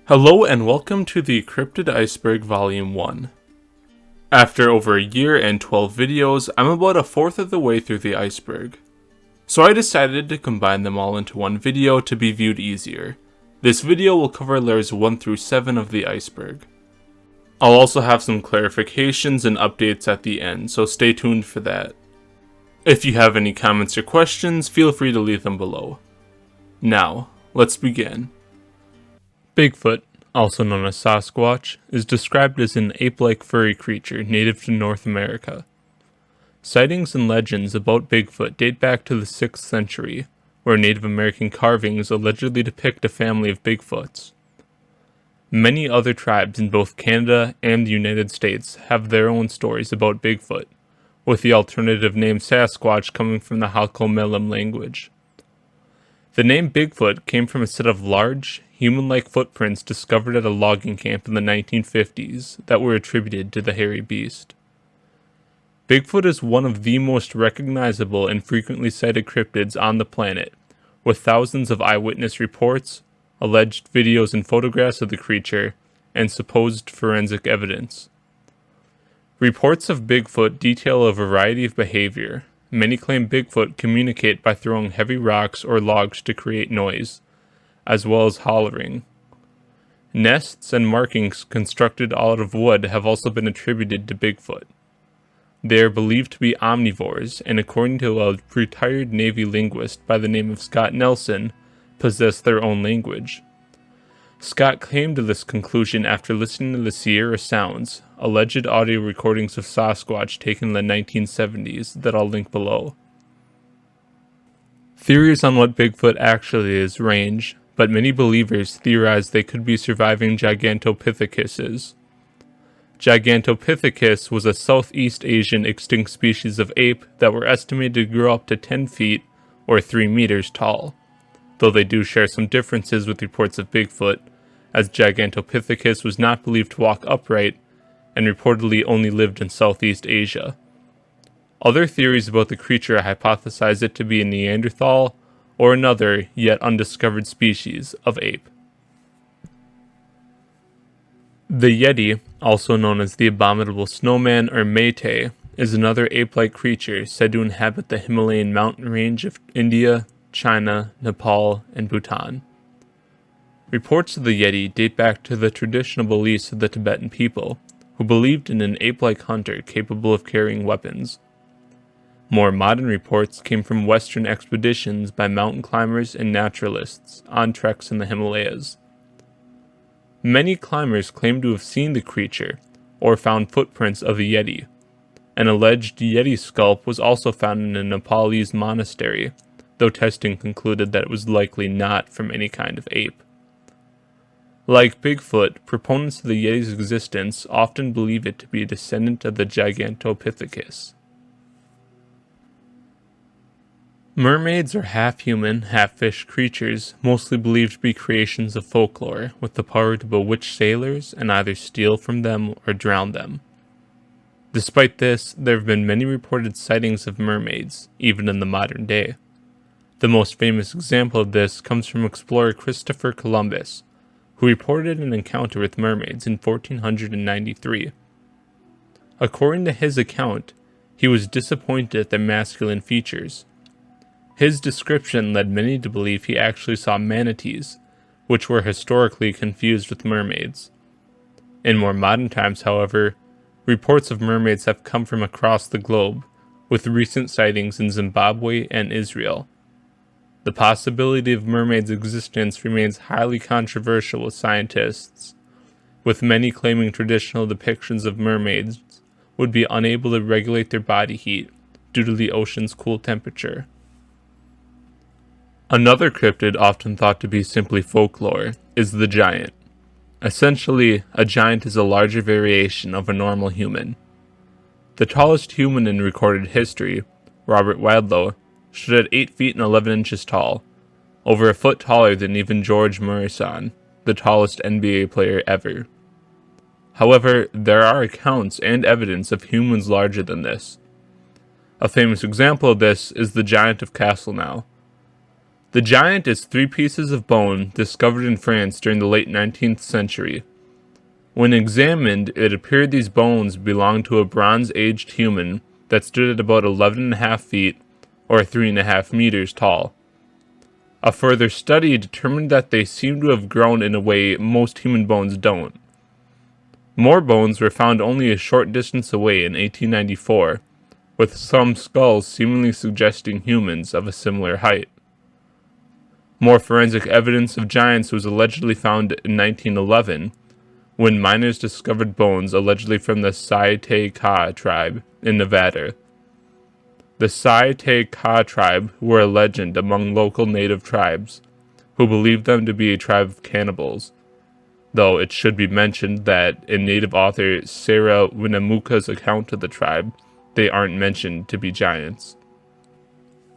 Hello and welcome to the Cryptid Iceberg Volume 1. After over a year and 12 videos, I'm about a fourth of the way through the iceberg. So I decided to combine them all into one video to be viewed easier. This video will cover layers 1 through 7 of the iceberg. I'll also have some clarifications and updates at the end, so stay tuned for that. If you have any comments or questions, feel free to leave them below. Now, let's begin. Bigfoot, also known as Sasquatch, is described as an ape-like furry creature native to North America. Sightings and legends about Bigfoot date back to the 6th century, where Native American carvings allegedly depict a family of Bigfoots. Many other tribes in both Canada and the United States have their own stories about Bigfoot, with the alternative name Sasquatch coming from the Halkomelem language. The name Bigfoot came from a set of large, human-like footprints discovered at a logging camp in the 1950s that were attributed to the hairy beast. Bigfoot is one of the most recognizable and frequently cited cryptids on the planet, with thousands of eyewitness reports, alleged videos and photographs of the creature, and supposed forensic evidence. Reports of Bigfoot detail a variety of behavior. Many claim Bigfoot communicate by throwing heavy rocks or logs to create noise, as well as hollering. Nests and markings constructed out of wood have also been attributed to Bigfoot. They are believed to be omnivores, and according to a retired Navy linguist by the name of Scott Nelson, possess their own language. Scott came to this conclusion after listening to the Sierra Sounds, alleged audio recordings of Sasquatch taken in the 1970s that I'll link below. Theories on what Bigfoot actually is range, but many believers theorize they could be surviving Gigantopithecus. Gigantopithecus was a Southeast Asian extinct species of ape that were estimated to grow up to 10 feet or 3 meters tall, though they do share some differences with reports of Bigfoot, as Gigantopithecus was not believed to walk upright and reportedly only lived in Southeast Asia. Other theories about the creature hypothesize it to be a Neanderthal or another yet undiscovered species of ape. The Yeti, also known as the abominable snowman or Métis, is another ape-like creature said to inhabit the Himalayan mountain range of India, China, Nepal, and Bhutan. Reports of the Yeti date back to the traditional beliefs of the Tibetan people, who believed in an ape-like hunter capable of carrying weapons. More modern reports came from Western expeditions by mountain climbers and naturalists on treks in the Himalayas. Many climbers claim to have seen the creature or found footprints of the Yeti. An alleged Yeti scalp was also found in a Nepalese monastery, though testing concluded that it was likely not from any kind of ape. Like Bigfoot, proponents of the Yeti's existence often believe it to be a descendant of the Gigantopithecus. Mermaids are half-human, half-fish creatures, mostly believed to be creations of folklore, with the power to bewitch sailors and either steal from them or drown them. Despite this, there have been many reported sightings of mermaids, even in the modern day. The most famous example of this comes from explorer Christopher Columbus, who reported an encounter with mermaids in 1493. According to his account, he was disappointed at their masculine features. His description led many to believe he actually saw manatees, which were historically confused with mermaids. In more modern times, however, reports of mermaids have come from across the globe, with recent sightings in Zimbabwe and Israel. The possibility of mermaids' existence remains highly controversial with scientists, with many claiming traditional depictions of mermaids would be unable to regulate their body heat due to the ocean's cool temperature. Another cryptid often thought to be simply folklore is the giant. Essentially, a giant is a larger variation of a normal human. The tallest human in recorded history, Robert Wadlow, stood at 8 feet and 11 inches tall, over a foot taller than even George Morrison, the tallest NBA player ever. However, there are accounts and evidence of humans larger than this. A famous example of this is the giant of Castleknock. The giant is 3 pieces of bone discovered in France during the late 19th century. When examined, it appeared these bones belonged to a Bronze-aged human that stood at about 11.5 feet, or 3.5 meters tall. A further study determined that they seemed to have grown in a way most human bones don't. More bones were found only a short distance away in 1894, with some skulls seemingly suggesting humans of a similar height. More forensic evidence of giants was allegedly found in 1911, when miners discovered bones allegedly from the Sai-Te-Ka tribe in Nevada. The Sai-Te-Ka tribe were a legend among local native tribes, who believed them to be a tribe of cannibals, though it should be mentioned that in native author Sarah Winamuka's account of the tribe, they aren't mentioned to be giants.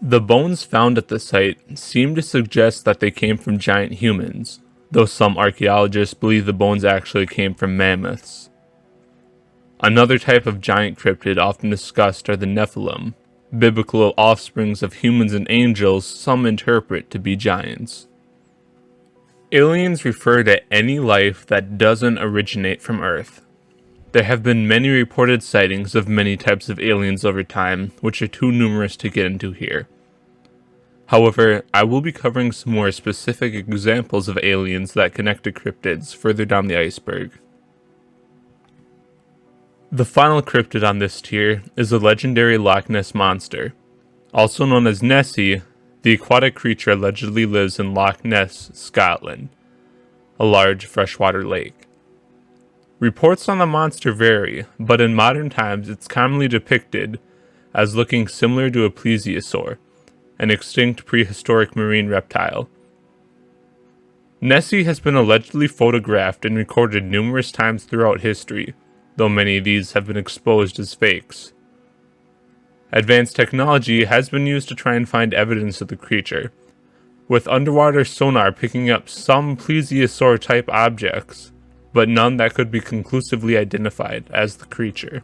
The bones found at the site seem to suggest that they came from giant humans, though some archaeologists believe the bones actually came from mammoths. Another type of giant cryptid often discussed are the Nephilim, biblical offsprings of humans and angels some interpret to be giants. Aliens refer to any life that doesn't originate from Earth. There have been many reported sightings of many types of aliens over time, which are too numerous to get into here. However, I will be covering some more specific examples of aliens that connect to cryptids further down the iceberg. The final cryptid on this tier is the legendary Loch Ness monster. Also known as Nessie, the aquatic creature allegedly lives in Loch Ness, Scotland, a large freshwater lake. Reports on the monster vary, but in modern times it's commonly depicted as looking similar to a plesiosaur, an extinct prehistoric marine reptile. Nessie has been allegedly photographed and recorded numerous times throughout history, though many of these have been exposed as fakes. Advanced technology has been used to try and find evidence of the creature, with underwater sonar picking up some plesiosaur-type objects, but none that could be conclusively identified as the creature.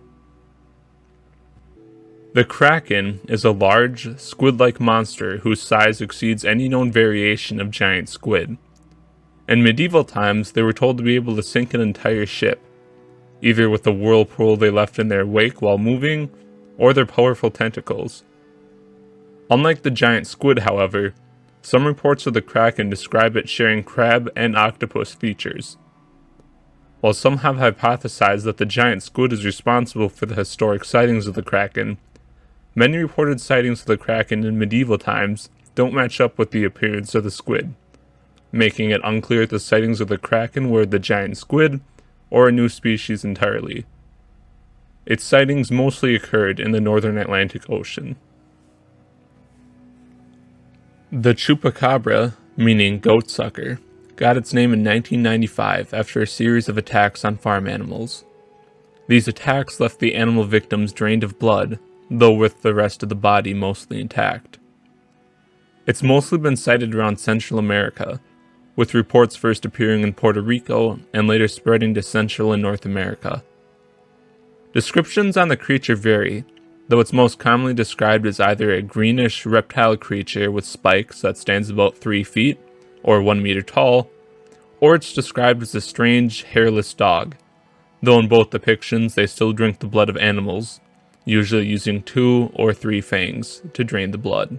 The Kraken is a large, squid-like monster whose size exceeds any known variation of giant squid. In medieval times, they were told to be able to sink an entire ship, either with the whirlpool they left in their wake while moving, or their powerful tentacles. Unlike the giant squid, however, some reports of the Kraken describe it sharing crab and octopus features. While some have hypothesized that the giant squid is responsible for the historic sightings of the Kraken, many reported sightings of the Kraken in medieval times don't match up with the appearance of the squid, making it unclear if the sightings of the Kraken were the giant squid or a new species entirely. Its sightings mostly occurred in the northern Atlantic Ocean. The chupacabra, meaning goatsucker, got its name in 1995 after a series of attacks on farm animals. These attacks left the animal victims drained of blood, though with the rest of the body mostly intact. It's mostly been sighted around Central America, with reports first appearing in Puerto Rico and later spreading to Central and North America. Descriptions on the creature vary, though it's most commonly described as either a greenish reptile creature with spikes that stands about 3 feet, or 1 meter tall, or it's described as a strange, hairless dog, though in both depictions they still drink the blood of animals, usually using 2 or 3 fangs to drain the blood.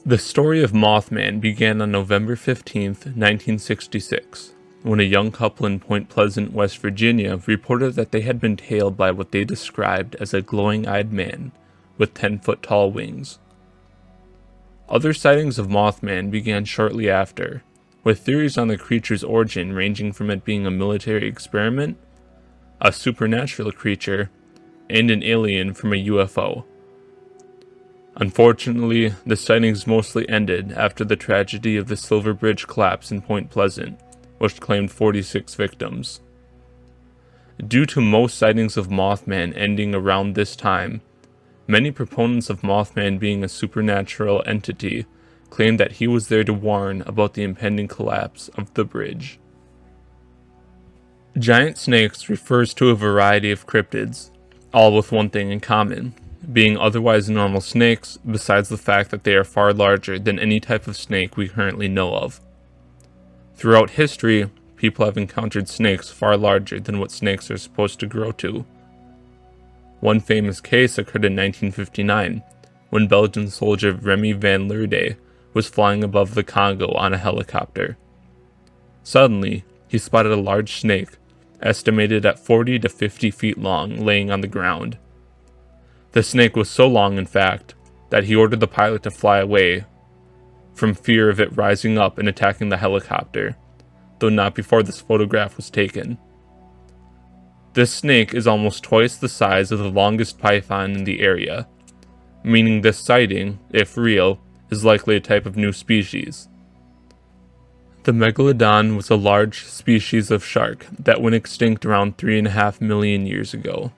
The story of Mothman began on November 15, 1966, when a young couple in Point Pleasant, West Virginia reported that they had been tailed by what they described as a glowing-eyed man with 10-foot-tall wings. Other sightings of Mothman began shortly after, with theories on the creature's origin ranging from it being a military experiment, a supernatural creature, and an alien from a UFO. Unfortunately, the sightings mostly ended after the tragedy of the Silver Bridge collapse in Point Pleasant, which claimed 46 victims. Due to most sightings of Mothman ending around this time, many proponents of Mothman being a supernatural entity claimed that he was there to warn about the impending collapse of the bridge. Giant snakes refers to a variety of cryptids, all with one thing in common. being otherwise normal snakes, besides the fact that they are far larger than any type of snake we currently know of. Throughout history, people have encountered snakes far larger than what snakes are supposed to grow to. One famous case occurred in 1959, when Belgian soldier Remy van Leeuwen was flying above the Congo on a helicopter. Suddenly, he spotted a large snake, estimated at 40 to 50 feet long, laying on the ground. The snake was so long, in fact, that he ordered the pilot to fly away from fear of it rising up and attacking the helicopter, though not before this photograph was taken. This snake is almost twice the size of the longest python in the area, meaning this sighting, if real, is likely a type of new species. The megalodon was a large species of shark that went extinct around 3.5 million years ago.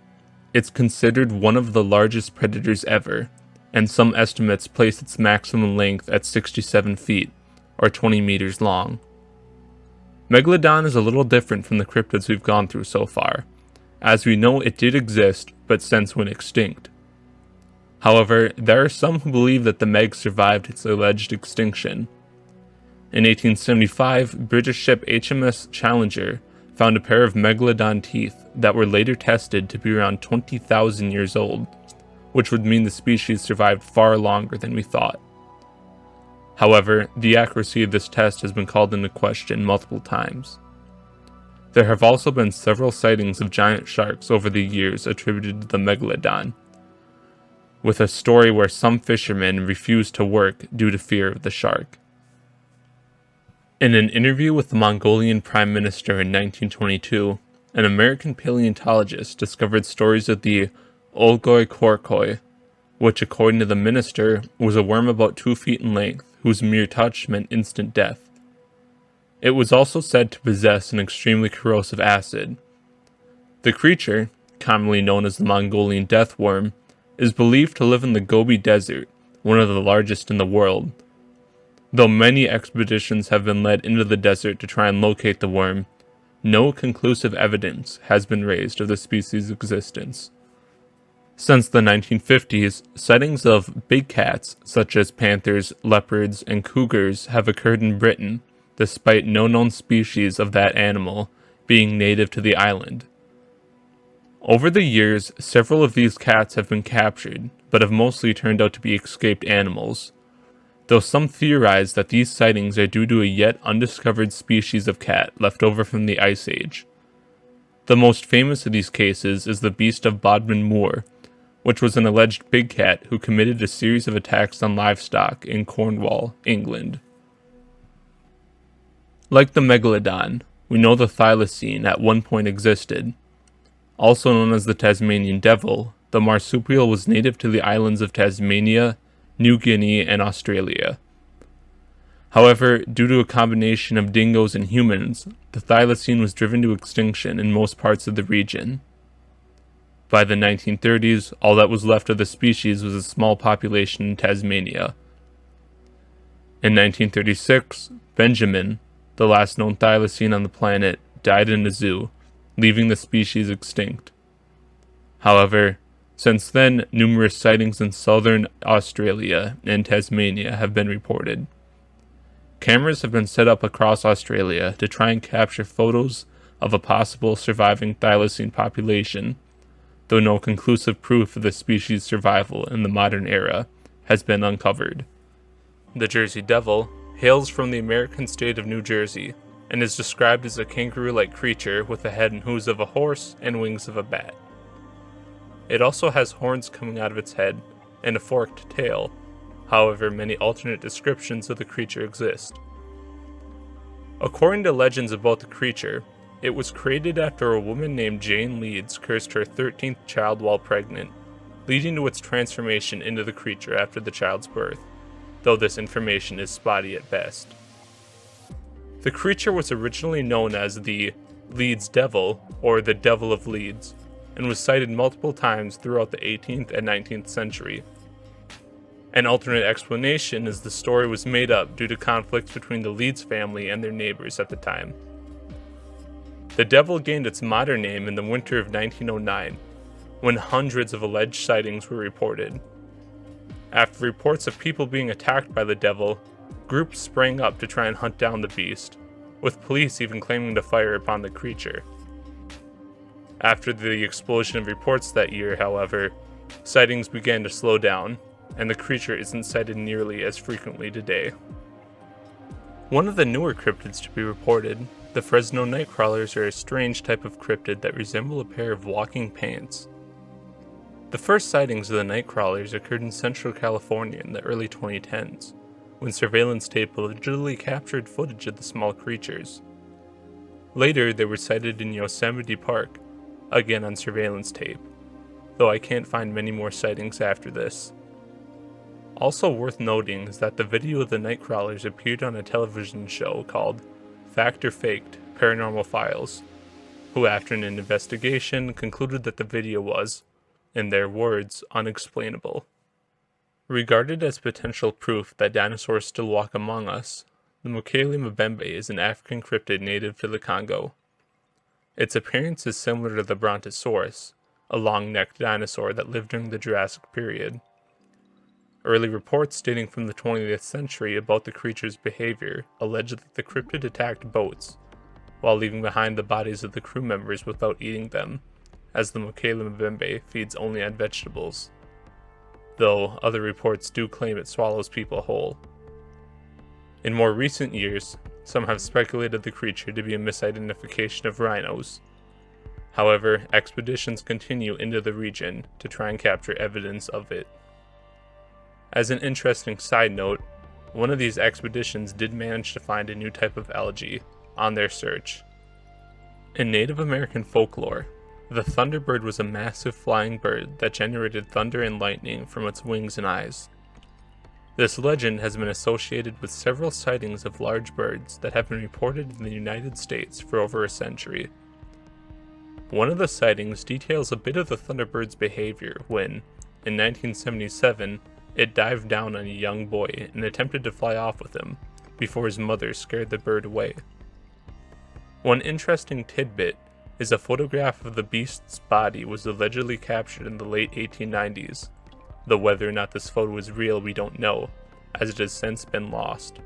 It's considered one of the largest predators ever, and some estimates place its maximum length at 67 feet, or 20 meters long. Megalodon is a little different from the cryptids we've gone through so far, as we know it did exist, but since went extinct. However, there are some who believe that the Meg survived its alleged extinction. In 1875, British ship HMS Challenger found a pair of megalodon teeth that were later tested to be around 20,000 years old, which would mean the species survived far longer than we thought. However, the accuracy of this test has been called into question multiple times. There have also been several sightings of giant sharks over the years attributed to the megalodon, with a story where some fishermen refused to work due to fear of the shark. In an interview with the Mongolian Prime Minister in 1922, an American paleontologist discovered stories of the Olgoi Korkoi, which according to the minister was a worm about 2 feet in length whose mere touch meant instant death. It was also said to possess an extremely corrosive acid. The creature, commonly known as the Mongolian death worm, is believed to live in the Gobi Desert, one of the largest in the world. Though many expeditions have been led into the desert to try and locate the worm, no conclusive evidence has been raised of the species' existence. Since the 1950s, sightings of big cats such as panthers, leopards, and cougars have occurred in Britain, despite no known species of that animal being native to the island. Over the years, several of these cats have been captured, but have mostly turned out to be escaped animals, though some theorize that these sightings are due to a yet undiscovered species of cat left over from the Ice Age. The most famous of these cases is the Beast of Bodmin Moor, which was an alleged big cat who committed a series of attacks on livestock in Cornwall, England. Like the megalodon, we know the thylacine at one point existed. Also known as the Tasmanian devil, the marsupial was native to the islands of Tasmania, New Guinea, and Australia. However, due to a combination of dingoes and humans, the thylacine was driven to extinction in most parts of the region. By the 1930s, all that was left of the species was a small population in Tasmania. In 1936, Benjamin, the last known thylacine on the planet, died in a zoo, leaving the species extinct. However, since then, numerous sightings in southern Australia and Tasmania have been reported. Cameras have been set up across Australia to try and capture photos of a possible surviving thylacine population, though no conclusive proof of the species' survival in the modern era has been uncovered. The Jersey Devil hails from the American state of New Jersey and is described as a kangaroo-like creature with the head and hooves of a horse and wings of a bat. It also has horns coming out of its head and a forked tail. However, many alternate descriptions of the creature exist. According to legends about the creature, it was created after a woman named Jane Leeds cursed her 13th child while pregnant, leading to its transformation into the creature after the child's birth, though this information is spotty at best. The creature was originally known as the Leeds Devil, or the Devil of Leeds, and was cited multiple times throughout the 18th and 19th century. An alternate explanation is the story was made up due to conflicts between the Leeds family and their neighbors at the time. The devil gained its modern name in the winter of 1909, when hundreds of alleged sightings were reported. After reports of people being attacked by the devil, groups sprang up to try and hunt down the beast, with police even claiming to fire upon the creature. After the explosion of reports that year, however, sightings began to slow down, and the creature isn't sighted nearly as frequently today. One of the newer cryptids to be reported, the Fresno nightcrawlers, are a strange type of cryptid that resemble a pair of walking pants. The first sightings of the nightcrawlers occurred in Central California in the early 2010s, when surveillance tape allegedly captured footage of the small creatures. Later, they were sighted in Yosemite Park, again on surveillance tape, though I can't find many more sightings after this. Also worth noting is that the video of the nightcrawlers appeared on a television show called Fact or Faked: Paranormal Files, who after an investigation concluded that the video was, in their words, unexplainable. Regarded as potential proof that dinosaurs still walk among us, the Mokele mbembe is an African cryptid native to the Congo. Its appearance is similar to the Brontosaurus, a long-necked dinosaur that lived during the Jurassic period. Early reports dating from the 20th century about the creature's behavior allege that the cryptid attacked boats, while leaving behind the bodies of the crew members without eating them, as the Mokele mbembe feeds only on vegetables, though other reports do claim it swallows people whole. In more recent years, some have speculated the creature to be a misidentification of rhinos. However, expeditions continue into the region to try and capture evidence of it. As an interesting side note, one of these expeditions did manage to find a new type of algae on their search. In Native American folklore, the thunderbird was a massive flying bird that generated thunder and lightning from its wings and eyes. This legend has been associated with several sightings of large birds that have been reported in the United States for over a century. One of the sightings details a bit of the thunderbird's behavior when, in 1977, it dived down on a young boy and attempted to fly off with him, before his mother scared the bird away. One interesting tidbit is a photograph of the beast's body was allegedly captured in the late 1890s, though whether or not this photo is real we don't know, as it has since been lost.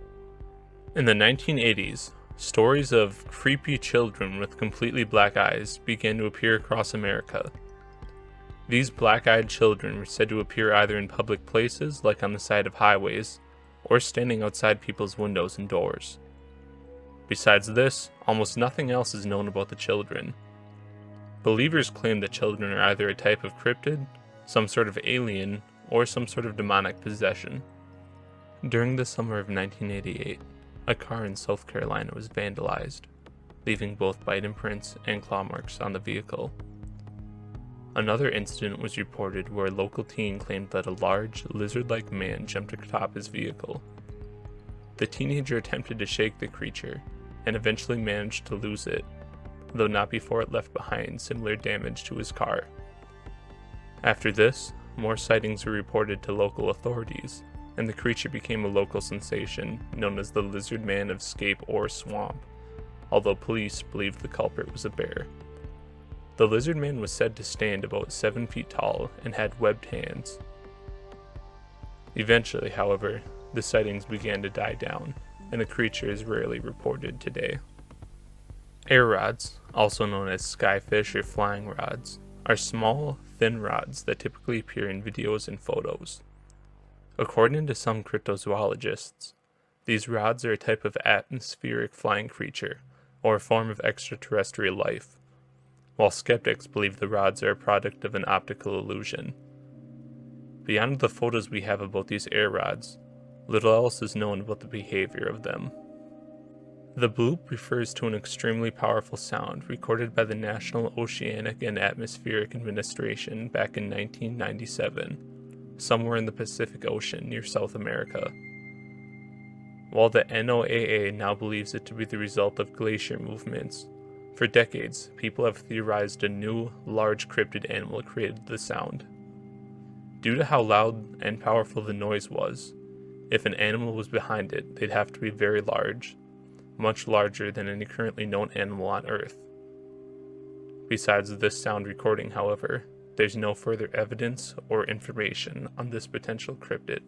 In the 1980s, stories of creepy children with completely black eyes began to appear across America. These black-eyed children were said to appear either in public places, like on the side of highways, or standing outside people's windows and doors. Besides this, almost nothing else is known about the children. Believers claim the children are either a type of cryptid, some sort of alien, or some sort of demonic possession. During the summer of 1988, a car in South Carolina was vandalized, leaving both bite imprints and claw marks on the vehicle. Another incident was reported where a local teen claimed that a large, lizard-like man jumped atop his vehicle. The teenager attempted to shake the creature, and eventually managed to lose it, though not before it left behind similar damage to his car. After this, more sightings were reported to local authorities, and the creature became a local sensation known as the Lizard Man of Scape or Swamp, although police believed the culprit was a bear. The lizard man was said to stand about 7 feet tall and had webbed hands. Eventually, however, the sightings began to die down, and the creature is rarely reported today. Air rods, also known as skyfish or flying rods, are small, thin rods that typically appear in videos and photos. According to some cryptozoologists, these rods are a type of atmospheric flying creature, or a form of extraterrestrial life, while skeptics believe the rods are a product of an optical illusion. Beyond the photos we have about these air rods, little else is known about the behavior of them. The bloop refers to an extremely powerful sound recorded by the National Oceanic and Atmospheric Administration back in 1997, somewhere in the Pacific Ocean near South America. While the NOAA now believes it to be the result of glacier movements, for decades, people have theorized a new, large cryptid animal created the sound. Due to how loud and powerful the noise was, if an animal was behind it, they'd have to be very large, much larger than any currently known animal on Earth. Besides this sound recording, however, there's no further evidence or information on this potential cryptid.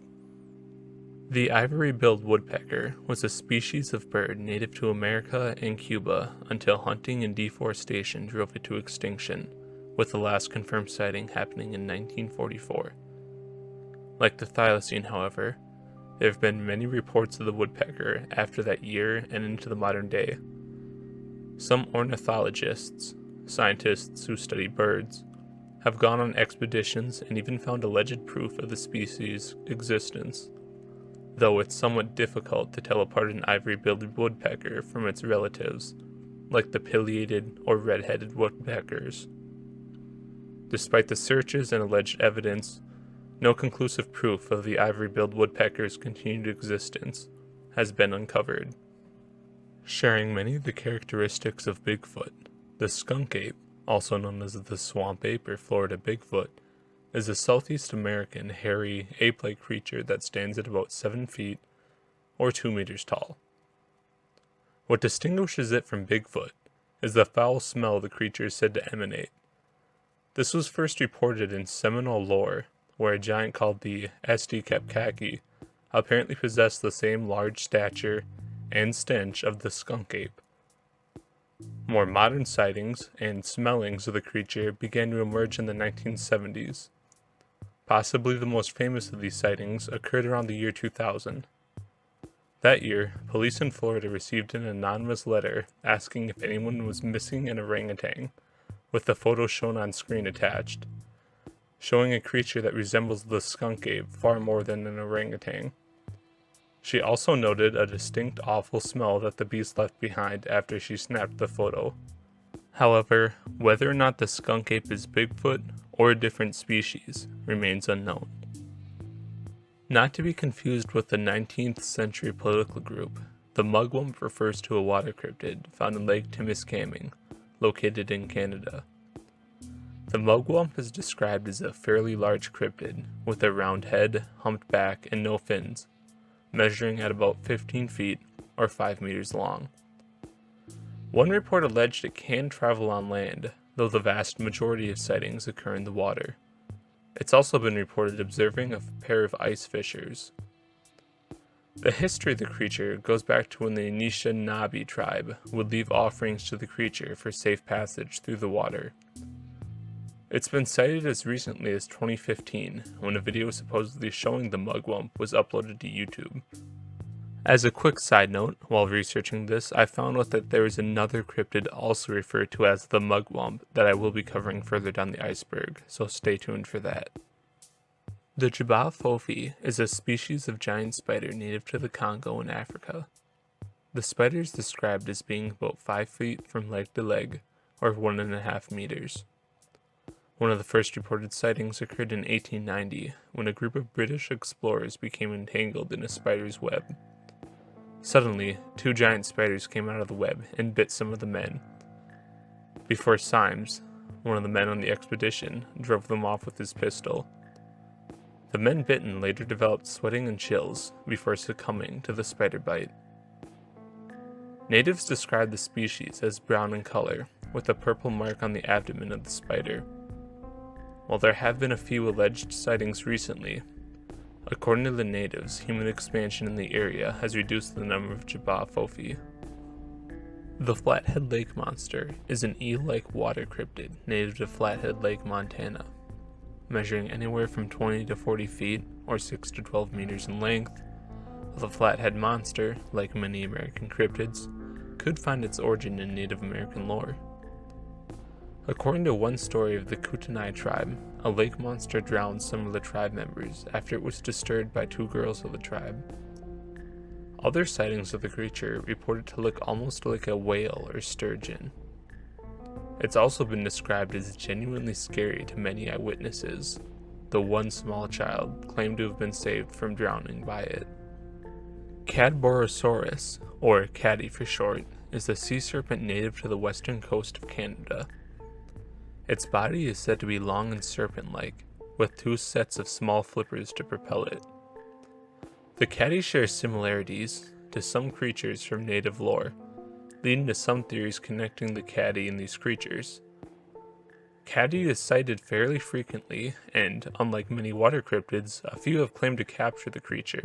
The ivory-billed woodpecker was a species of bird native to America and Cuba until hunting and deforestation drove it to extinction, with the last confirmed sighting happening in 1944. Like the thylacine, however, there have been many reports of the woodpecker after that year and into the modern day. Some ornithologists, scientists who study birds, have gone on expeditions and even found alleged proof of the species' existence, though it's somewhat difficult to tell apart an ivory-billed woodpecker from its relatives, like the pileated or red-headed woodpeckers. Despite the searches and alleged evidence, no conclusive proof of the ivory-billed woodpecker's continued existence has been uncovered. Sharing many of the characteristics of Bigfoot, the skunk ape, also known as the swamp ape or Florida Bigfoot, is a Southeast American hairy, ape-like creature that stands at about 7 feet or 2 meters tall. What distinguishes it from Bigfoot is the foul smell the creature is said to emanate. This was first reported in Seminole lore, where a giant called the Estes-Kepkaki apparently possessed the same large stature and stench of the skunk ape. More modern sightings and smellings of the creature began to emerge in the 1970s. Possibly the most famous of these sightings occurred around the year 2000. That year, police in Florida received an anonymous letter asking if anyone was missing an orangutan, with the photo shown on screen attached, showing a creature that resembles the skunk ape far more than an orangutan. She also noted a distinct awful smell that the beast left behind after she snapped the photo. However, whether or not the skunk ape is Bigfoot or a different species remains unknown. Not to be confused with the 19th century political group, the mugwump refers to a water cryptid found in Lake Timiskaming, located in Canada. The mugwump is described as a fairly large cryptid with a round head, humped back, and no fins, measuring at about 15 feet or 5 meters long. One report alleged it can travel on land, though the vast majority of sightings occur in the water. It's also been reported observing a pair of ice fissures. The history of the creature goes back to when the Anishinaabe tribe would leave offerings to the creature for safe passage through the water. It's been cited as recently as 2015, when a video supposedly showing the mugwump was uploaded to YouTube. As a quick side note, while researching this, I found out that there is another cryptid also referred to as the mugwump that I will be covering further down the iceberg, so stay tuned for that. The Jabba fofi is a species of giant spider native to the Congo in Africa. The spider is described as being about 5 feet from leg to leg, or 1.5 meters. One of the first reported sightings occurred in 1890, when a group of British explorers became entangled in a spider's web. Suddenly, 2 giant spiders came out of the web and bit some of the men. Before Symes, one of the men on the expedition, drove them off with his pistol. The men bitten later developed sweating and chills before succumbing to the spider bite. Natives describe the species as brown in color, with a purple mark on the abdomen of the spider. While there have been a few alleged sightings recently, according to the natives, human expansion in the area has reduced the number of Jabba fofi. The Flathead Lake Monster is an eel-like water cryptid native to Flathead Lake, Montana, measuring anywhere from 20 to 40 feet or 6 to 12 meters in length. The Flathead Monster, like many American cryptids, could find its origin in Native American lore. According to one story of the Kootenai tribe, a lake monster drowned some of the tribe members after it was disturbed by 2 girls of the tribe. Other sightings of the creature reported to look almost like a whale or sturgeon. It's also been described as genuinely scary to many eyewitnesses, though one small child claimed to have been saved from drowning by it. Cadborosaurus, or caddy for short, is a sea serpent native to the western coast of Canada. Its body is said to be long and serpent-like, with 2 sets of small flippers to propel it. The caddy shares similarities to some creatures from native lore, leading to some theories connecting the caddy and these creatures. Caddy is sighted fairly frequently, and unlike many water cryptids, a few have claimed to capture the creature.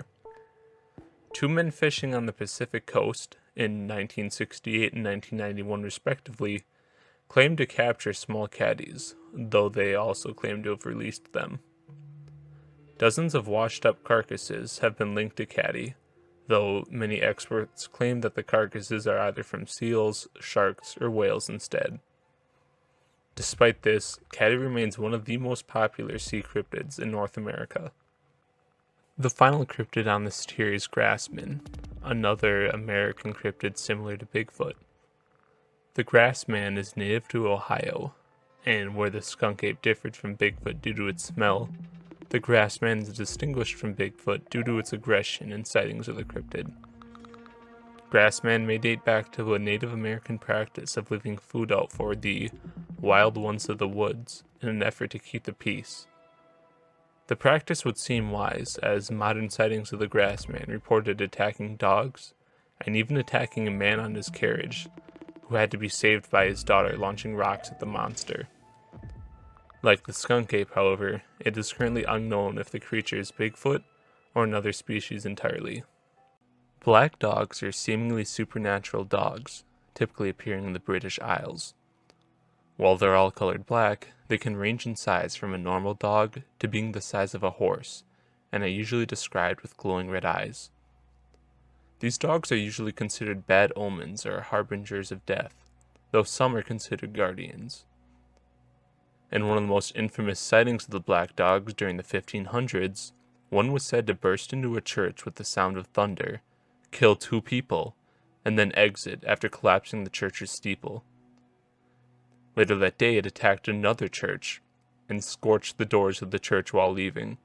Two men fishing on the Pacific coast, in 1968 and 1991 respectively, claimed to capture small caddies, though they also claim to have released them. Dozens of washed-up carcasses have been linked to caddy, though many experts claim that the carcasses are either from seals, sharks, or whales instead. Despite this, caddy remains one of the most popular sea cryptids in North America. The final cryptid on this tier is Grassman, another American cryptid similar to Bigfoot. The Grassman is native to Ohio, and where the skunk ape differed from Bigfoot due to its smell, the Grassman is distinguished from Bigfoot due to its aggression and sightings of the cryptid. Grassman may date back to a Native American practice of leaving food out for the wild ones of the woods in an effort to keep the peace. The practice would seem wise, as modern sightings of the Grassman reported attacking dogs and even attacking a man on his carriage, who had to be saved by his daughter launching rocks at the monster. Like the skunk ape, however, it is currently unknown if the creature is Bigfoot or another species entirely. Black dogs are seemingly supernatural dogs, typically appearing in the British Isles. While they're all colored black, they can range in size from a normal dog to being the size of a horse, and are usually described with glowing red eyes. These dogs are usually considered bad omens or harbingers of death, though some are considered guardians. In one of the most infamous sightings of the black dogs during the 1500s, one was said to burst into a church with the sound of thunder, kill 2 people, and then exit after collapsing the church's steeple. Later that day, it attacked another church and scorched the doors of the church while leaving.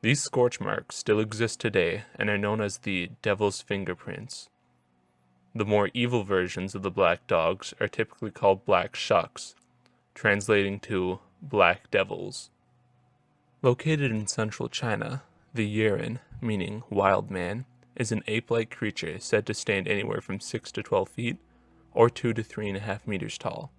These scorch marks still exist today and are known as the devil's fingerprints. The more evil versions of the black dogs are typically called black shucks, translating to black devils. Located in central China, the Yiren, meaning wild man, is an ape-like creature said to stand anywhere from 6 to 12 feet, or 2 to 3.5 meters tall.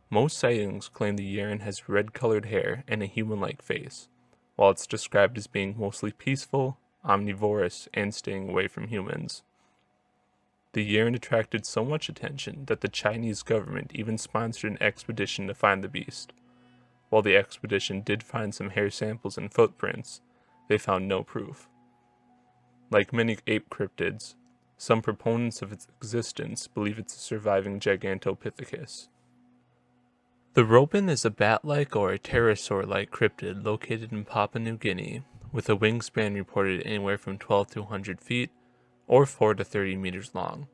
Most sightings claim the Yiren has red-colored hair and a human-like face, while it's described as being mostly peaceful, omnivorous, and staying away from humans. The Yiren attracted so much attention that the Chinese government even sponsored an expedition to find the beast. While the expedition did find some hair samples and footprints, they found no proof. Like many ape cryptids, some proponents of its existence believe it's a surviving Gigantopithecus. The robin is a bat-like or a pterosaur-like cryptid located in Papua New Guinea, with a wingspan reported anywhere from 12 to 100 feet, or 4 to 30 meters long.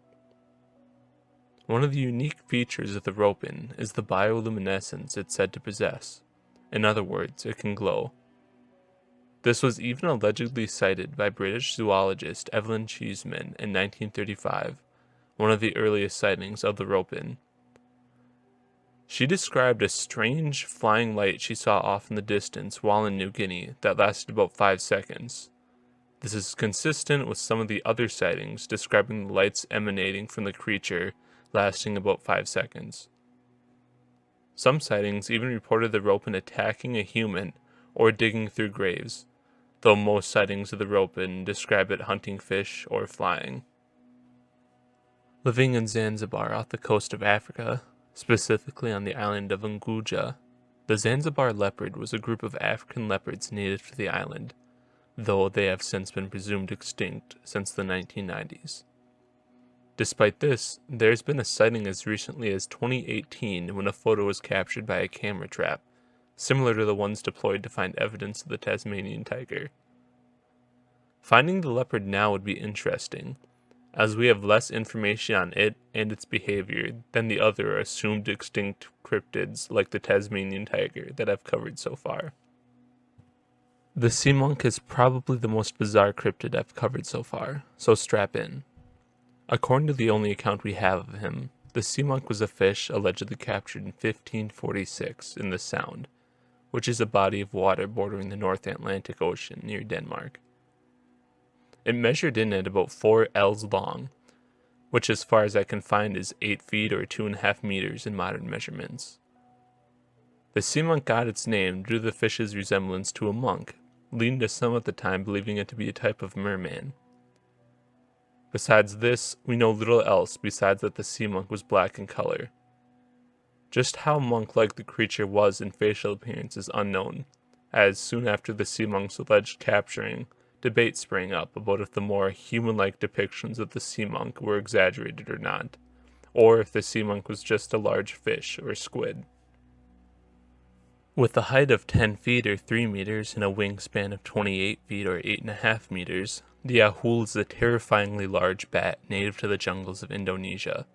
One of the unique features of the robin is the bioluminescence it's said to possess. In other words, it can glow. This was even allegedly cited by British zoologist Evelyn Cheeseman in 1935, one of the earliest sightings of the robin. She described a strange flying light she saw off in the distance while in New Guinea that lasted about 5 seconds. This is consistent with some of the other sightings describing the lights emanating from the creature lasting about 5 seconds. Some sightings even reported the robin attacking a human or digging through graves, though most sightings of the robin describe it hunting fish or flying. Living in Zanzibar off the coast of Africa, specifically on the island of Unguja, the Zanzibar leopard was a group of African leopards native to the island, though they have since been presumed extinct since the 1990s. Despite this, there's been a sighting as recently as 2018 when a photo was captured by a camera trap, similar to the ones deployed to find evidence of the Tasmanian tiger. Finding the leopard now would be interesting, as we have less information on it and its behavior than the other assumed extinct cryptids like the Tasmanian tiger that I've covered so far. The sea monk is probably the most bizarre cryptid I've covered so far, so strap in. According to the only account we have of him, the sea monk was a fish allegedly captured in 1546 in the Sound, which is a body of water bordering the North Atlantic Ocean near Denmark. It measured in at about 4 ells long, which as far as I can find is 8 feet or 2.5 meters in modern measurements. The sea monk got its name due to the fish's resemblance to a monk, leading to some at the time believing it to be a type of merman. Besides this, we know little else besides that the sea monk was black in color. Just how monk-like the creature was in facial appearance is unknown, as soon after the sea monk's alleged capturing, debate sprang up about if the more human-like depictions of the sea monk were exaggerated or not, or if the sea monk was just a large fish or squid. With a height of 10 feet or 3 meters and a wingspan of 28 feet or 8.5 meters, the ahul is a terrifyingly large bat native to the jungles of Indonesia,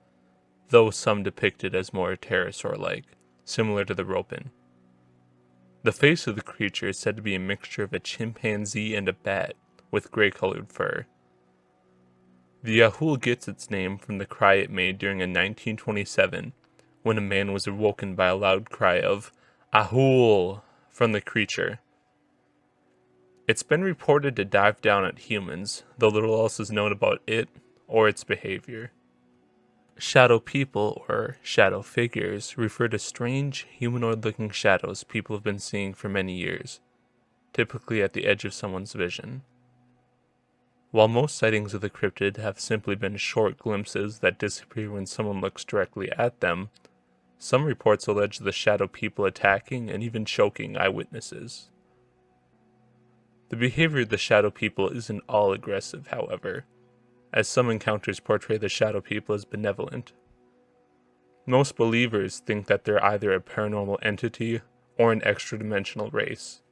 though some depict it as more pterosaur-like, similar to the ropen. The face of the creature is said to be a mixture of a chimpanzee and a bat, with gray-colored fur. The ahul gets its name from the cry it made during a 1927, when a man was awoken by a loud cry of "Ahul" from the creature. It's been reported to dive down at humans, though little else is known about it or its behavior. Shadow people, or shadow figures, refer to strange, humanoid-looking shadows people have been seeing for many years, typically at the edge of someone's vision. While most sightings of the cryptid have simply been short glimpses that disappear when someone looks directly at them, some reports allege the shadow people attacking and even choking eyewitnesses. The behavior of the shadow people isn't all aggressive, however, as some encounters portray the shadow people as benevolent. Most believers think that they're either a paranormal entity or an extra-dimensional race.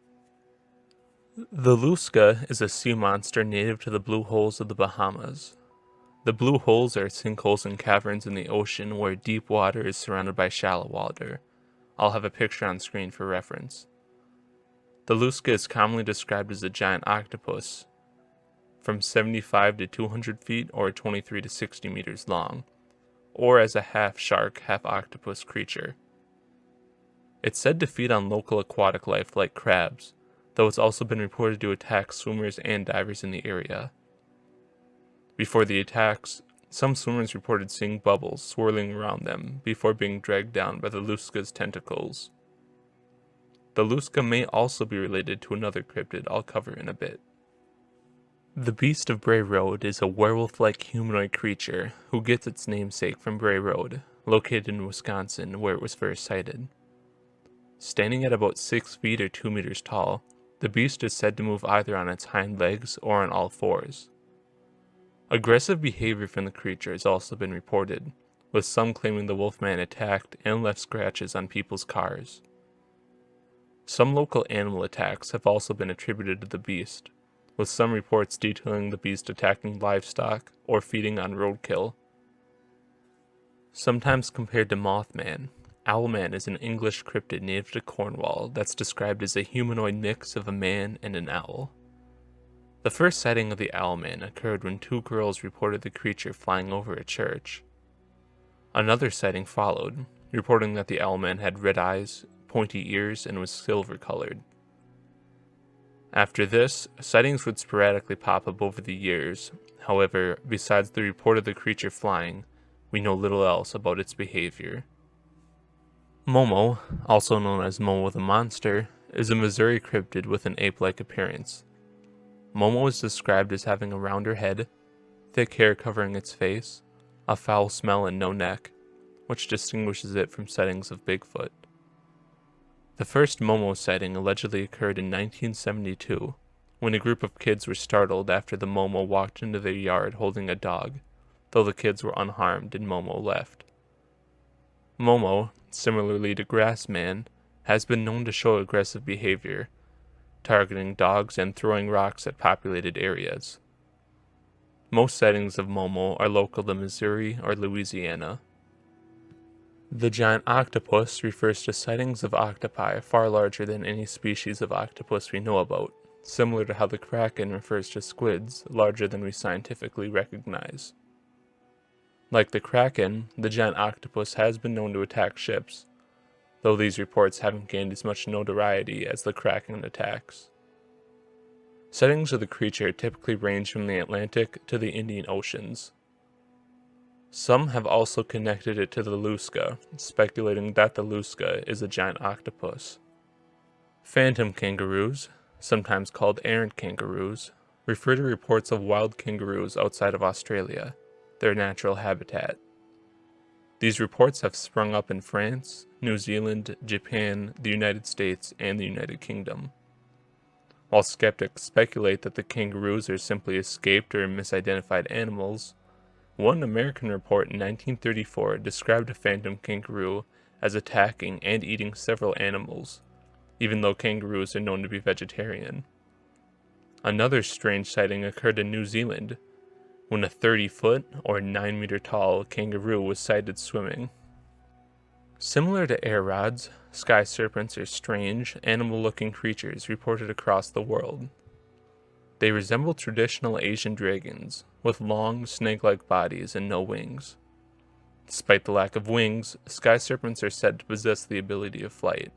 The Lusca is a sea monster native to the blue holes of the Bahamas. The blue holes are sinkholes and caverns in the ocean where deep water is surrounded by shallow water. I'll have a picture on screen for reference. The Lusca is commonly described as a giant octopus, from 75 to 200 feet or 23 to 60 meters long, or as a half shark, half octopus creature. It's said to feed on local aquatic life like crabs, though it's also been reported to attack swimmers and divers in the area. Before the attacks, some swimmers reported seeing bubbles swirling around them before being dragged down by the Lusca's tentacles. The Lusca may also be related to another cryptid I'll cover in a bit. The Beast of Bray Road is a werewolf-like humanoid creature who gets its namesake from Bray Road, located in Wisconsin where it was first sighted. Standing at about 6 feet or 2 meters tall, the beast is said to move either on its hind legs or on all fours. Aggressive behavior from the creature has also been reported, with some claiming the wolfman attacked and left scratches on people's cars. Some local animal attacks have also been attributed to the beast, with some reports detailing the beast attacking livestock or feeding on roadkill. Sometimes compared to Mothman, Owlman is an English cryptid native to Cornwall that's described as a humanoid mix of a man and an owl. The first sighting of the Owlman occurred when 2 girls reported the creature flying over a church. Another sighting followed, reporting that the Owlman had red eyes, pointy ears, and was silver-colored. After this, sightings would sporadically pop up over the years. However, besides the report of the creature flying, we know little else about its behavior. Momo, also known as Momo the Monster, is a Missouri cryptid with an ape-like appearance. Momo is described as having a rounder head, thick hair covering its face, a foul smell and no neck, which distinguishes it from sightings of Bigfoot. The first Momo sighting allegedly occurred in 1972, when a group of kids were startled after the Momo walked into their yard holding a dog, though the kids were unharmed and Momo left. Momo, similarly to Grassman, has been known to show aggressive behavior, targeting dogs and throwing rocks at populated areas. Most sightings of Momo are local to Missouri or Louisiana. The giant octopus refers to sightings of octopi far larger than any species of octopus we know about, similar to how the kraken refers to squids larger than we scientifically recognize. Like the kraken, the giant octopus has been known to attack ships, though these reports haven't gained as much notoriety as the kraken attacks. Sightings of the creature typically range from the Atlantic to the Indian Oceans. Some have also connected it to the lusca, speculating that the lusca is a giant octopus. Phantom kangaroos, sometimes called errant kangaroos, refer to reports of wild kangaroos outside of Australia, their natural habitat. These reports have sprung up in France, New Zealand, Japan, the United States, and the United Kingdom. While skeptics speculate that the kangaroos are simply escaped or misidentified animals, one American report in 1934 described a phantom kangaroo as attacking and eating several animals, even though kangaroos are known to be vegetarian. Another strange sighting occurred in New Zealand, when a 30-foot or 9-meter tall kangaroo was sighted swimming. Similar to air rods, sky serpents are strange, animal-looking creatures reported across the world. They resemble traditional Asian dragons, with long, snake-like bodies and no wings. Despite the lack of wings, sky serpents are said to possess the ability of flight.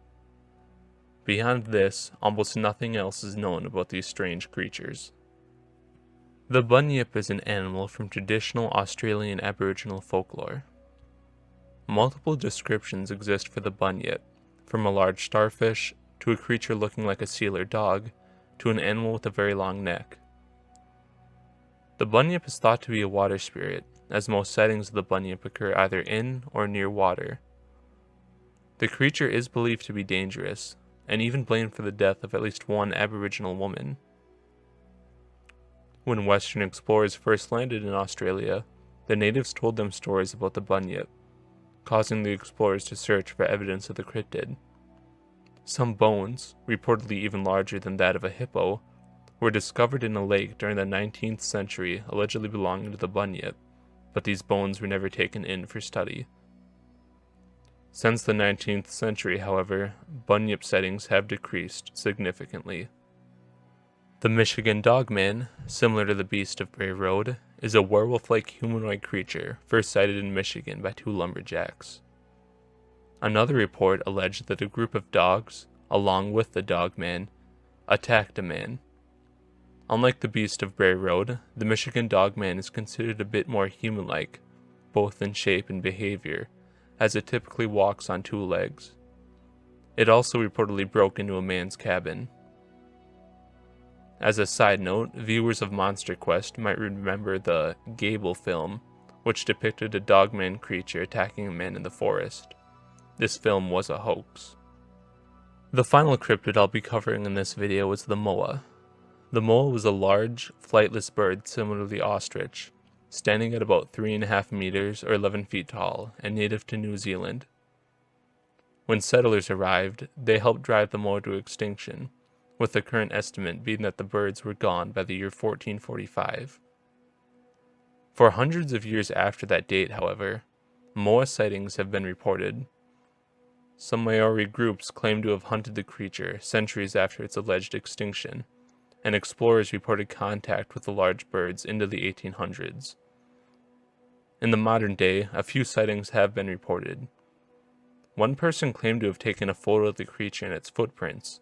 Beyond this, almost nothing else is known about these strange creatures. The bunyip is an animal from traditional Australian Aboriginal folklore. Multiple descriptions exist for the bunyip, from a large starfish, to a creature looking like a seal or dog, to an animal with a very long neck. The bunyip is thought to be a water spirit, as most sightings of the bunyip occur either in or near water. The creature is believed to be dangerous, and even blamed for the death of at least one Aboriginal woman. When Western explorers first landed in Australia, the natives told them stories about the bunyip, causing the explorers to search for evidence of the cryptid. Some bones, reportedly even larger than that of a hippo, were discovered in a lake during the 19th century, allegedly belonging to the bunyip, but these bones were never taken in for study. Since the 19th century, however, bunyip sightings have decreased significantly. The Michigan dogman, similar to the beast of Bray Road, is a werewolf-like humanoid creature first sighted in Michigan by two lumberjacks. Another report alleged that a group of dogs, along with the dogman, attacked a man. Unlike the beast of Bray Road, the Michigan dogman is considered a bit more human-like, both in shape and behavior, as it typically walks on two legs. It also reportedly broke into a man's cabin. As a side note, viewers of Monster Quest might remember the Gable film, which depicted a dogman creature attacking a man in the forest. This film was a hoax. The final cryptid I'll be covering in this video is the moa. The moa was a large, flightless bird similar to the ostrich, standing at about 3.5 meters or 11 feet tall and native to New Zealand. When settlers arrived, they helped drive the moa to extinction, with the current estimate being that the birds were gone by the year 1445. For hundreds of years after that date, however, moa sightings have been reported. Some Maori groups claim to have hunted the creature centuries after its alleged extinction, and explorers reported contact with the large birds into the 1800s. In the modern day, a few sightings have been reported. One person claimed to have taken a photo of the creature and its footprints,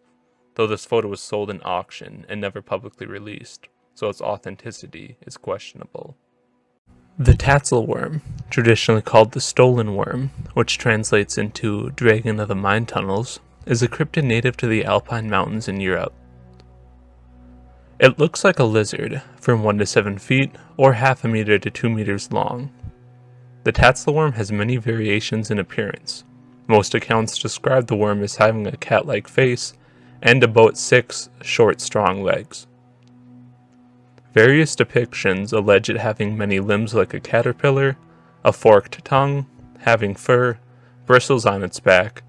though this photo was sold in auction and never publicly released, so its authenticity is questionable. The tassel worm, traditionally called the stolen worm, which translates into dragon of the mine tunnels, is a cryptid native to the Alpine Mountains in Europe. It looks like a lizard, from 1 to 7 feet, or half a meter to 2 meters long. The tassel worm has many variations in appearance. Most accounts describe the worm as having a cat-like face and about 6 short, strong legs. Various depictions allege it having many limbs like a caterpillar, a forked tongue, having fur, bristles on its back,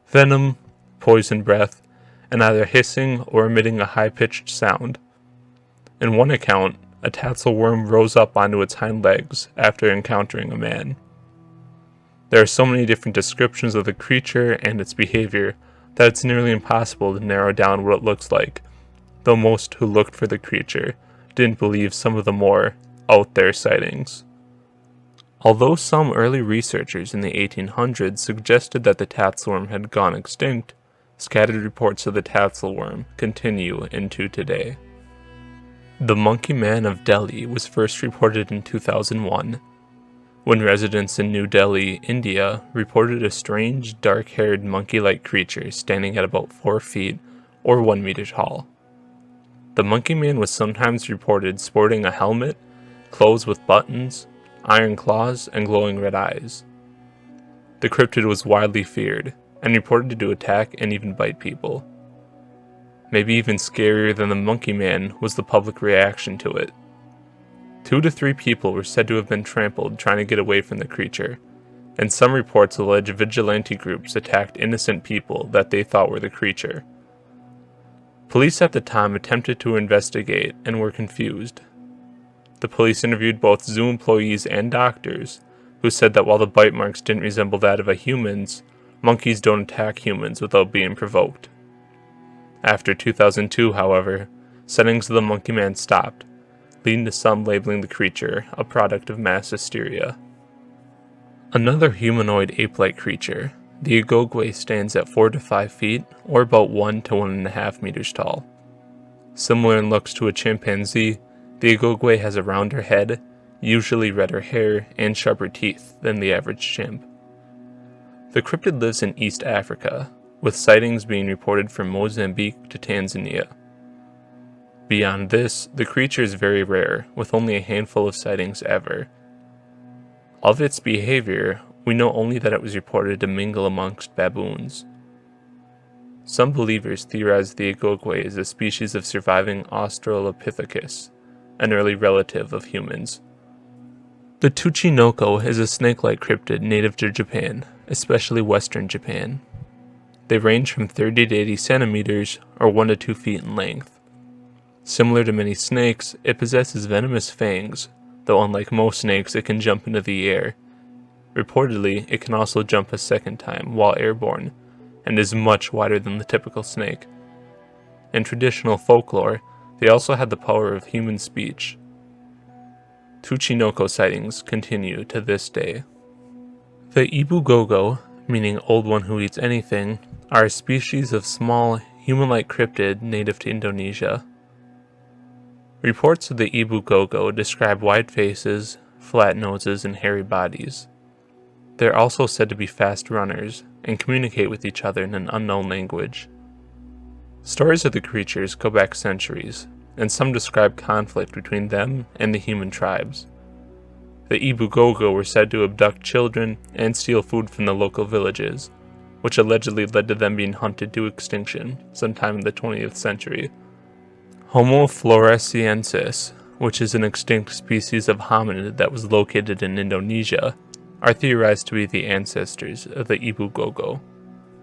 venom, poison breath, and either hissing or emitting a high-pitched sound. In one account, a tassel worm rose up onto its hind legs after encountering a man. There are so many different descriptions of the creature and its behavior that it's nearly impossible to narrow down what it looks like, though most who looked for the creature didn't believe some of the more out-there sightings. Although some early researchers in the 1800s suggested that the tassel had gone extinct, scattered reports of the tassel worm continue into today. The monkey man of Delhi was first reported in 2001. when residents in New Delhi, India, reported a strange, dark-haired, monkey-like creature standing at about 4 feet or 1 meter tall. The monkey man was sometimes reported sporting a helmet, clothes with buttons, iron claws, and glowing red eyes. The cryptid was widely feared, and reported to attack and even bite people. Maybe even scarier than the monkey man was the public reaction to it. 2 to 3 people were said to have been trampled trying to get away from the creature, and some reports allege vigilante groups attacked innocent people that they thought were the creature. Police at the time attempted to investigate and were confused. The police interviewed both zoo employees and doctors, who said that while the bite marks didn't resemble that of a human's, monkeys don't attack humans without being provoked. After 2002, however, sightings of the monkey man stopped, leading to some labeling the creature a product of mass hysteria. Another humanoid ape-like creature, the igogwe, stands at 4 to 5 feet, or about 1 to 1.5 meters tall. Similar in looks to a chimpanzee, the igogwe has a rounder head, usually redder hair, and sharper teeth than the average chimp. The cryptid lives in East Africa, with sightings being reported from Mozambique to Tanzania. Beyond this, the creature is very rare, with only a handful of sightings ever. Of its behavior, we know only that it was reported to mingle amongst baboons. Some believers theorize the igogwe is a species of surviving Australopithecus, an early relative of humans. The Tuchinoko is a snake-like cryptid native to Japan, especially western Japan. They range from 30 to 80 centimeters, or 1 to 2 feet in length. Similar to many snakes, it possesses venomous fangs, though unlike most snakes it can jump into the air. Reportedly, it can also jump a second time while airborne, and is much wider than the typical snake. In traditional folklore, they also had the power of human speech. Tuchinoko sightings continue to this day. The ibu-gogo, meaning old one who eats anything, are a species of small, human-like cryptid native to Indonesia. Reports of the ibu-gogo describe wide faces, flat noses, and hairy bodies. They are also said to be fast runners, and communicate with each other in an unknown language. Stories of the creatures go back centuries, and some describe conflict between them and the human tribes. The ibu-gogo were said to abduct children and steal food from the local villages, which allegedly led to them being hunted to extinction sometime in the 20th century. Homo floresiensis, which is an extinct species of hominid that was located in Indonesia, are theorized to be the ancestors of the ibu-gogo.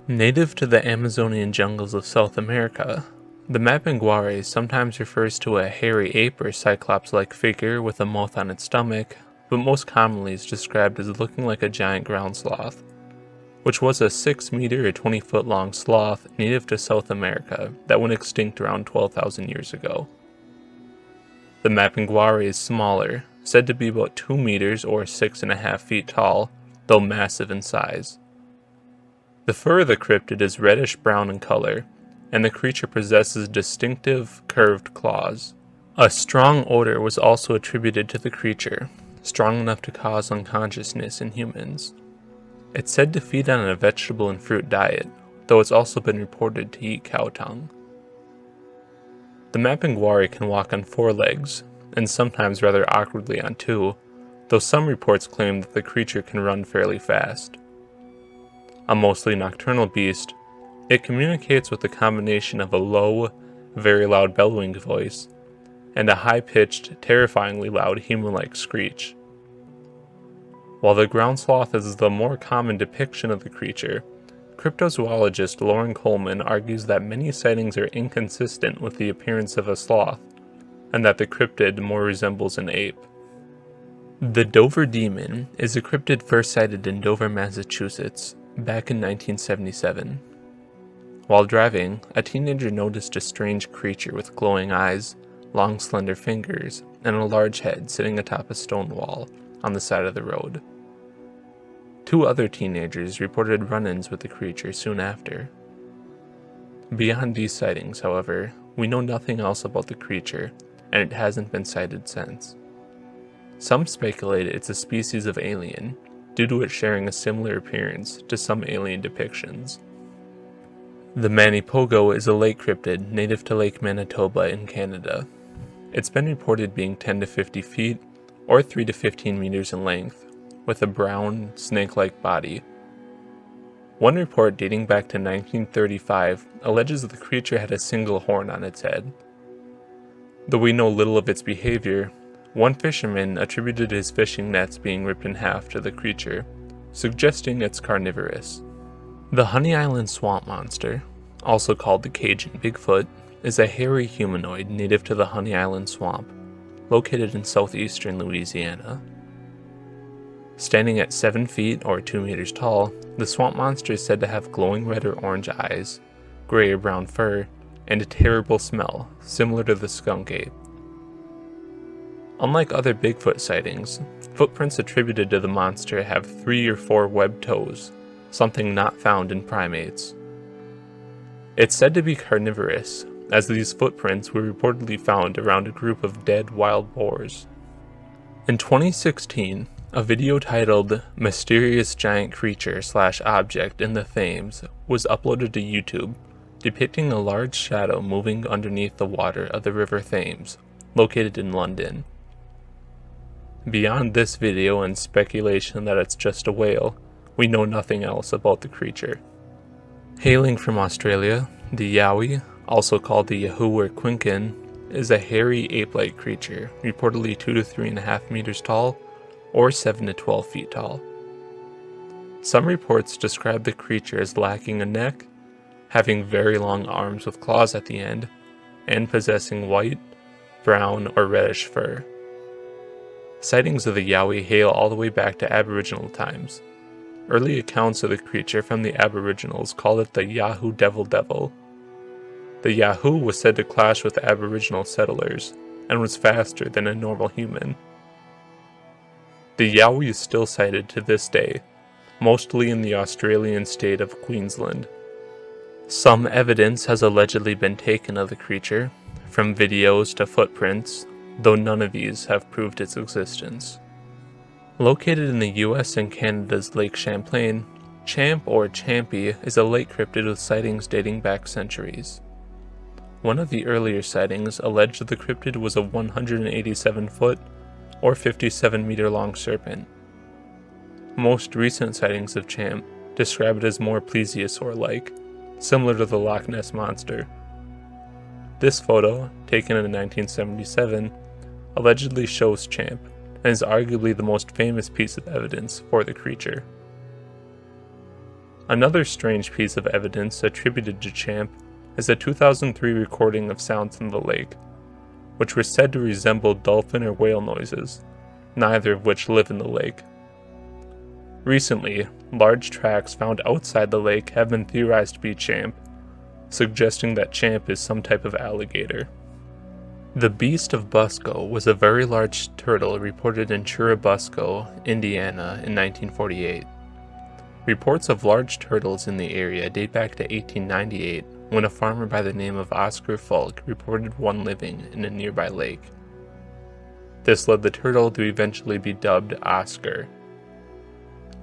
Native to the Amazonian jungles of South America, the mapinguari sometimes refers to a hairy ape or cyclops-like figure with a mouth on its stomach, but most commonly is described as looking like a giant ground sloth, which was a 6 meter or 20 foot long sloth native to South America that went extinct around 12,000 years ago. The mapinguari is smaller, said to be about 2 meters or 6.5 feet tall, though massive in size. The fur of the cryptid is reddish brown in color, and the creature possesses distinctive curved claws. A strong odor was also attributed to the creature, strong enough to cause unconsciousness in humans. It's said to feed on a vegetable and fruit diet, though it's also been reported to eat cow tongue. The mapinguari can walk on 4 legs, and sometimes rather awkwardly on 2, though some reports claim that the creature can run fairly fast. A mostly nocturnal beast, it communicates with a combination of a low, very loud bellowing voice, and a high-pitched, terrifyingly loud human-like screech. While the ground sloth is the more common depiction of the creature, cryptozoologist Lauren Coleman argues that many sightings are inconsistent with the appearance of a sloth, and that the cryptid more resembles an ape. The Dover Demon is a cryptid first sighted in Dover, Massachusetts, back in 1977. While driving, a teenager noticed a strange creature with glowing eyes, long slender fingers, and a large head sitting atop a stone wall on the side of the road. 2 other teenagers reported run-ins with the creature soon after. Beyond these sightings, however, we know nothing else about the creature, and it hasn't been sighted since. Some speculate it's a species of alien, due to it sharing a similar appearance to some alien depictions. The Manipogo is a lake cryptid native to Lake Manitoba in Canada. It's been reported being 10 to 50 feet, or 3 to 15 meters in length, with a brown, snake-like body. One report dating back to 1935 alleges that the creature had a single horn on its head. Though we know little of its behavior, one fisherman attributed his fishing nets being ripped in half to the creature, suggesting it's carnivorous. The Honey Island swamp monster, also called the Cajun Bigfoot, is a hairy humanoid native to the Honey Island swamp, located in southeastern Louisiana. Standing at 7 feet or 2 meters tall, the swamp monster is said to have glowing red or orange eyes, gray or brown fur, and a terrible smell, similar to the skunk ape. Unlike other Bigfoot sightings, footprints attributed to the monster have 3 or 4 webbed toes, something not found in primates. It's said to be carnivorous, as these footprints were reportedly found around a group of dead wild boars. In 2016, a video titled "Mysterious Giant Creature / Object in the Thames" was uploaded to YouTube, depicting a large shadow moving underneath the water of the River Thames, located in London. Beyond this video and speculation that it's just a whale, we know nothing else about the creature. Hailing from Australia, the yowie, also called the yahoo or quinkin, is a hairy ape-like creature, reportedly 2 to 3.5 meters tall, or 7 to 12 feet tall. Some reports describe the creature as lacking a neck, having very long arms with claws at the end, and possessing white, brown, or reddish fur. Sightings of the yowie hail all the way back to Aboriginal times. Early accounts of the creature from the Aboriginals called it the Yahoo Devil. The Yahoo was said to clash with Aboriginal settlers, and was faster than a normal human. The yowie is still sighted to this day, mostly in the Australian state of Queensland. Some evidence has allegedly been taken of the creature, from videos to footprints, though none of these have proved its existence. Located in the US and Canada's Lake Champlain, Champ or Champy is a lake cryptid with sightings dating back centuries. One of the earlier sightings alleged the cryptid was a 187-foot or 57-meter long serpent. Most recent sightings of Champ describe it as more plesiosaur-like, similar to the Loch Ness monster. This photo, taken in 1977, allegedly shows Champ, and is arguably the most famous piece of evidence for the creature. Another strange piece of evidence attributed to Champ is a 2003 recording of sounds in the lake, which were said to resemble dolphin or whale noises, neither of which live in the lake. Recently, large tracks found outside the lake have been theorized to be Champ, suggesting that Champ is some type of alligator. The Beast of Busco was a very large turtle reported in Churubusco, Indiana in 1948. Reports of large turtles in the area date back to 1898, when a farmer by the name of Oscar Falk reported one living in a nearby lake. This led the turtle to eventually be dubbed Oscar.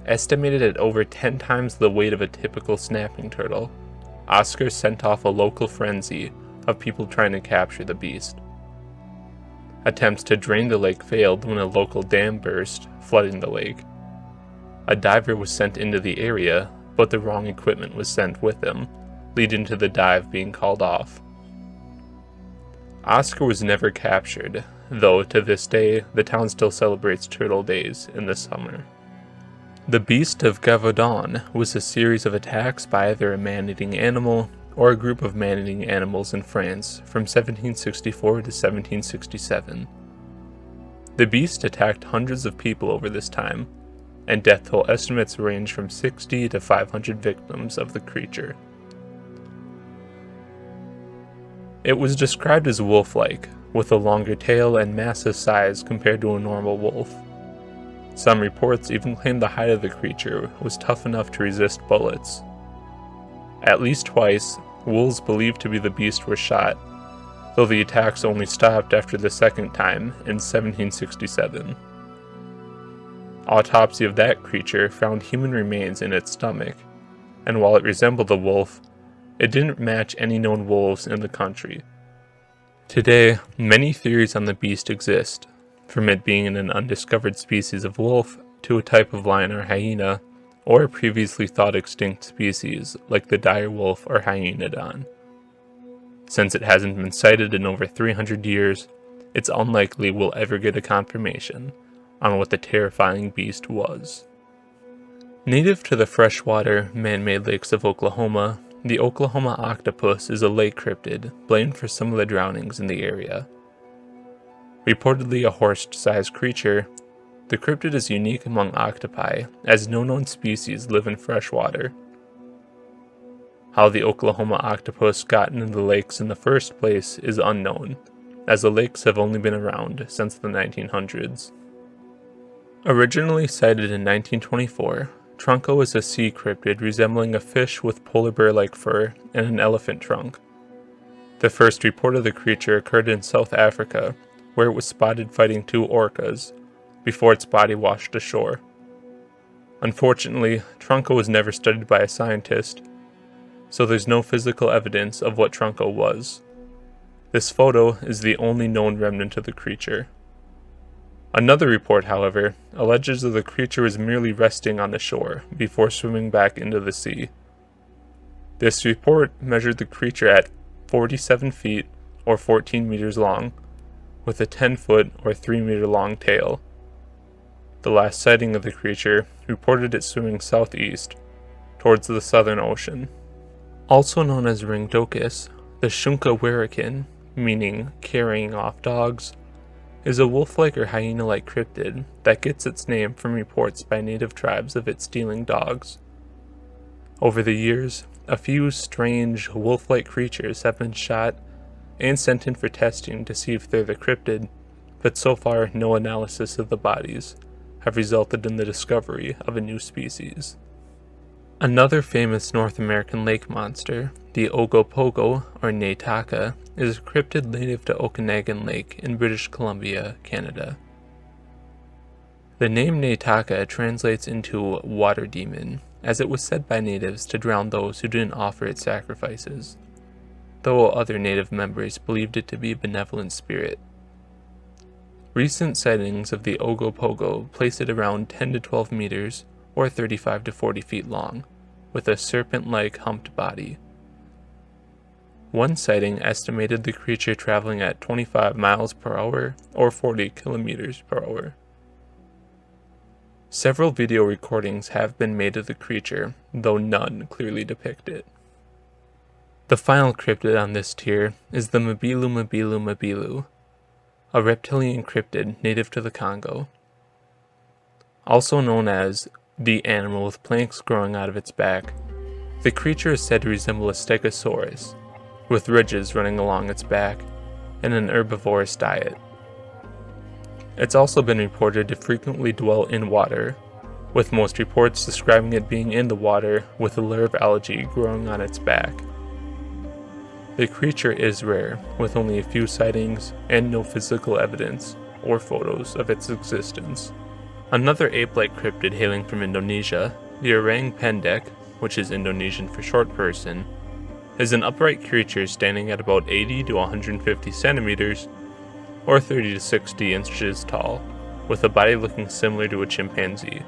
Estimated at over 10 times the weight of a typical snapping turtle, Oscar sent off a local frenzy of people trying to capture the beast. Attempts to drain the lake failed when a local dam burst, flooding the lake. A diver was sent into the area, but the wrong equipment was sent with him, leading to the dive being called off. Oscar was never captured, though to this day the town still celebrates Turtle Days in the summer. The Beast of Gavaudan was a series of attacks by either a man-eating animal or a group of man-eating animals in France from 1764 to 1767. The beast attacked hundreds of people over this time, and death toll estimates range from 60 to 500 victims of the creature. It was described as wolf-like, with a longer tail and massive size compared to a normal wolf. Some reports even claim the hide of the creature was tough enough to resist bullets. At least twice, wolves believed to be the beast were shot, though the attacks only stopped after the second time in 1767. Autopsy of that creature found human remains in its stomach, and while it resembled a wolf, it didn't match any known wolves in the country. Today, many theories on the beast exist, from it being an undiscovered species of wolf to a type of lion or hyena, or a previously thought extinct species like the dire wolf or hyenodon. Since it hasn't been sighted in over 300 years, it's unlikely we'll ever get a confirmation on what the terrifying beast was. Native to the freshwater, man-made lakes of Oklahoma, the Oklahoma octopus is a lake cryptid blamed for some of the drownings in the area. Reportedly a horse-sized creature, the cryptid is unique among octopi, as no known species live in freshwater. How the Oklahoma octopus got into the lakes in the first place is unknown, as the lakes have only been around since the 1900s. Originally sighted in 1924, Trunco is a sea cryptid resembling a fish with polar bear-like fur and an elephant trunk. The first report of the creature occurred in South Africa, where it was spotted fighting two orcas, before its body washed ashore. Unfortunately, Trunco was never studied by a scientist, so there's no physical evidence of what Trunco was. This photo is the only known remnant of the creature. Another report, however, alleges that the creature was merely resting on the shore before swimming back into the sea. This report measured the creature at 47 feet or 14 meters long, with a 10-foot or 3-meter long tail. The last sighting of the creature reported it swimming southeast, towards the Southern Ocean. Also known as ringdocus, the Shunka werakin, meaning carrying off dogs, is a wolf-like or hyena-like cryptid that gets its name from reports by native tribes of it stealing dogs. Over the years, a few strange wolf-like creatures have been shot and sent in for testing to see if they're the cryptid, but so far no analysis of the bodies have resulted in the discovery of a new species. Another famous North American lake monster, the Ogopogo or Neitaka, is a cryptid native to Okanagan Lake in British Columbia, Canada. The name Neitaka translates into water demon, as it was said by natives to drown those who didn't offer it sacrifices, though other native members believed it to be a benevolent spirit. Recent sightings of the Ogopogo place it around 10 to 12 meters, or 35 to 40 feet long, with a serpent-like humped body. One sighting estimated the creature traveling at 25 miles per hour or 40 kilometers per hour. Several video recordings have been made of the creature, though none clearly depict it. The final cryptid on this tier is the Mabilu, a reptilian cryptid native to the Congo. Also known as the animal with planks growing out of its back, the creature is said to resemble a stegosaurus, with ridges running along its back, and an herbivorous diet. It's also been reported to frequently dwell in water, with most reports describing it being in the water with a larve algae growing on its back. The creature is rare, with only a few sightings and no physical evidence or photos of its existence. Another ape-like cryptid hailing from Indonesia, the orang pendek, which is Indonesian for short person, is an upright creature standing at about 80 to 150 centimeters, or 30 to 60 inches tall, with a body looking similar to a chimpanzee.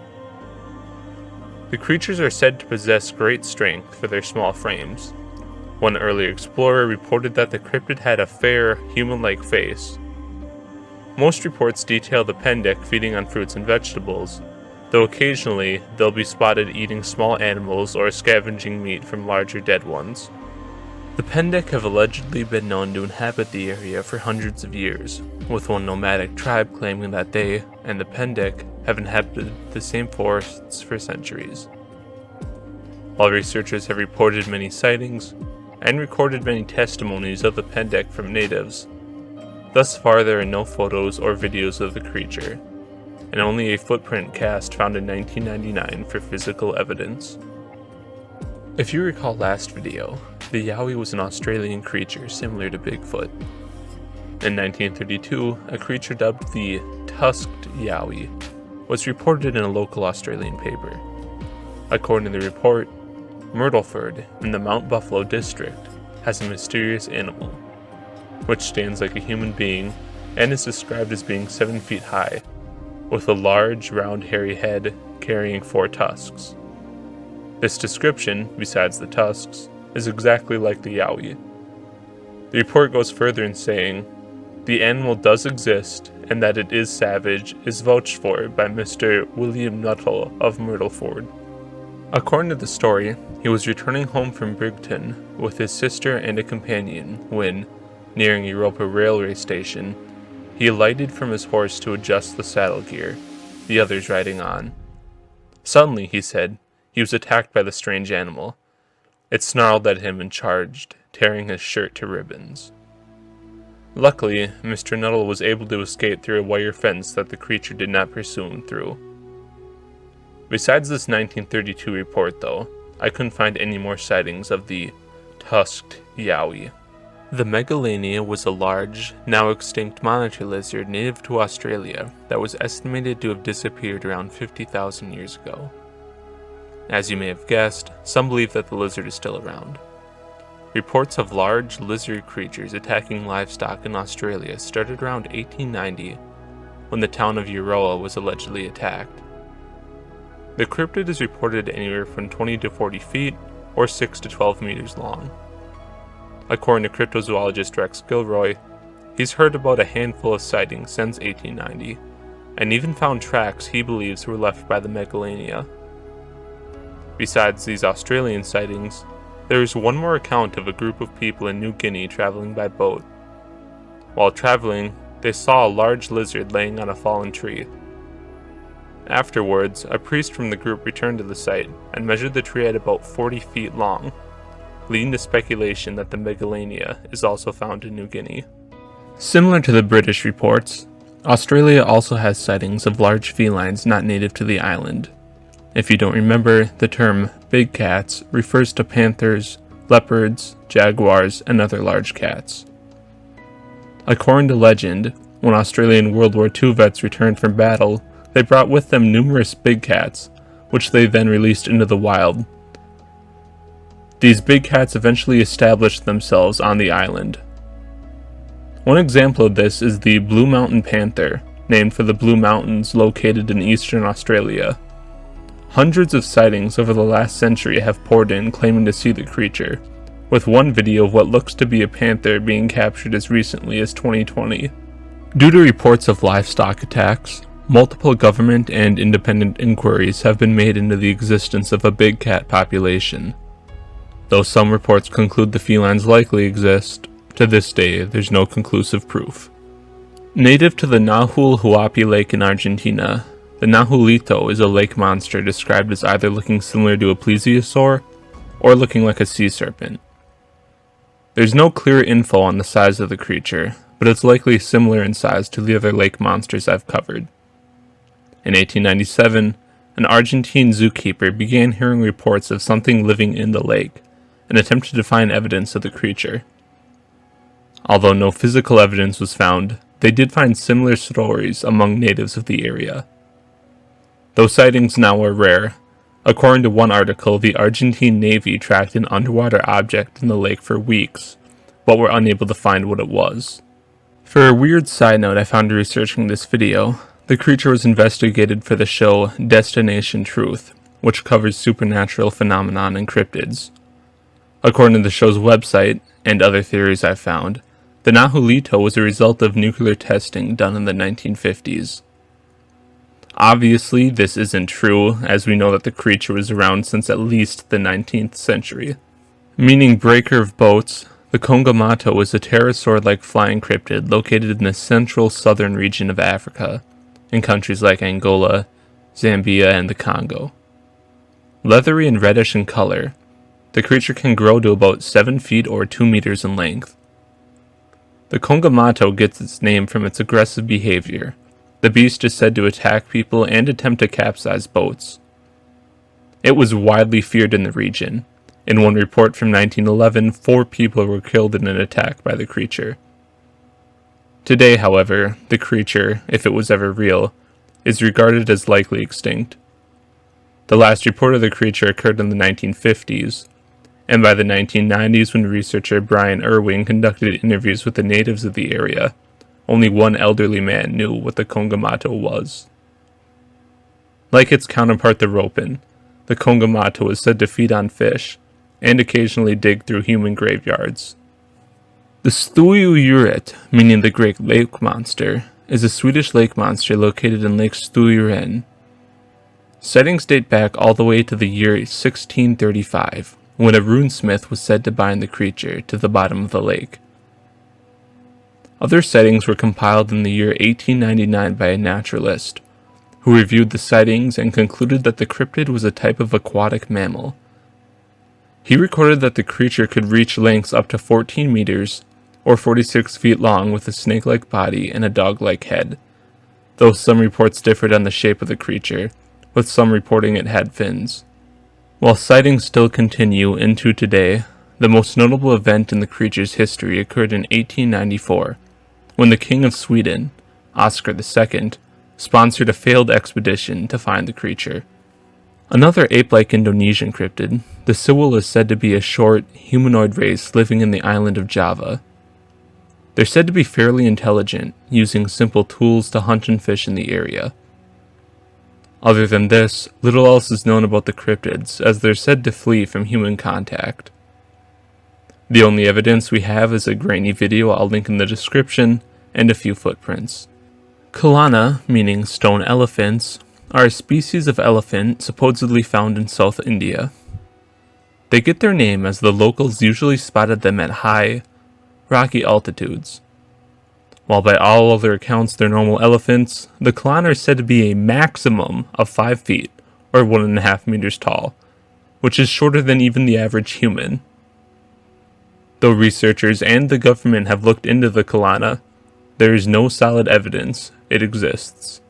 The creatures are said to possess great strength for their small frames. One early explorer reported that the cryptid had a fair, human-like face. Most reports detail the pendek feeding on fruits and vegetables, though occasionally they'll be spotted eating small animals or scavenging meat from larger dead ones. The pendek have allegedly been known to inhabit the area for hundreds of years, with one nomadic tribe claiming that they and the pendek have inhabited the same forests for centuries. While researchers have reported many sightings and recorded many testimonies of the pendek from natives, thus far there are no photos or videos of the creature, and only a footprint cast found in 1999 for physical evidence. If you recall last video, the yowie was an Australian creature similar to Bigfoot. In 1932, a creature dubbed the tusked yowie was reported in a local Australian paper. According to the report, Myrtleford in the Mount Buffalo district has a mysterious animal, which stands like a human being and is described as being 7 feet high, with a large, round, hairy head carrying 4 tusks. This description, besides the tusks, is exactly like the yowie. The report goes further in saying, the animal does exist and that it is savage is vouched for by Mr. William Nuttall of Myrtleford. According to the story, he was returning home from Brigton with his sister and a companion when, nearing Europa railway station, he alighted from his horse to adjust the saddle gear, the others riding on. Suddenly, he said, he was attacked by the strange animal. It snarled at him and charged, tearing his shirt to ribbons. Luckily, Mr. Nuttall was able to escape through a wire fence that the creature did not pursue him through. Besides this 1932 report, though, I couldn't find any more sightings of the tusked yowie. The Megalania was a large, now extinct monitor lizard native to Australia that was estimated to have disappeared around 50,000 years ago. As you may have guessed, some believe that the lizard is still around. Reports of large lizard creatures attacking livestock in Australia started around 1890, when the town of Euroa was allegedly attacked. The cryptid is reported anywhere from 20 to 40 feet, or 6 to 12 meters long. According to cryptozoologist Rex Gilroy, he's heard about a handful of sightings since 1890, and even found tracks he believes were left by the Megalania. Besides these Australian sightings, there is one more account of a group of people in New Guinea traveling by boat. While traveling, they saw a large lizard laying on a fallen tree. Afterwards, a priest from the group returned to the site and measured the tree at about 40 feet long, leading to speculation that the Megalania is also found in New Guinea. Similar to the British reports, Australia also has sightings of large felines not native to the island. If you don't remember, the term big cats refers to panthers, leopards, jaguars, and other large cats. According to legend, when Australian World War II vets returned from battle, they brought with them numerous big cats, which they then released into the wild. These big cats eventually established themselves on the island. One example of this is the Blue Mountain Panther, named for the Blue Mountains located in eastern Australia. Hundreds of sightings over the last century have poured in claiming to see the creature, with one video of what looks to be a panther being captured as recently as 2020. Due to reports of livestock attacks, multiple government and independent inquiries have been made into the existence of a big cat population. Though some reports conclude the felines likely exist, to this day there's no conclusive proof. Native to the Nahul Huapi Lake in Argentina, the Nahulito is a lake monster described as either looking similar to a plesiosaur or looking like a sea serpent. There's no clear info on the size of the creature, but it's likely similar in size to the other lake monsters I've covered. In 1897, an Argentine zookeeper began hearing reports of something living in the lake and attempted to find evidence of the creature. Although no physical evidence was found, they did find similar stories among natives of the area. Though sightings now are rare, according to one article, the Argentine Navy tracked an underwater object in the lake for weeks, but were unable to find what it was. For a weird side note I found researching this video, the creature was investigated for the show Destination Truth, which covers supernatural phenomenon and cryptids. According to the show's website, and other theories I've found, the Nahulito was a result of nuclear testing done in the 1950s. Obviously, this isn't true, as we know that the creature was around since at least the 19th century. Meaning breaker of boats, the Kongamato is a pterosaur-like flying cryptid located in the central southern region of Africa, in countries like Angola, Zambia, and the Congo. Leathery and reddish in color, the creature can grow to about 7 feet or 2 meters in length. The Kongamato gets its name from its aggressive behavior. The beast is said to attack people and attempt to capsize boats. It was widely feared in the region. In one report from 1911, 4 people were killed in an attack by the creature. Today, however, the creature, if it was ever real, is regarded as likely extinct. The last report of the creature occurred in the 1950s, and by the 1990s, when researcher Brian Irwin conducted interviews with the natives of the area, only one elderly man knew what the Kongamato was. Like its counterpart the ropin, the Kongamato is said to feed on fish, and occasionally dig through human graveyards. The Stuyuret, meaning the Great Lake Monster, is a Swedish lake monster located in Lake Stuyuren. Sightings date back all the way to the year 1635, when a runesmith was said to bind the creature to the bottom of the lake. Other sightings were compiled in the year 1899 by a naturalist, who reviewed the sightings and concluded that the cryptid was a type of aquatic mammal. He recorded that the creature could reach lengths up to 14 meters, or 46 feet long, with a snake-like body and a dog-like head, though some reports differed on the shape of the creature, with some reporting it had fins. While sightings still continue into today, the most notable event in the creature's history occurred in 1894, when the King of Sweden, Oscar II, sponsored a failed expedition to find the creature. Another ape-like Indonesian cryptid, the Siwil, is said to be a short, humanoid race living in the island of Java. They're said to be fairly intelligent, using simple tools to hunt and fish in the area. Other than this, little else is known about the cryptids, as they're said to flee from human contact. The only evidence we have is a grainy video I'll link in the description, and a few footprints. Kalana, meaning stone elephants, are a species of elephant supposedly found in South India. They get their name as the locals usually spotted them at high, rocky altitudes. While by all other accounts they're normal elephants, the Kalana are said to be a maximum of 5 feet, or 1.5 meters tall, which is shorter than even the average human. Though researchers and the government have looked into the Kalana, there is no solid evidence it exists.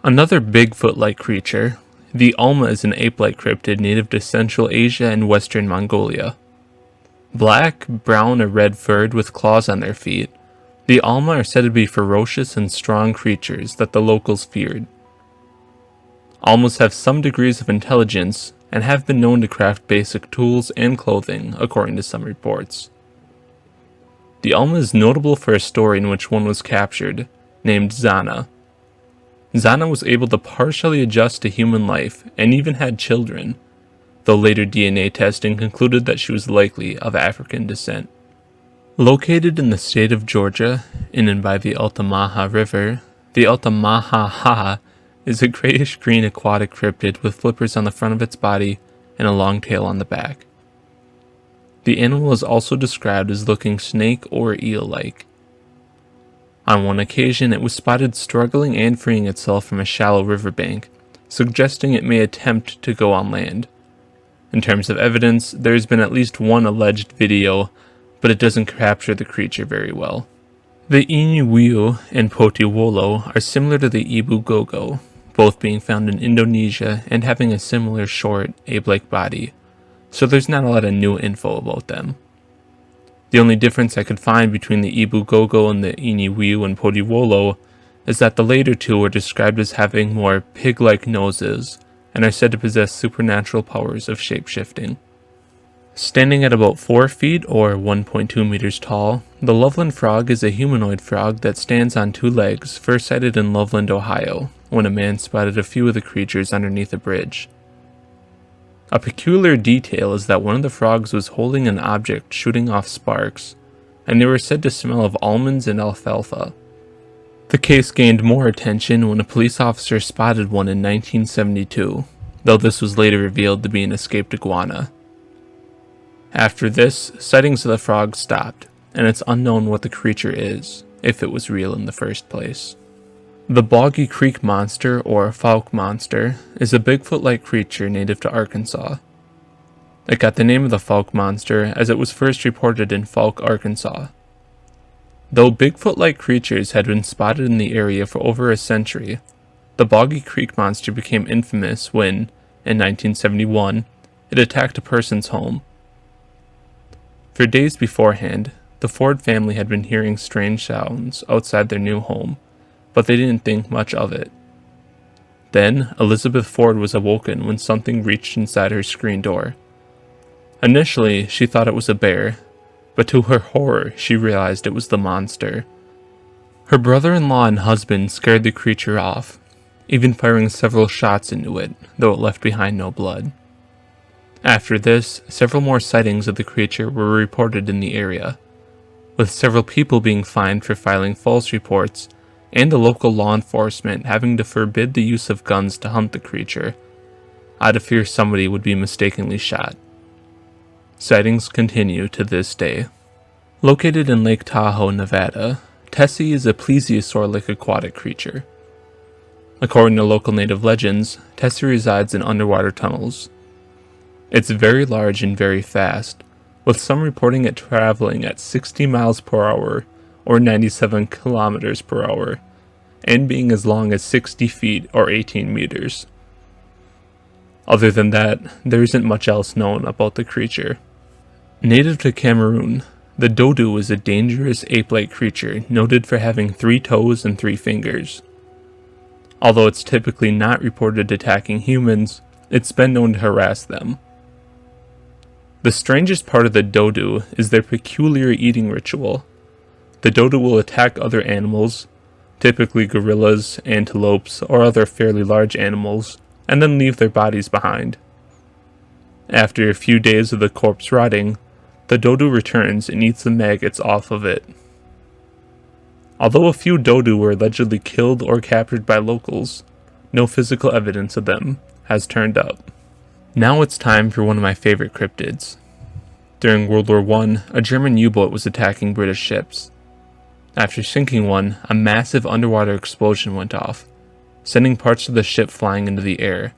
Another Bigfoot-like creature, the Alma, is an ape-like cryptid native to Central Asia and Western Mongolia. Black, brown, or red-furred with claws on their feet, the Alma are said to be ferocious and strong creatures that the locals feared. Almas have some degrees of intelligence and have been known to craft basic tools and clothing, according to some reports. The Alma is notable for a story in which one was captured, named Zana. Zana was able to partially adjust to human life and even had children, though later DNA testing concluded that she was likely of African descent. Located in the state of Georgia, in and by the Altamaha River, the Altamaha is a grayish-green aquatic cryptid with flippers on the front of its body and a long tail on the back. The animal is also described as looking snake or eel-like. On one occasion, it was spotted struggling and freeing itself from a shallow riverbank, suggesting it may attempt to go on land. In terms of evidence, there has been at least one alleged video, but it doesn't capture the creature very well. The Inuwiu and Potiwolo are similar to the Ibu Gogo, both being found in Indonesia and having a similar short, ape-like body, so there's not a lot of new info about them. The only difference I could find between the Ibu Gogo and the Inuwiu and Potiwolo is that the later two are described as having more pig-like noses and are said to possess supernatural powers of shape-shifting. Standing at about 4 feet or 1.2 meters tall, the Loveland frog is a humanoid frog that stands on 2 legs, first sighted in Loveland, Ohio, when a man spotted a few of the creatures underneath a bridge. A peculiar detail is that one of the frogs was holding an object shooting off sparks, and they were said to smell of almonds and alfalfa. The case gained more attention when a police officer spotted one in 1972, though this was later revealed to be an escaped iguana. After this, sightings of the frog stopped, and it's unknown what the creature is, if it was real in the first place. The Boggy Creek Monster, or Fouke Monster, is a Bigfoot-like creature native to Arkansas. It got the name of the Fouke Monster as it was first reported in Fouke, Arkansas. Though Bigfoot-like creatures had been spotted in the area for over a century, the Boggy Creek Monster became infamous when, in 1971, it attacked a person's home. For days beforehand, the Ford family had been hearing strange sounds outside their new home, but they didn't think much of it. Then, Elizabeth Ford was awoken when something reached inside her screen door. Initially, she thought it was a bear, but to her horror, she realized it was the monster. Her brother-in-law and husband scared the creature off, even firing several shots into it, though it left behind no blood. After this, several more sightings of the creature were reported in the area, with several people being fined for filing false reports and the local law enforcement having to forbid the use of guns to hunt the creature, out of fear somebody would be mistakenly shot. Sightings continue to this day. Located in Lake Tahoe, Nevada, Tessie is a plesiosaur-like aquatic creature. According to local native legends, Tessie resides in underwater tunnels. It's very large and very fast, with some reporting it traveling at 60 miles per hour or 97 kilometers per hour, and being as long as 60 feet or 18 meters. Other than that, there isn't much else known about the creature. Native to Cameroon, the dodo is a dangerous ape-like creature noted for having 3 toes and 3 fingers. Although it's typically not reported attacking humans, it's been known to harass them. The strangest part of the dodo is their peculiar eating ritual. The dodo will attack other animals, typically gorillas, antelopes, or other fairly large animals, and then leave their bodies behind. After a few days of the corpse rotting, the dodo returns and eats the maggots off of it. Although a few dodo were allegedly killed or captured by locals, no physical evidence of them has turned up. Now it's time for one of my favorite cryptids. During World War I, a German U-boat was attacking British ships. After sinking one, a massive underwater explosion went off, sending parts of the ship flying into the air,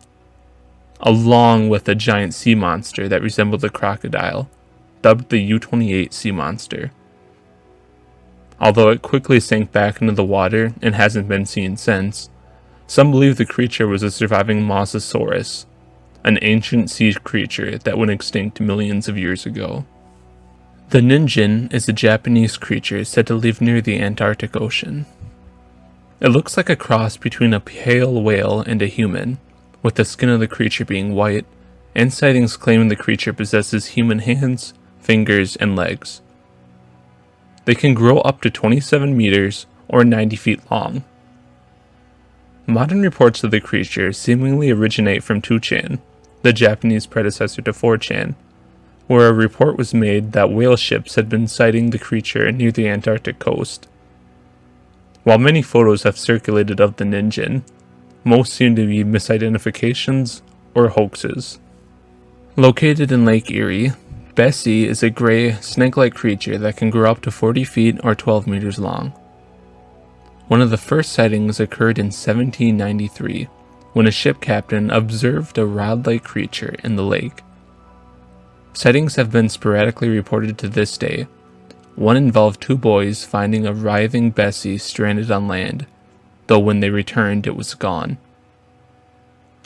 along with a giant sea monster that resembled a crocodile, dubbed the U-28 sea monster. Although it quickly sank back into the water and hasn't been seen since, some believe the creature was a surviving Mosasaurus, an ancient sea creature that went extinct millions of years ago. The Ninjin is a Japanese creature said to live near the Antarctic Ocean. It looks like a cross between a pale whale and a human, with the skin of the creature being white, and sightings claiming the creature possesses human hands, fingers, and legs. They can grow up to 27 meters or 90 feet long. Modern reports of the creature seemingly originate from 2chan, the Japanese predecessor to 4chan, where a report was made that whale ships had been sighting the creature near the Antarctic coast. While many photos have circulated of the Ninjin, most seem to be misidentifications or hoaxes. Located in Lake Erie, Bessie is a gray, snake-like creature that can grow up to 40 feet or 12 meters long. One of the first sightings occurred in 1793, when a ship captain observed a rod-like creature in the lake. Sightings have been sporadically reported to this day. One involved 2 boys finding a writhing Bessie stranded on land, though when they returned it was gone.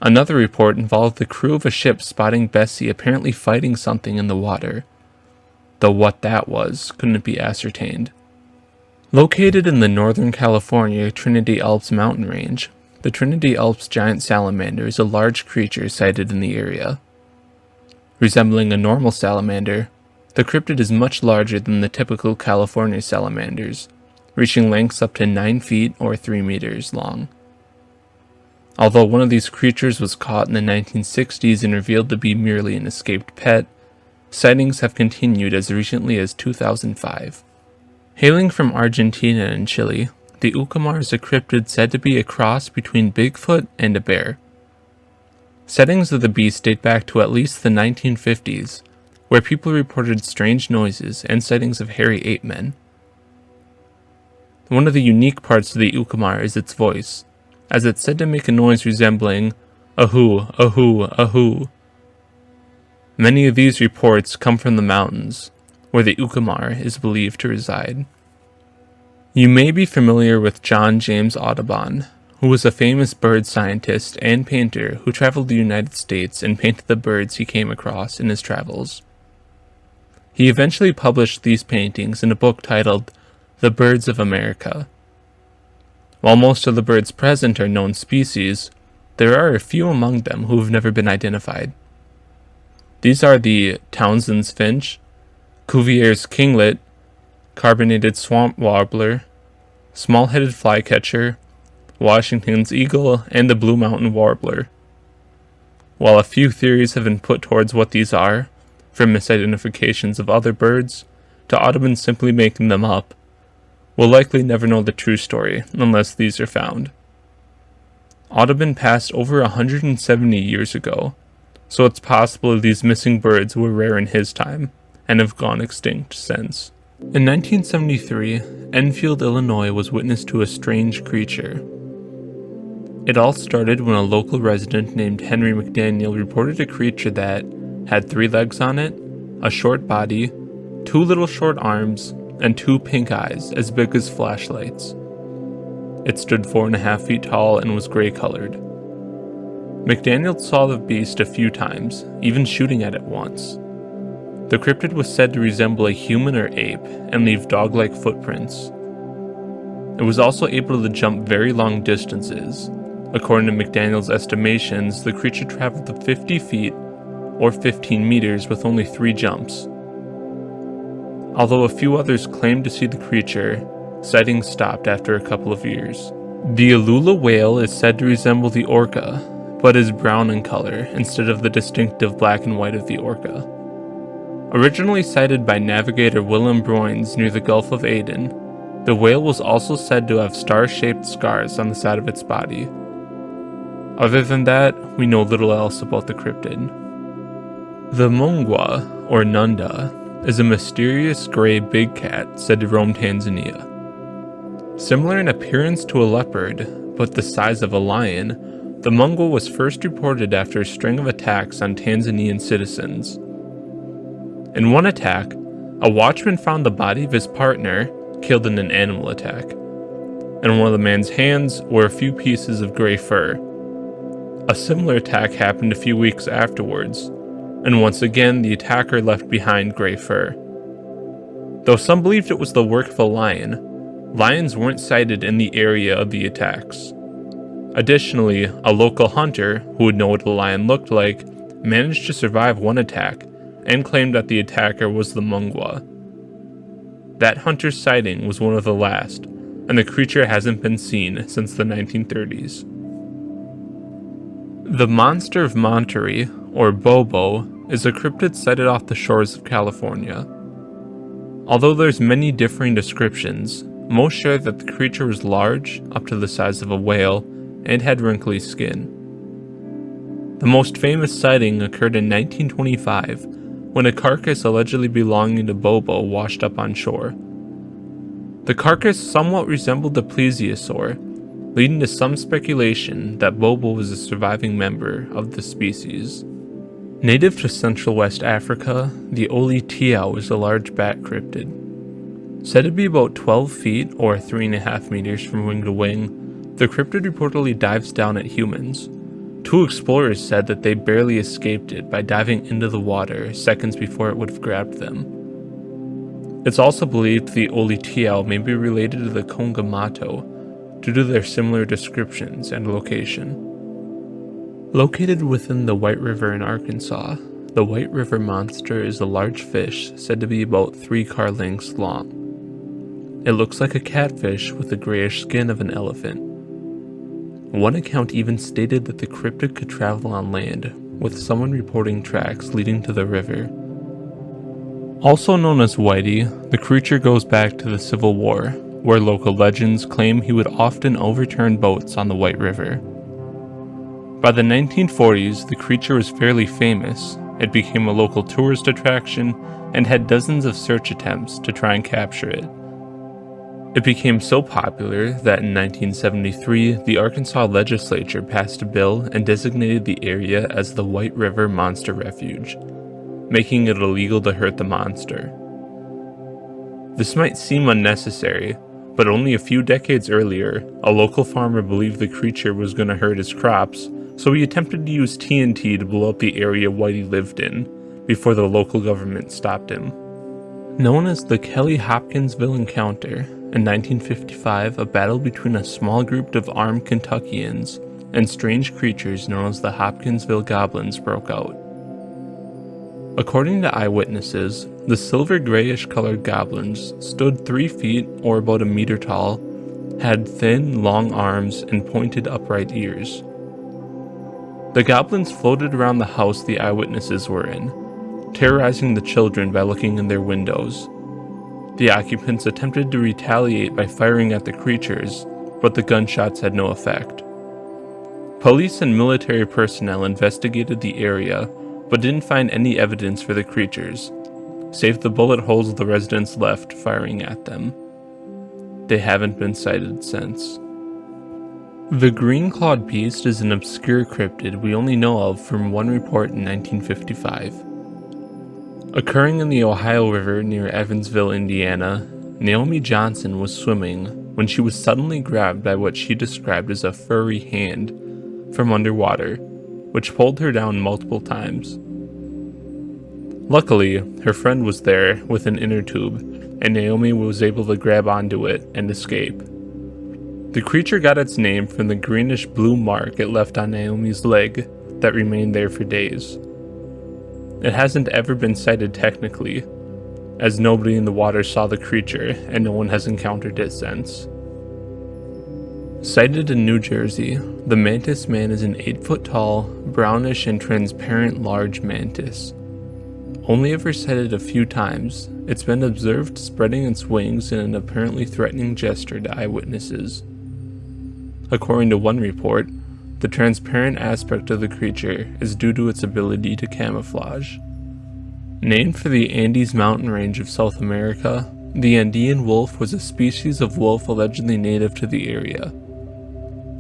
Another report involved the crew of a ship spotting Bessie apparently fighting something in the water, though what that was couldn't be ascertained. Located in the northern California Trinity Alps mountain range, the Trinity Alps giant salamander is a large creature sighted in the area. Resembling a normal salamander, the cryptid is much larger than the typical California salamanders, reaching lengths up to 9 feet or 3 meters long. Although one of these creatures was caught in the 1960s and revealed to be merely an escaped pet, sightings have continued as recently as 2005. Hailing from Argentina and Chile, the ucumar is a cryptid said to be a cross between Bigfoot and a bear. Sightings of the beast date back to at least the 1950s, where people reported strange noises and sightings of hairy ape men. One of the unique parts of the ucumar is its voice, as it's said to make a noise resembling ahoo, ahoo, ahoo. Many of these reports come from the mountains, where the ucumar is believed to reside. You may be familiar with John James Audubon, who was a famous bird scientist and painter who traveled the United States and painted the birds he came across in his travels. He eventually published these paintings in a book titled The Birds of America. While most of the birds present are known species, there are a few among them who have never been identified. These are the Townsend's finch, Cuvier's kinglet, carbonated swamp warbler, small-headed flycatcher, Washington's eagle, and the Blue Mountain warbler. While a few theories have been put towards what these are, from misidentifications of other birds to Audubon simply making them up, we'll likely never know the true story unless these are found. Audubon passed over 170 years ago, so it's possible these missing birds were rare in his time and have gone extinct since. In 1973, Enfield, Illinois was witness to a strange creature. It all started when a local resident named Henry McDaniel reported a creature that had 3 legs on it, a short body, 2 little short arms, and 2 pink eyes as big as flashlights. It stood 4.5 feet tall and was gray colored. McDaniel saw the beast a few times, even shooting at it once. The cryptid was said to resemble a human or ape and leave dog-like footprints. It was also able to jump very long distances. According to McDaniel's estimations, the creature traveled 50 feet or 15 meters with only 3 jumps. Although a few others claimed to see the creature, sightings stopped after a couple of years. The Alula whale is said to resemble the orca, but is brown in color instead of the distinctive black and white of the orca. Originally sighted by navigator Willem Bruins near the Gulf of Aden, the whale was also said to have star-shaped scars on the side of its body. Other than that, we know little else about the cryptid. The mungwa, or nunda, is a mysterious gray big cat said to roam Tanzania. Similar in appearance to a leopard, but the size of a lion, the mungwa was first reported after a string of attacks on Tanzanian citizens. In one attack, a watchman found the body of his partner killed in an animal attack. In one of the man's hands were a few pieces of gray fur. A similar attack happened a few weeks afterwards, and once again the attacker left behind gray fur. Though some believed it was the work of a lion, lions weren't sighted in the area of the attacks. Additionally, a local hunter, who would know what a lion looked like, managed to survive one attack and claimed that the attacker was the mungwa. That hunter's sighting was one of the last, and the creature hasn't been seen since the 1930s. The monster of Monterey, or Bobo, is a cryptid sighted off the shores of California. Although there's many differing descriptions, most share that the creature was large, up to the size of a whale, and had wrinkly skin. The most famous sighting occurred in 1925, when a carcass allegedly belonging to Bobo washed up on shore. The carcass somewhat resembled the plesiosaur, leading to some speculation that Bobo was a surviving member of the species. Native to Central West Africa, the Oli Tiao is a large bat cryptid. Said to be about 12 feet or 3.5 meters from wing to wing, the cryptid reportedly dives down at humans. 2 explorers said that they barely escaped it by diving into the water seconds before it would have grabbed them. It's also believed the Oli Tiao may be related to the Kongamato due to their similar descriptions and location. Located within the White River in Arkansas, the White River monster is a large fish said to be about 3 car lengths long. It looks like a catfish with the grayish skin of an elephant. One account even stated that the cryptid could travel on land, with someone reporting tracks leading to the river. Also known as Whitey, the creature goes back to the Civil War, where local legends claim he would often overturn boats on the White River. By the 1940s, the creature was fairly famous. It became a local tourist attraction and had dozens of search attempts to try and capture it. It became so popular that in 1973, the Arkansas legislature passed a bill and designated the area as the White River Monster Refuge, making it illegal to hurt the monster. This might seem unnecessary, but only a few decades earlier, a local farmer believed the creature was going to hurt his crops, so he attempted to use TNT to blow up the area Whitey lived in, before the local government stopped him. Known as the Kelly-Hopkinsville Encounter, in 1955, a battle between a small group of armed Kentuckians and strange creatures known as the Hopkinsville Goblins broke out. According to eyewitnesses, the silver grayish colored goblins stood 3 feet or about a meter tall, had thin, long arms, and pointed upright ears. The goblins floated around the house the eyewitnesses were in, terrorizing the children by looking in their windows. The occupants attempted to retaliate by firing at the creatures, but the gunshots had no effect. Police and military personnel investigated the area, but didn't find any evidence for the creatures, save the bullet holes the residents left firing at them. They haven't been sighted since. The green-clawed beast is an obscure cryptid we only know of from one report in 1955. Occurring in the Ohio River near Evansville, Indiana, Naomi Johnson was swimming when she was suddenly grabbed by what she described as a furry hand from underwater, which pulled her down multiple times. Luckily, her friend was there with an inner tube, and Naomi was able to grab onto it and escape. The creature got its name from the greenish-blue mark it left on Naomi's leg that remained there for days. It hasn't ever been sighted technically, as nobody in the water saw the creature and no one has encountered it since. Sighted in New Jersey, the mantis man is an 8-foot-tall, brownish and transparent large mantis. Only ever sighted a few times, it's been observed spreading its wings in an apparently threatening gesture to eyewitnesses. According to one report, the transparent aspect of the creature is due to its ability to camouflage. Named for the Andes mountain range of South America, the Andean wolf was a species of wolf allegedly native to the area.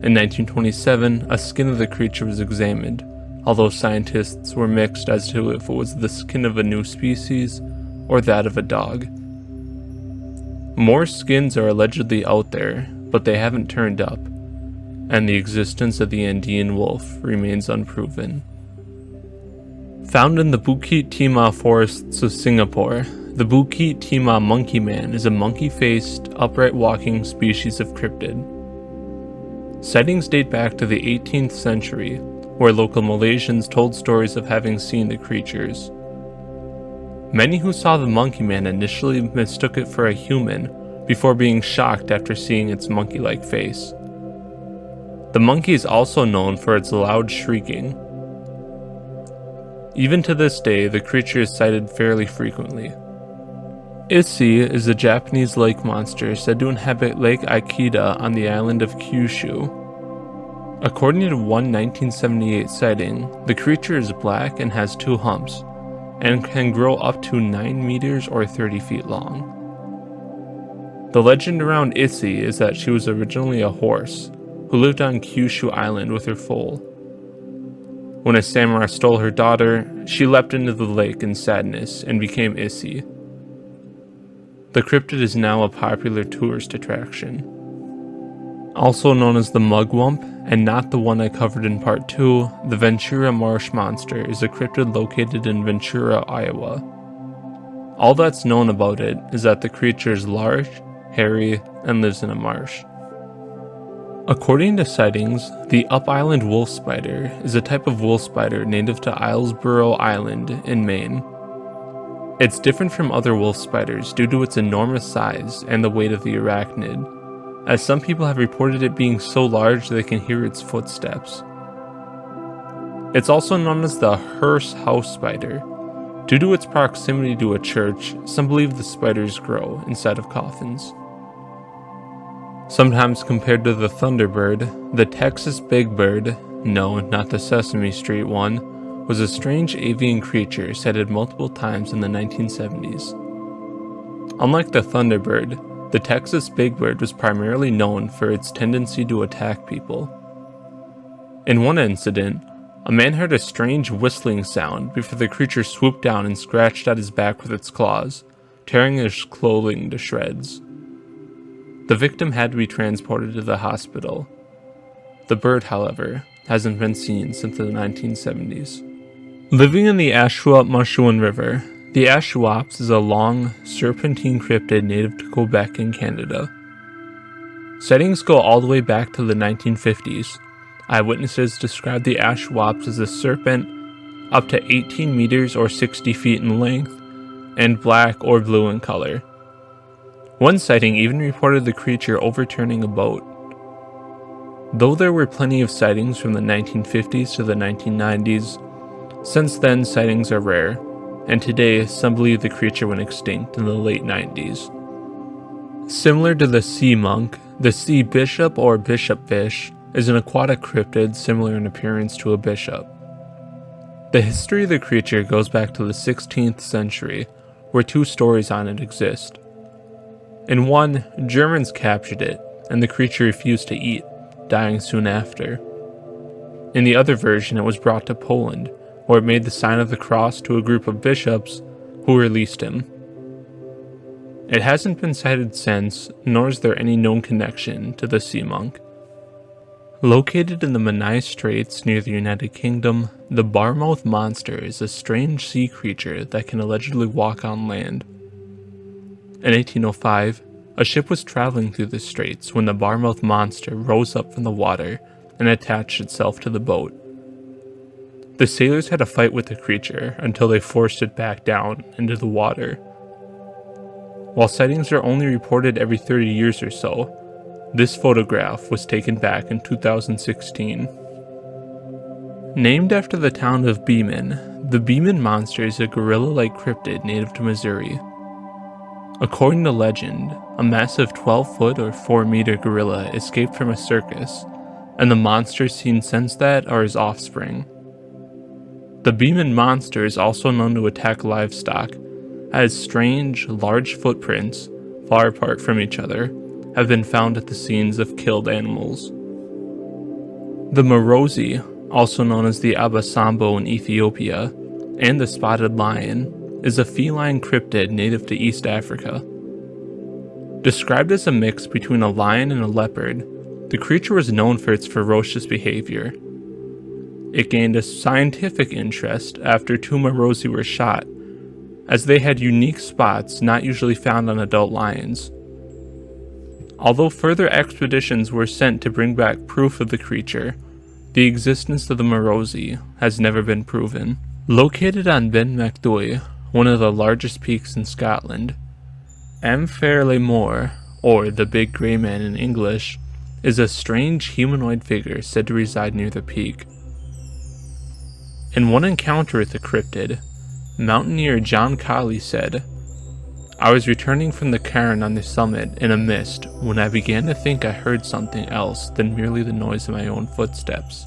In 1927, a skin of the creature was examined, although scientists were mixed as to if it was the skin of a new species or that of a dog. More skins are allegedly out there, but they haven't turned up, and the existence of the Andean wolf remains unproven. Found in the Bukit Timah forests of Singapore, the Bukit Timah monkey man is a monkey-faced, upright walking species of cryptid. Sightings date back to the 18th century, where local Malaysians told stories of having seen the creatures. Many who saw the monkey man initially mistook it for a human, before being shocked after seeing its monkey-like face. The monkey is also known for its loud shrieking. Even to this day, the creature is sighted fairly frequently. Issy is a Japanese lake monster said to inhabit Lake Ikeda on the island of Kyushu. According to one 1978 sighting, the creature is black and has 2 humps, and can grow up to 9 meters or 30 feet long. The legend around Issy is that she was originally a horse, who lived on Kyushu Island with her foal. When a samurai stole her daughter, she leapt into the lake in sadness and became Issy. The cryptid is now a popular tourist attraction. Also known as the mugwump, and not the one I covered in part 2, the Ventura marsh monster is a cryptid located in Ventura, Iowa. All that's known about it is that the creature is large, hairy, and lives in a marsh. According to sightings, the up-island wolf spider is a type of wolf spider native to Islesboro Island in Maine. It's different from other wolf spiders due to its enormous size and the weight of the arachnid, as some people have reported it being so large they can hear its footsteps. It's also known as the hearse house spider. Due to its proximity to a church, some believe the spiders grow inside of coffins. Sometimes compared to the Thunderbird, the Texas Big Bird, no, not the Sesame Street one, was a strange avian creature sighted multiple times in the 1970s. Unlike the Thunderbird, the Texas Big Bird was primarily known for its tendency to attack people. In one incident, a man heard a strange whistling sound before the creature swooped down and scratched at his back with its claws, tearing his clothing to shreds. The victim had to be transported to the hospital. The bird, however, hasn't been seen since the 1970s. Living in the Ashuapmushuan River, the Ashuaps is a long, serpentine cryptid native to Quebec in Canada. Sightings go all the way back to the 1950s. Eyewitnesses described the Ashwops as a serpent up to 18 meters or 60 feet in length, and black or blue in color. One sighting even reported the creature overturning a boat. Though there were plenty of sightings from the 1950s to the 1990s, since then sightings are rare, and today some believe the creature went extinct in the late 90s. Similar to the sea monk, the sea bishop or bishopfish is an aquatic cryptid similar in appearance to a bishop. The history of the creature goes back to the 16th century, where two stories on it exist. In one, Germans captured it, and the creature refused to eat, dying soon after. In the other version, it was brought to Poland, where it made the sign of the cross to a group of bishops who released him. It hasn't been cited since, nor is there any known connection to the sea monk. Located in the Menai Straits near the United Kingdom, the barmouth monster is a strange sea creature that can allegedly walk on land. In 1805, a ship was traveling through the straits when the barmouth monster rose up from the water and attached itself to the boat. The sailors had a fight with the creature until they forced it back down into the water. While sightings are only reported every 30 years or so, this photograph was taken back in 2016. Named after the town of Beeman, the Beeman monster is a gorilla-like cryptid native to Missouri. According to legend, a massive 12-foot or 4-meter gorilla escaped from a circus, and the monsters seen since that are his offspring. The Beeman monster is also known to attack livestock, as strange, large footprints, far apart from each other, have been found at the scenes of killed animals. The Morosi, also known as the Abasambo in Ethiopia, and the spotted lion, is a feline cryptid native to East Africa. Described as a mix between a lion and a leopard, the creature was known for its ferocious behavior. It gained a scientific interest after two Morosi were shot, as they had unique spots not usually found on adult lions. Although further expeditions were sent to bring back proof of the creature, the existence of the Morosi has never been proven. Located on Ben Macdui, one of the largest peaks in Scotland, Amfairle Moor, or the Big Grey Man in English, is a strange humanoid figure said to reside near the peak. In one encounter with the cryptid, mountaineer John Colley said, "I was returning from the cairn on the summit in a mist when I began to think I heard something else than merely the noise of my own footsteps.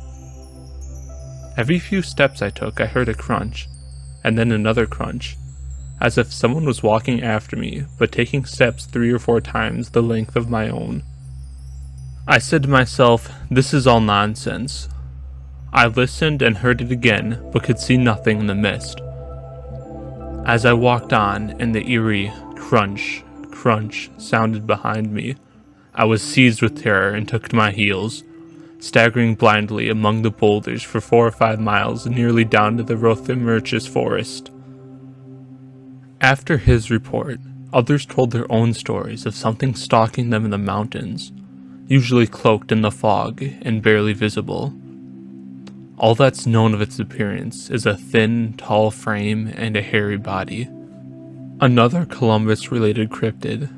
Every few steps I took, I heard a crunch, and then another crunch, as if someone was walking after me, but taking steps 3 or 4 times the length of my own. I said to myself, this is all nonsense. I listened and heard it again, but could see nothing in the mist. As I walked on, and the eerie crunch, crunch sounded behind me, I was seized with terror and took to my heels, staggering blindly among the boulders for 4 or 5 miles, nearly down to the Rothermurchus forest." After his report, others told their own stories of something stalking them in the mountains, usually cloaked in the fog and barely visible. All that's known of its appearance is a thin, tall frame and a hairy body. Another Columbus-related cryptid.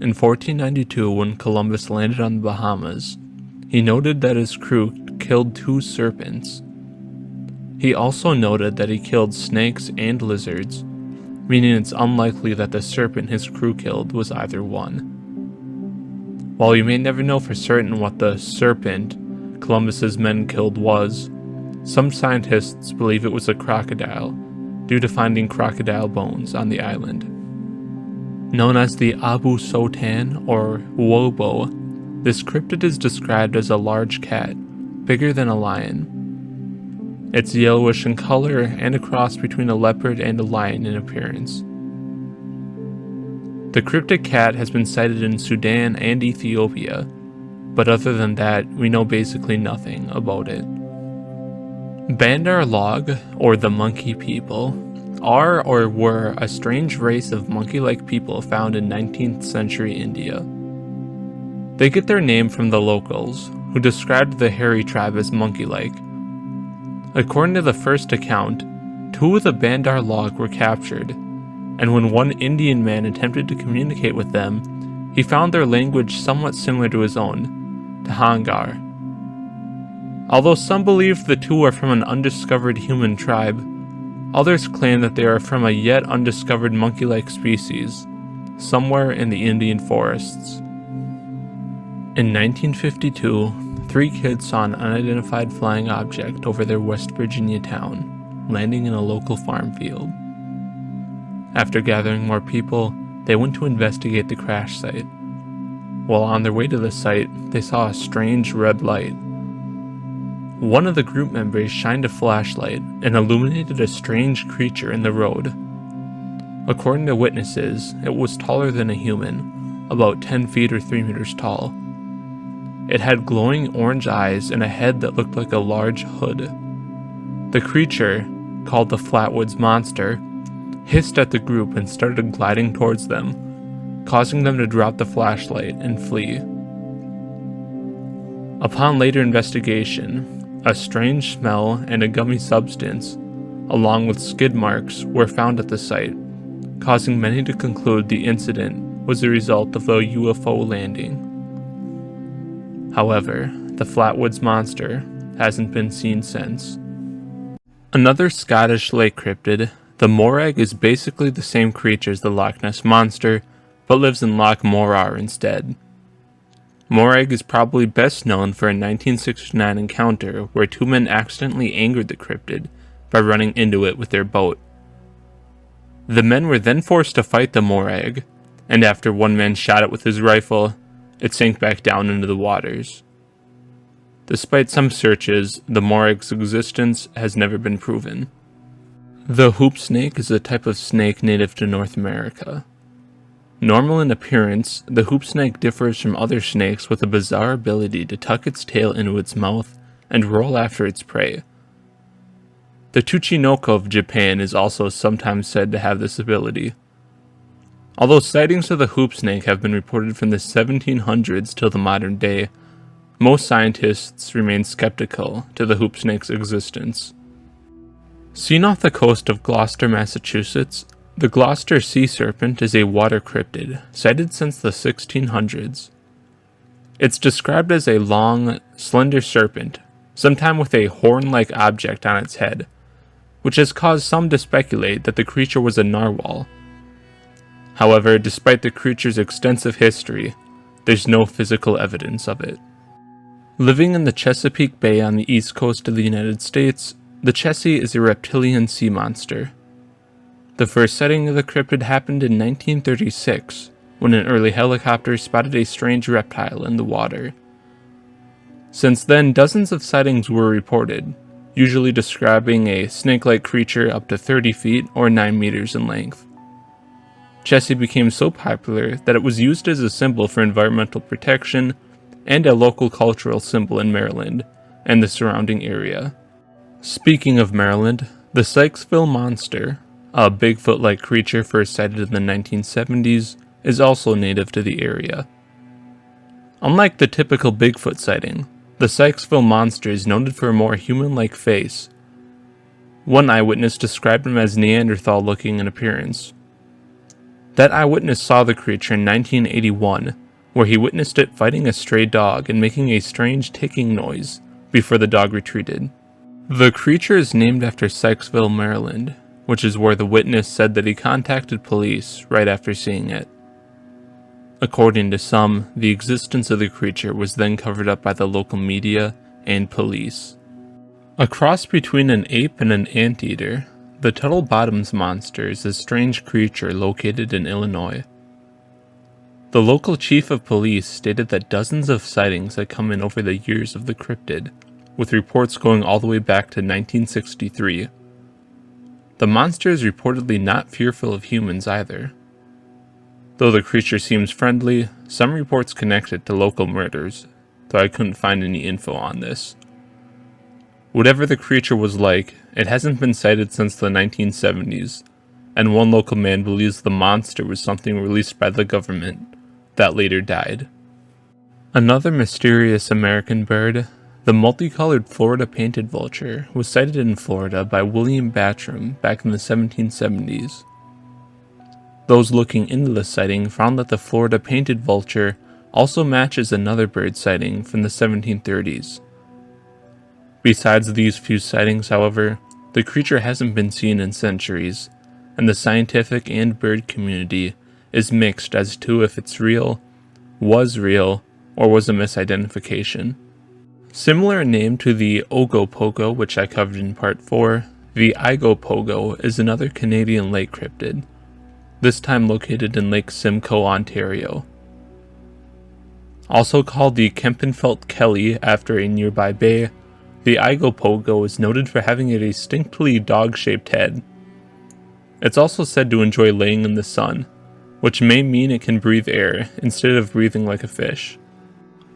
In 1492, when Columbus landed on the Bahamas, he noted that his crew killed 2 serpents. He also noted that he killed snakes and lizards, meaning it's unlikely that the serpent his crew killed was either one. While you may never know for certain what the serpent Columbus's men killed was, some scientists believe it was a crocodile, due to finding crocodile bones on the island. Known as the Abu Sotan or Wobo, this cryptid is described as a large cat, bigger than a lion. It's yellowish in color and a cross between a leopard and a lion in appearance. The cryptid cat has been sighted in Sudan and Ethiopia, but other than that, we know basically nothing about it. Bandar Log, or the Monkey People, are or were a strange race of monkey-like people found in 19th century India. They get their name from the locals, who described the hairy tribe as monkey-like. According to the first account, 2 of the Bandar Log were captured, and when one Indian man attempted to communicate with them, he found their language somewhat similar to his own, Tahangar. Although some believe the 2 are from an undiscovered human tribe, others claim that they are from a yet undiscovered monkey-like species, somewhere in the Indian forests. In 1952, 3 kids saw an unidentified flying object over their West Virginia town, landing in a local farm field. After gathering more people, they went to investigate the crash site. While on their way to the site, they saw a strange red light. One of the group members shined a flashlight and illuminated a strange creature in the road. According to witnesses, it was taller than a human, about 10 feet or 3 meters tall. It had glowing orange eyes and a head that looked like a large hood. The creature, called the Flatwoods Monster, hissed at the group and started gliding towards them, causing them to drop the flashlight and flee. Upon later investigation, a strange smell and a gummy substance, along with skid marks, were found at the site, causing many to conclude the incident was the result of a UFO landing. However, the Flatwoods Monster hasn't been seen since. Another Scottish lake cryptid, the Morag, is basically the same creature as the Loch Ness Monster, but lives in Loch Morar instead. Morag is probably best known for a 1969 encounter where 2 men accidentally angered the cryptid by running into it with their boat. The men were then forced to fight the Morag, and after one man shot it with his rifle, it sank back down into the waters. Despite some searches, the Morag's existence has never been proven. The hoop snake is a type of snake native to North America. Normal in appearance, the hoop snake differs from other snakes with a bizarre ability to tuck its tail into its mouth and roll after its prey. The Tsuchinoko of Japan is also sometimes said to have this ability. Although sightings of the hoop snake have been reported from the 1700s till the modern day, most scientists remain skeptical to the hoop snake's existence. Seen off the coast of Gloucester, Massachusetts, the Gloucester sea serpent is a water cryptid, sighted since the 1600s. It's described as a long, slender serpent, sometimes with a horn-like object on its head, which has caused some to speculate that the creature was a narwhal. However, despite the creature's extensive history, there's no physical evidence of it. Living in the Chesapeake Bay on the east coast of the United States, the Chessie is a reptilian sea monster. The first sighting of the cryptid happened in 1936, when an early helicopter spotted a strange reptile in the water. Since then, dozens of sightings were reported, usually describing a snake-like creature up to 30 feet or 9 meters in length. Chessie became so popular that it was used as a symbol for environmental protection and a local cultural symbol in Maryland and the surrounding area. Speaking of Maryland, the Sykesville Monster, a Bigfoot-like creature first sighted in the 1970s, is also native to the area. Unlike the typical Bigfoot sighting, the Sykesville Monster is noted for a more human-like face. One eyewitness described him as Neanderthal-looking in appearance. That eyewitness saw the creature in 1981, where he witnessed it fighting a stray dog and making a strange ticking noise before the dog retreated. The creature is named after Sykesville, Maryland, which is where the witness said that he contacted police right after seeing it. According to some, the existence of the creature was then covered up by the local media and police. A cross between an ape and an anteater, the Tuttle Bottoms monster is a strange creature located in Illinois. The local chief of police stated that dozens of sightings had come in over the years of the cryptid, with reports going all the way back to 1963. The monster is reportedly not fearful of humans either. Though the creature seems friendly, some reports connect it to local murders, though I couldn't find any info on this. Whatever the creature was like, it hasn't been sighted since the 1970s, and one local man believes the monster was something released by the government that later died. Another mysterious American bird, the multicolored Florida painted vulture, was sighted in Florida by William Bartram back in the 1770s. Those looking into the sighting found that the Florida painted vulture also matches another bird sighting from the 1730s. Besides these few sightings, however, the creature hasn't been seen in centuries, and the scientific and bird community is mixed as to if it's real, was real, or was a misidentification. Similar in name to the Ogopogo, which I covered in part 4, the Igopogo is another Canadian lake cryptid, this time located in Lake Simcoe, Ontario. Also called the Kempenfelt Kelly after a nearby bay, the Igopogo is noted for having a distinctly dog-shaped head. It's also said to enjoy laying in the sun, which may mean it can breathe air instead of breathing like a fish.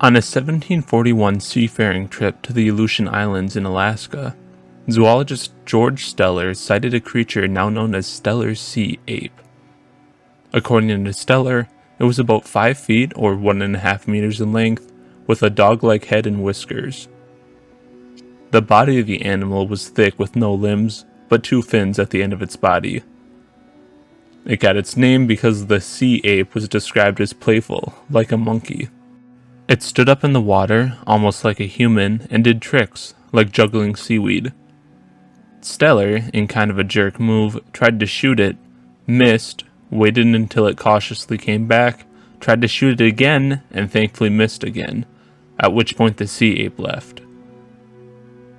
On a 1741 seafaring trip to the Aleutian Islands in Alaska, zoologist George Steller sighted a creature now known as Steller's sea ape. According to Steller, it was about 5 feet or 1.5 meters in length, with a dog-like head and whiskers. The body of the animal was thick with no limbs, but 2 fins at the end of its body. It got its name because the sea ape was described as playful, like a monkey. It stood up in the water, almost like a human, and did tricks, like juggling seaweed. Steller, in kind of a jerk move, tried to shoot it, missed, waited until it cautiously came back, tried to shoot it again, and thankfully missed again, at which point the sea ape left.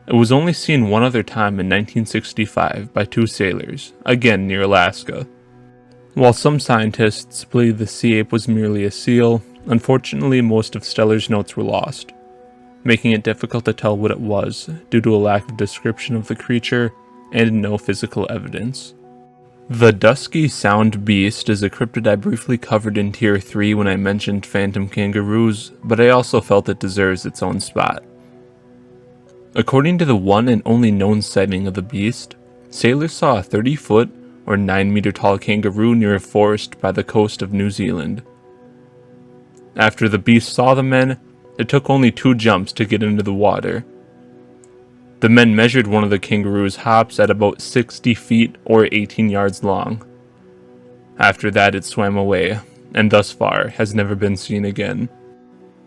It was only seen one other time in 1965 by 2 sailors, again near Alaska. While some scientists believe the sea ape was merely a seal, unfortunately most of Steller's notes were lost, making it difficult to tell what it was due to a lack of description of the creature and no physical evidence. The dusky sound beast is a cryptid I briefly covered in Tier 3 when I mentioned phantom kangaroos, but I also felt it deserves its own spot. According to the one and only known sighting of the beast, sailors saw a 30-foot or 9-meter tall kangaroo near a forest by the coast of New Zealand. After the beast saw the men, it took only 2 jumps to get into the water. The men measured one of the kangaroo's hops at about 60 feet or 18 yards long. After that it swam away, and thus far has never been seen again.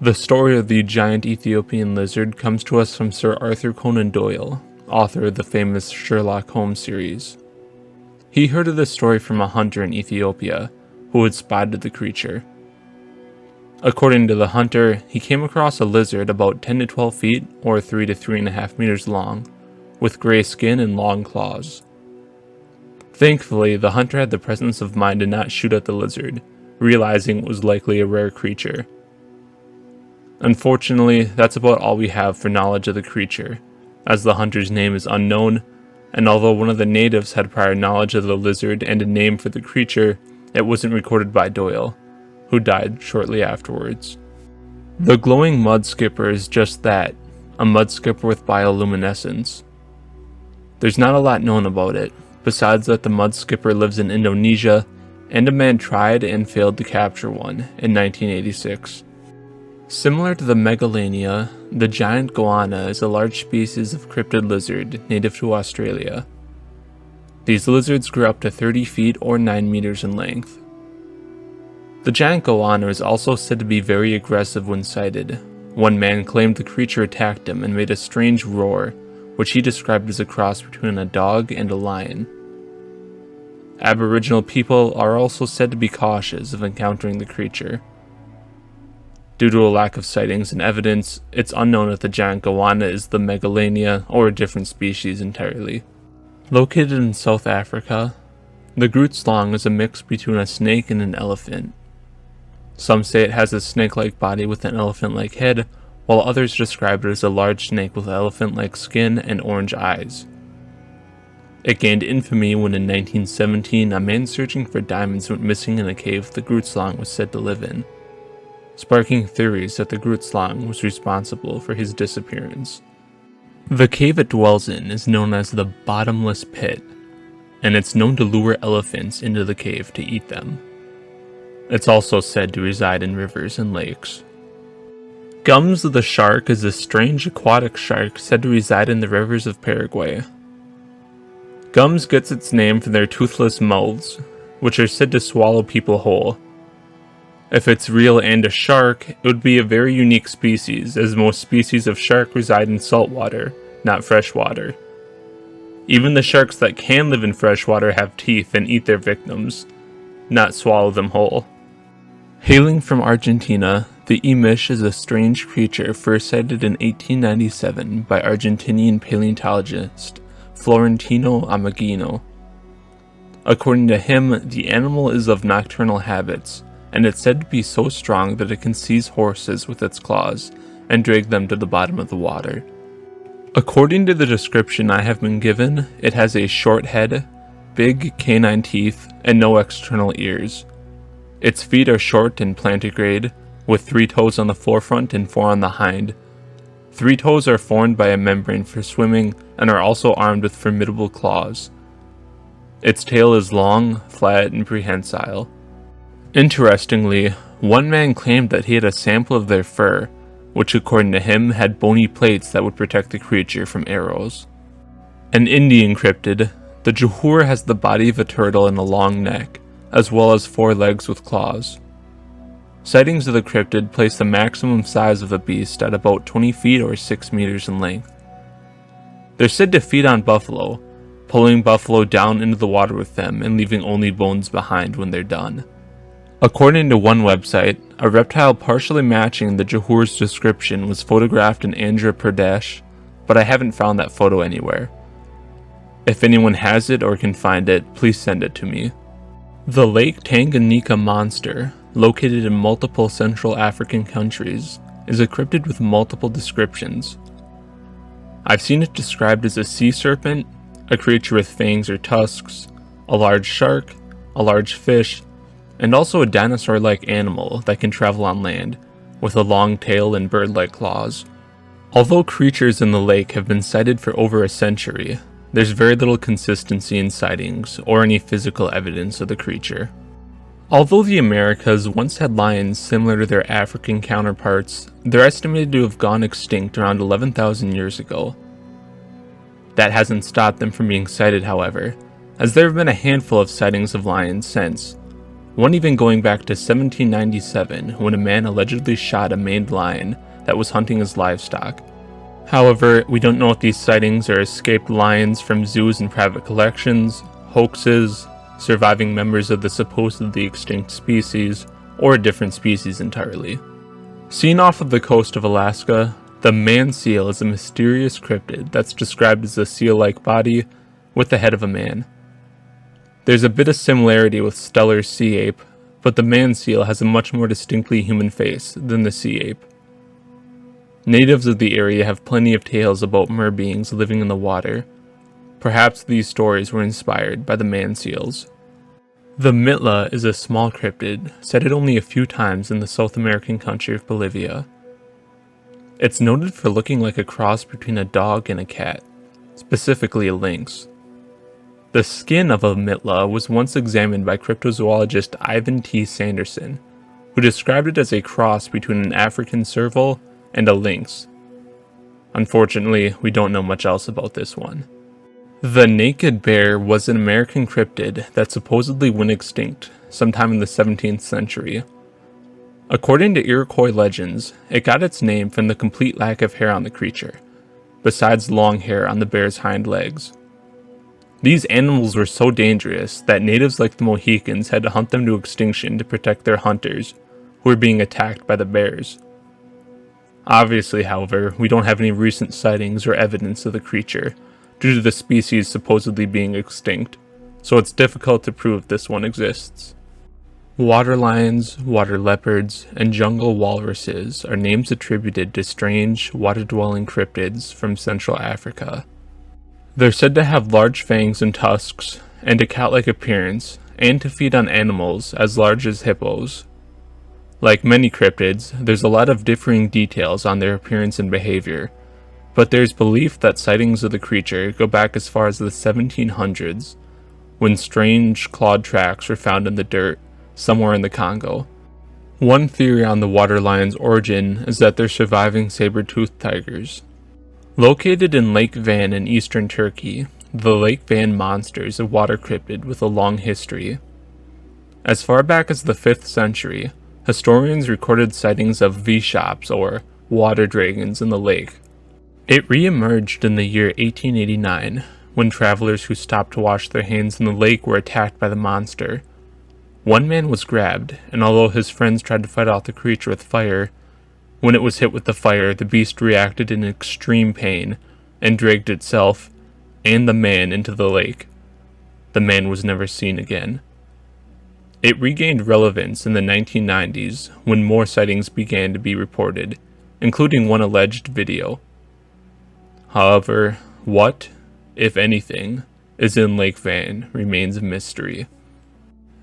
The story of the giant Ethiopian lizard comes to us from Sir Arthur Conan Doyle, author of the famous Sherlock Holmes series. He heard of the story from a hunter in Ethiopia who had spotted the creature. According to the hunter, he came across a lizard about 10 to 12 feet or 3 to 3.5 meters long, with gray skin and long claws. Thankfully, the hunter had the presence of mind to not shoot at the lizard, realizing it was likely a rare creature. Unfortunately, that's about all we have for knowledge of the creature, as the hunter's name is unknown, and although one of the natives had prior knowledge of the lizard and a name for the creature, it wasn't recorded by Doyle, who died shortly afterwards. The glowing mud skipper is just that, a mud skipper with bioluminescence. There's not a lot known about it, besides that the mud skipper lives in Indonesia, and a man tried and failed to capture one in 1986. Similar to the megalania, the giant goanna is a large species of cryptid lizard native to Australia. These lizards grow up to 30 feet or 9 meters in length. The giant goanna is also said to be very aggressive when sighted. One man claimed the creature attacked him and made a strange roar, which he described as a cross between a dog and a lion. Aboriginal people are also said to be cautious of encountering the creature. Due to a lack of sightings and evidence, it's unknown if the giant goanna is the megalania or a different species entirely. Located in South Africa, the grootslang is a mix between a snake and an elephant. Some say it has a snake-like body with an elephant-like head, while others describe it as a large snake with elephant-like skin and orange eyes. It gained infamy when in 1917 a man searching for diamonds went missing in a cave the grootslang was said to live in, sparking theories that the grootslang was responsible for his disappearance. The cave it dwells in is known as the Bottomless Pit, and it's known to lure elephants into the cave to eat them. It's also said to reside in rivers and lakes. Gums the shark is a strange aquatic shark said to reside in the rivers of Paraguay. Gums gets its name from their toothless mouths, which are said to swallow people whole. If it's real and a shark, it would be a very unique species, as most species of shark reside in saltwater, not freshwater. Even the sharks that can live in freshwater have teeth and eat their victims, not swallow them whole. Hailing from Argentina, the emish is a strange creature first sighted in 1897 by Argentinian paleontologist Florentino Ameghino. According to him, the animal is of nocturnal habits, and it's said to be so strong that it can seize horses with its claws and drag them to the bottom of the water. According to the description I have been given, it has a short head, big canine teeth, and no external ears. Its feet are short and plantigrade, with 3 toes on the forefront and 4 on the hind. 3 toes are formed by a membrane for swimming and are also armed with formidable claws. Its tail is long, flat, and prehensile. Interestingly, one man claimed that he had a sample of their fur, which according to him had bony plates that would protect the creature from arrows. An Indian cryptid, the Johur has the body of a turtle and a long neck, as well as 4 legs with claws. Sightings of the cryptid place the maximum size of the beast at about 20 feet or 6 meters in length. They're said to feed on buffalo, pulling buffalo down into the water with them and leaving only bones behind when they're done. According to one website, a reptile partially matching the Johur's description was photographed in Andhra Pradesh, but I haven't found that photo anywhere. If anyone has it or can find it, please send it to me. The Lake Tanganyika monster, located in multiple Central African countries, is a cryptid with multiple descriptions. I've seen it described as a sea serpent, a creature with fangs or tusks, a large shark, a large fish, and also a dinosaur-like animal that can travel on land, with a long tail and bird-like claws. Although creatures in the lake have been sighted for over a century, there's very little consistency in sightings or any physical evidence of the creature. Although the Americas once had lions similar to their African counterparts, they're estimated to have gone extinct around 11,000 years ago. That hasn't stopped them from being sighted, however, as there have been a handful of sightings of lions since, one even going back to 1797 when a man allegedly shot a maned lion that was hunting his livestock. However, we don't know if these sightings are escaped lions from zoos and private collections, hoaxes, surviving members of the supposedly extinct species, or a different species entirely. Seen off of the coast of Alaska, the man seal is a mysterious cryptid that's described as a seal-like body with the head of a man. There's a bit of similarity with Steller's sea ape, but the man seal has a much more distinctly human face than the sea ape. Natives of the area have plenty of tales about mer-beings living in the water. Perhaps these stories were inspired by the man seals. The mitla is a small cryptid, sighted only a few times in the South American country of Bolivia. It's noted for looking like a cross between a dog and a cat, specifically a lynx. The skin of a mitla was once examined by cryptozoologist Ivan T. Sanderson, who described it as a cross between an African serval and a lynx. Unfortunately, we don't know much else about this one. The naked bear was an American cryptid that supposedly went extinct sometime in the 17th century. According to Iroquois legends, it got its name from the complete lack of hair on the creature, besides long hair on the bear's hind legs. These animals were so dangerous that natives like the Mohicans had to hunt them to extinction to protect their hunters, who were being attacked by the bears. Obviously, however, we don't have any recent sightings or evidence of the creature, due to the species supposedly being extinct, so it's difficult to prove this one exists. Water lions, water leopards, and jungle walruses are names attributed to strange, water-dwelling cryptids from Central Africa. They're said to have large fangs and tusks, and a cat-like appearance, and to feed on animals as large as hippos. Like many cryptids, there's a lot of differing details on their appearance and behavior, but there's belief that sightings of the creature go back as far as the 1700s, when strange clawed tracks were found in the dirt somewhere in the Congo. One theory on the water lion's origin is that they're surviving saber-toothed tigers. Located in Lake Van in eastern Turkey, the Lake Van monster is a water cryptid with a long history. As far back as the 5th century, historians recorded sightings of V-shops or water dragons in the lake. It re-emerged in the year 1889, when travelers who stopped to wash their hands in the lake were attacked by the monster. One man was grabbed, and although his friends tried to fight off the creature with fire, when it was hit with the fire, the beast reacted in extreme pain and dragged itself and the man into the lake. The man was never seen again. It regained relevance in the 1990s when more sightings began to be reported, including one alleged video. However, what, if anything, is in Lake Van remains a mystery.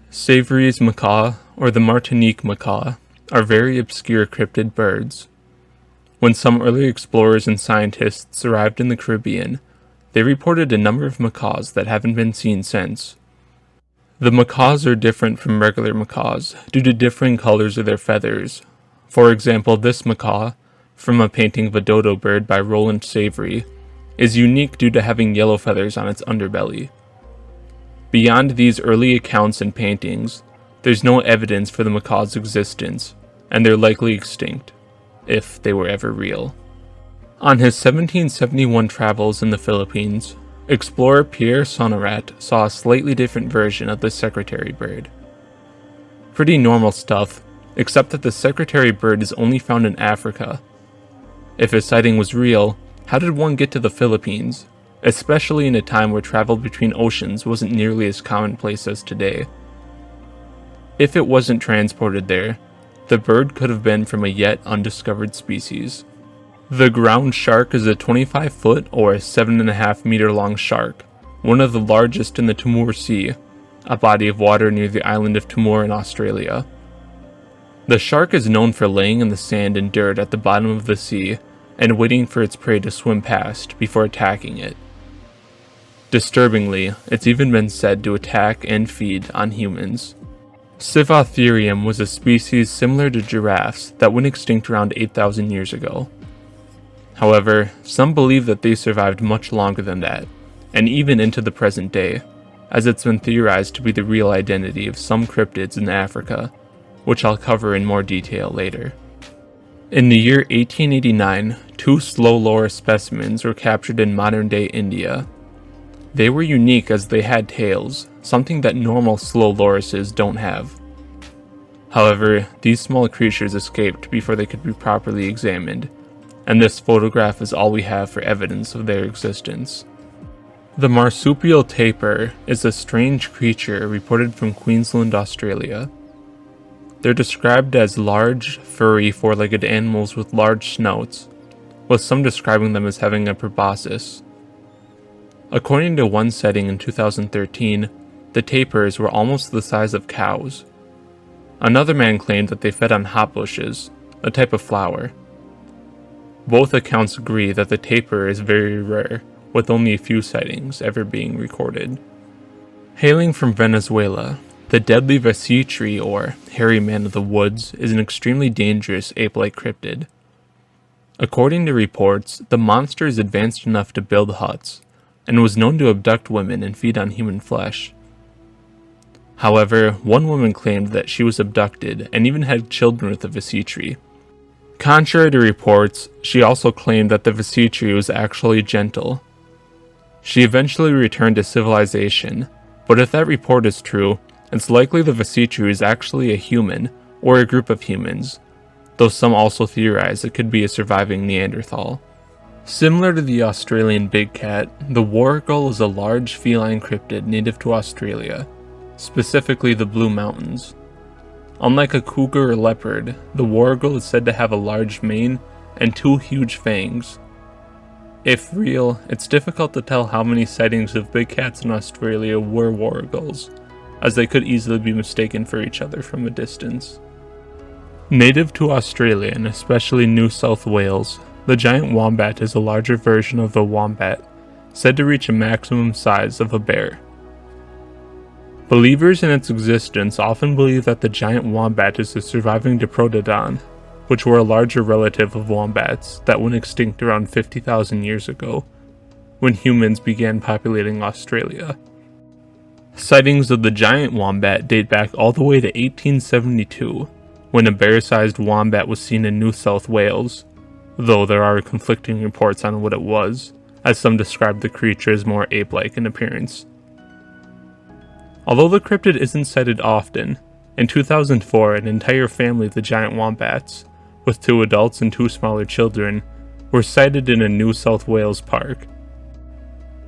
Savory's macaw, or the Martinique macaw, are very obscure cryptid birds. When some early explorers and scientists arrived in the Caribbean, they reported a number of macaws that haven't been seen since. The macaws are different from regular macaws due to differing colors of their feathers. For example, this macaw, from a painting of a dodo bird by Roland Savory, is unique due to having yellow feathers on its underbelly. Beyond these early accounts and paintings, there's no evidence for the macaw's existence, and they're likely extinct, if they were ever real. On his 1771 travels in the Philippines, explorer Pierre Sonnerat saw a slightly different version of the secretary bird. Pretty normal stuff, except that the secretary bird is only found in Africa. If his sighting was real, how did one get to the Philippines, especially in a time where travel between oceans wasn't nearly as commonplace as today? If it wasn't transported there, the bird could have been from a yet undiscovered species. The ground shark is a 25-foot or 7.5-meter long shark, one of the largest in the Timor Sea, a body of water near the island of Timor in Australia. The shark is known for laying in the sand and dirt at the bottom of the sea and waiting for its prey to swim past before attacking it. Disturbingly, it's even been said to attack and feed on humans. Civotherium was a species similar to giraffes that went extinct around 8,000 years ago. However, some believe that they survived much longer than that, and even into the present day, as it's been theorized to be the real identity of some cryptids in Africa, which I'll cover in more detail later. In the year 1889, 2 slow loris specimens were captured in modern-day India. They were unique as they had tails, something that normal slow lorises don't have. However, these small creatures escaped before they could be properly examined, and this photograph is all we have for evidence of their existence. The marsupial tapir is a strange creature reported from Queensland, Australia. They're described as large, furry, four-legged animals with large snouts, with some describing them as having a proboscis. According to one sighting in 2013, the tapirs were almost the size of cows. Another man claimed that they fed on hop bushes, a type of flower. Both accounts agree that the tapir is very rare, with only a few sightings ever being recorded. Hailing from Venezuela, the deadly Vasitri, or hairy man of the woods, is an extremely dangerous ape-like cryptid. According to reports, the monster is advanced enough to build huts, and was known to abduct women and feed on human flesh. However, one woman claimed that she was abducted and even had children with the Vasitri. Contrary to reports, she also claimed that the Vasitri was actually gentle. She eventually returned to civilization, but if that report is true, it's likely the Vasitri is actually a human, or a group of humans, though some also theorize it could be a surviving Neanderthal. Similar to the Australian big cat, the warrigal is a large feline cryptid native to Australia, specifically the Blue Mountains. Unlike a cougar or leopard, the warrigal is said to have a large mane and 2 huge fangs. If real, it's difficult to tell how many sightings of big cats in Australia were warrigals, as they could easily be mistaken for each other from a distance. Native to Australia and especially New South Wales, the giant wombat is a larger version of the wombat, said to reach a maximum size of a bear. Believers in its existence often believe that the giant wombat is a surviving diprotodon, which were a larger relative of wombats that went extinct around 50,000 years ago, when humans began populating Australia. Sightings of the giant wombat date back all the way to 1872, when a bear-sized wombat was seen in New South Wales, though there are conflicting reports on what it was, as some describe the creature as more ape-like in appearance. Although the cryptid isn't sighted often, in 2004 an entire family of the giant wombats, with 2 adults and 2 smaller children, were sighted in a New South Wales park.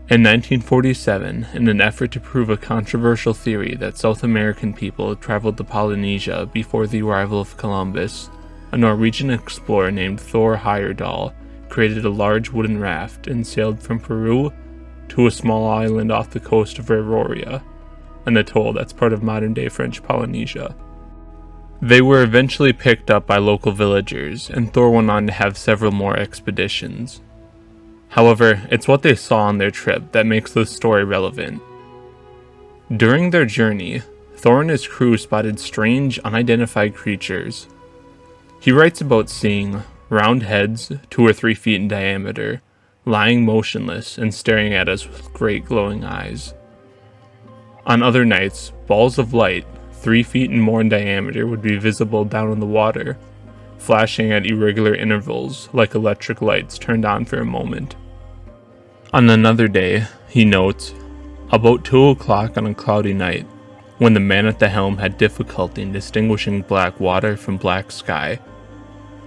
In 1947, in an effort to prove a controversial theory that South American people traveled to Polynesia before the arrival of Columbus, a Norwegian explorer named Thor Heyerdahl created a large wooden raft and sailed from Peru to a small island off the coast of Aurora, an atoll that's part of modern-day French Polynesia. They were eventually picked up by local villagers, and Thor went on to have several more expeditions. However, it's what they saw on their trip that makes this story relevant. During their journey, Thor and his crew spotted strange, unidentified creatures. He writes about seeing round heads, 2 or 3 feet in diameter, lying motionless and staring at us with great glowing eyes. On other nights, balls of light, 3 feet and more in diameter, would be visible down in the water, flashing at irregular intervals like electric lights turned on for a moment. On another day, he notes, about 2 o'clock on a cloudy night, when the man at the helm had difficulty in distinguishing black water from black sky,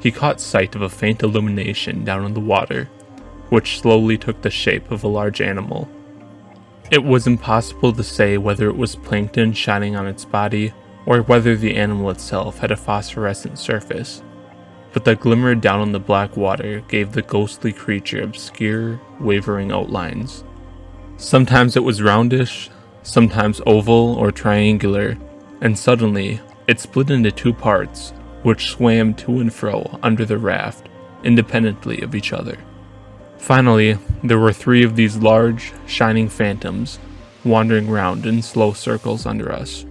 he caught sight of a faint illumination down in the water, which slowly took the shape of a large animal. It was impossible to say whether it was plankton shining on its body, or whether the animal itself had a phosphorescent surface, but the glimmer down on the black water gave the ghostly creature obscure, wavering outlines. Sometimes it was roundish, sometimes oval or triangular, and suddenly it split into 2 parts, which swam to and fro under the raft, independently of each other. Finally, there were 3 of these large, shining phantoms, wandering round in slow circles under us.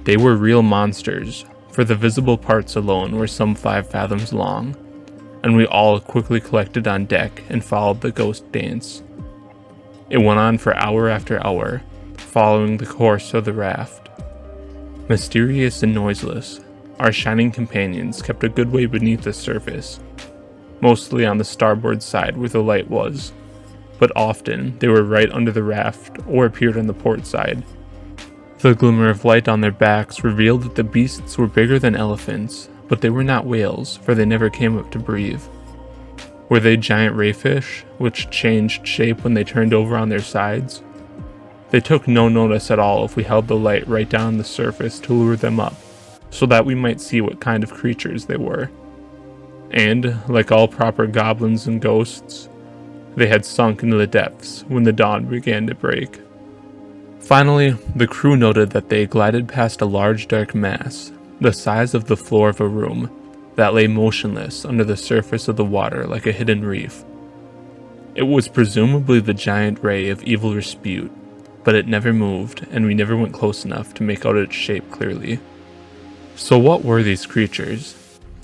They were real monsters, for the visible parts alone were some 5 fathoms long, and we all quickly collected on deck and followed the ghost dance. It went on for hour after hour, following the course of the raft. Mysterious and noiseless, our shining companions kept a good way beneath the surface, mostly on the starboard side where the light was, but often they were right under the raft or appeared on the port side. The glimmer of light on their backs revealed that the beasts were bigger than elephants, but they were not whales, for they never came up to breathe. Were they giant rayfish, which changed shape when they turned over on their sides? They took no notice at all if we held the light right down on the surface to lure them up, so that we might see what kind of creatures they were. And, like all proper goblins and ghosts, they had sunk into the depths when the dawn began to break. Finally, the crew noted that they glided past a large dark mass, the size of the floor of a room, that lay motionless under the surface of the water like a hidden reef. It was presumably the giant ray of evil Respute, but it never moved, and we never went close enough to make out its shape clearly. So what were these creatures?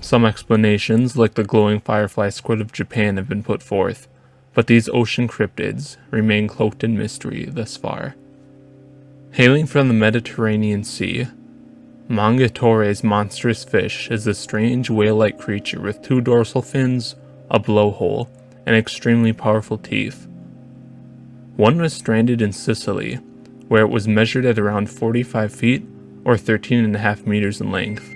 Some explanations, like the glowing firefly squid of Japan, have been put forth, but these ocean cryptids remain cloaked in mystery thus far. Hailing from the Mediterranean Sea, Mangatore's monstrous fish is a strange whale-like creature with 2 dorsal fins, a blowhole, and extremely powerful teeth. One was stranded in Sicily, where it was measured at around 45 feet or 13.5 meters in length.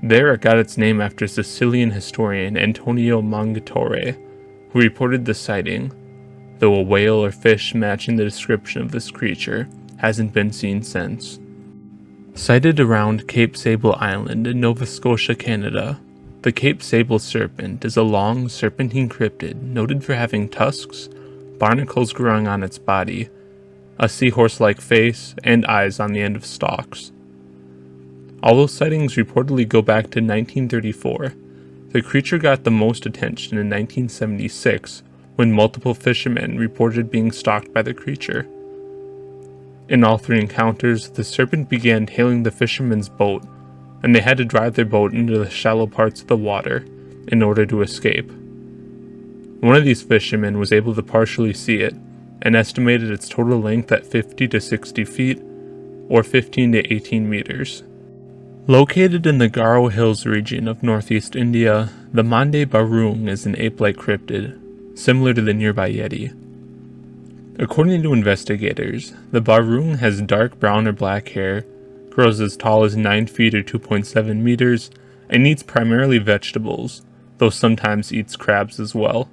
There it got its name after Sicilian historian Antonio Mangatore, who reported the sighting, though a whale or fish matching the description of this creature hasn't been seen since. Sighted around Cape Sable Island in Nova Scotia, Canada, the Cape Sable serpent is a long, serpentine cryptid noted for having tusks, barnacles growing on its body, a seahorse-like face, and eyes on the end of stalks. Although sightings reportedly go back to 1934, the creature got the most attention in 1976 when multiple fishermen reported being stalked by the creature. In all three encounters, the serpent began tailing the fisherman's boat, and they had to drive their boat into the shallow parts of the water in order to escape. One of these fishermen was able to partially see it, and estimated its total length at 50 to 60 feet, or 15 to 18 meters. Located in the Garo Hills region of northeast India, the Mande Barung is an ape-like cryptid, similar to the nearby Yeti. According to investigators, the Barung has dark brown or black hair, grows as tall as 9 feet or 2.7 meters, and eats primarily vegetables, though sometimes eats crabs as well.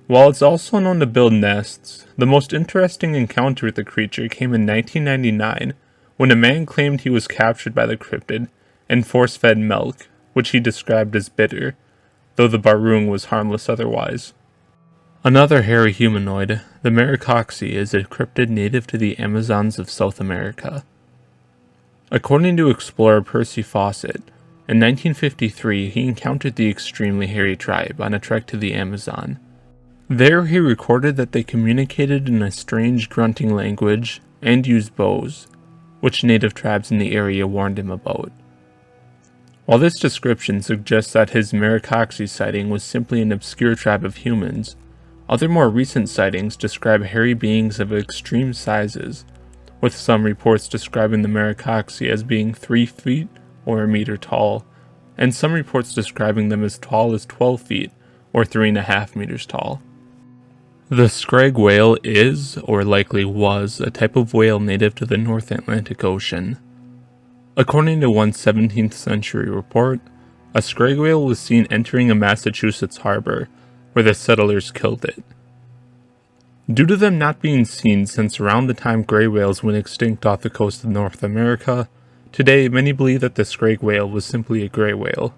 While it's also known to build nests, the most interesting encounter with the creature came in 1999, when a man claimed he was captured by the cryptid and force-fed milk, which he described as bitter, though the Barung was harmless otherwise. Another hairy humanoid, the Maricoxy, is a cryptid native to the Amazons of South America. According to explorer Percy Fawcett, in 1953 he encountered the extremely hairy tribe on a trek to the Amazon. There he recorded that they communicated in a strange grunting language and used bows, which native tribes in the area warned him about. While this description suggests that his Maricoxy sighting was simply an obscure tribe of humans, other more recent sightings describe hairy beings of extreme sizes, with some reports describing the Maricoxy as being 3 feet or a meter tall, and some reports describing them as tall as 12 feet or 3.5 meters tall. The scrag whale is, or likely was, a type of whale native to the North Atlantic Ocean. According to one 17th century report, a scrag whale was seen entering a Massachusetts harbor, where the settlers killed it. Due to them not being seen since around the time gray whales went extinct off the coast of North America, today many believe that the scrag whale was simply a gray whale.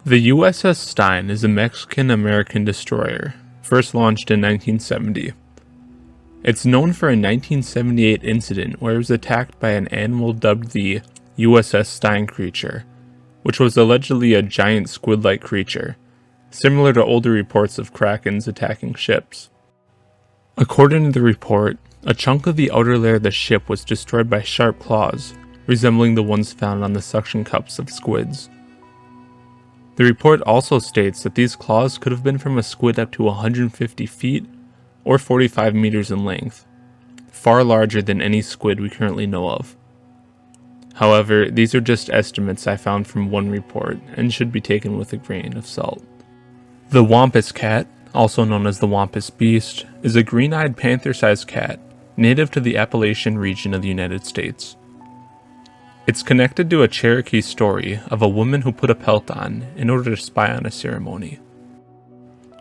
The USS Stein is a Mexican-American destroyer, first launched in 1970. It's known for a 1978 incident where it was attacked by an animal dubbed the USS Stein creature, which was allegedly a giant squid-like creature, similar to older reports of krakens attacking ships. According to the report, a chunk of the outer layer of the ship was destroyed by sharp claws, resembling the ones found on the suction cups of squids. The report also states that these claws could have been from a squid up to 150 feet or 45 meters in length, far larger than any squid we currently know of. However, these are just estimates I found from one report and should be taken with a grain of salt. The Wampus cat, also known as the Wampus beast, is a green-eyed panther-sized cat native to the Appalachian region of the United States. It's connected to a Cherokee story of a woman who put a pelt on in order to spy on a ceremony.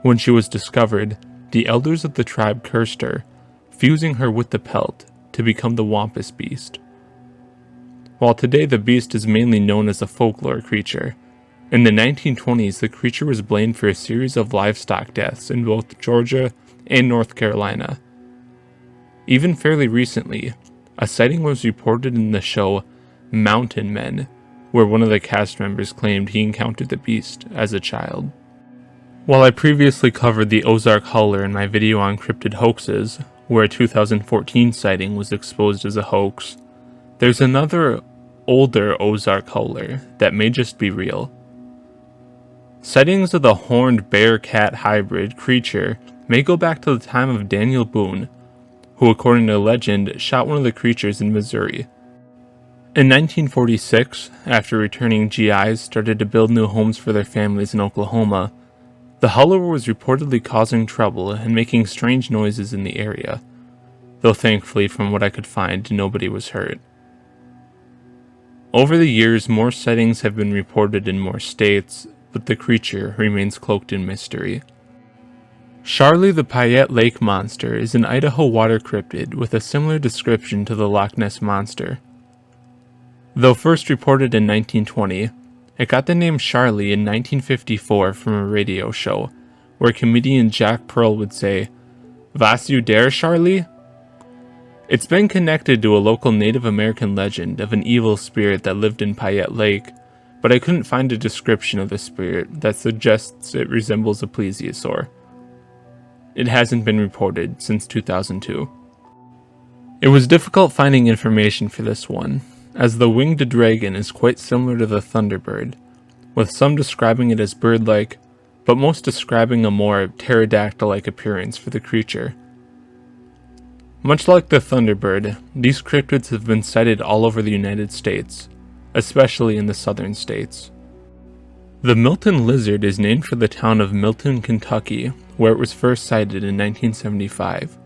When she was discovered, the elders of the tribe cursed her, fusing her with the pelt to become the Wampus beast. While today the beast is mainly known as a folklore creature, in the 1920s the creature was blamed for a series of livestock deaths in both Georgia and North Carolina. Even fairly recently, a sighting was reported in the show Mountain Men, where one of the cast members claimed he encountered the beast as a child. While I previously covered the Ozark Howler in my video on cryptid hoaxes, where a 2014 sighting was exposed as a hoax, there's another older Ozark Howler that may just be real. Sightings of the horned bear-cat hybrid creature may go back to the time of Daniel Boone, who according to legend shot one of the creatures in Missouri. In 1946, after returning GIs started to build new homes for their families in Oklahoma, the howler was reportedly causing trouble and making strange noises in the area, though thankfully from what I could find nobody was hurt. Over the years, more sightings have been reported in more states, but the creature remains cloaked in mystery. Charlie the Payette Lake Monster is an Idaho water cryptid with a similar description to the Loch Ness Monster. Though first reported in 1920, it got the name Charlie in 1954 from a radio show, where comedian Jack Pearl would say, "Was you there, Charlie?" It's been connected to a local Native American legend of an evil spirit that lived in Payette Lake, but I couldn't find a description of the spirit that suggests it resembles a plesiosaur. It hasn't been reported since 2002. It was difficult finding information for this one, as the winged dragon is quite similar to the Thunderbird, with some describing it as bird-like, but most describing a more pterodactyl-like appearance for the creature. Much like the Thunderbird, these cryptids have been sighted all over the United States, especially in the southern states. The Milton lizard is named for the town of Milton, Kentucky, where it was first sighted in 1975.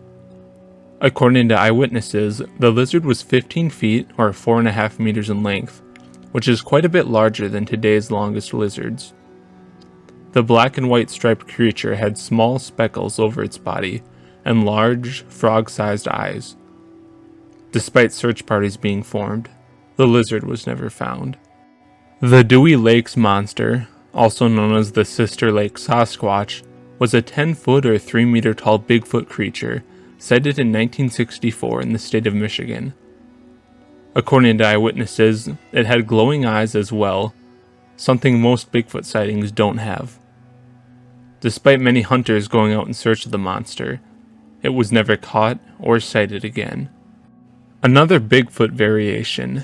According to eyewitnesses, the lizard was 15 feet or 4.5 meters in length, which is quite a bit larger than today's longest lizards. The black and white striped creature had small speckles over its body and large, frog-sized eyes. Despite search parties being formed, the lizard was never found. The Dewey Lakes monster, also known as the Sister Lake Sasquatch, was a 10-foot or 3-meter tall Bigfoot creature sighted in 1964 in the state of Michigan. According to eyewitnesses, it had glowing eyes as well, something most Bigfoot sightings don't have. Despite many hunters going out in search of the monster, it was never caught or sighted again. Another Bigfoot variation,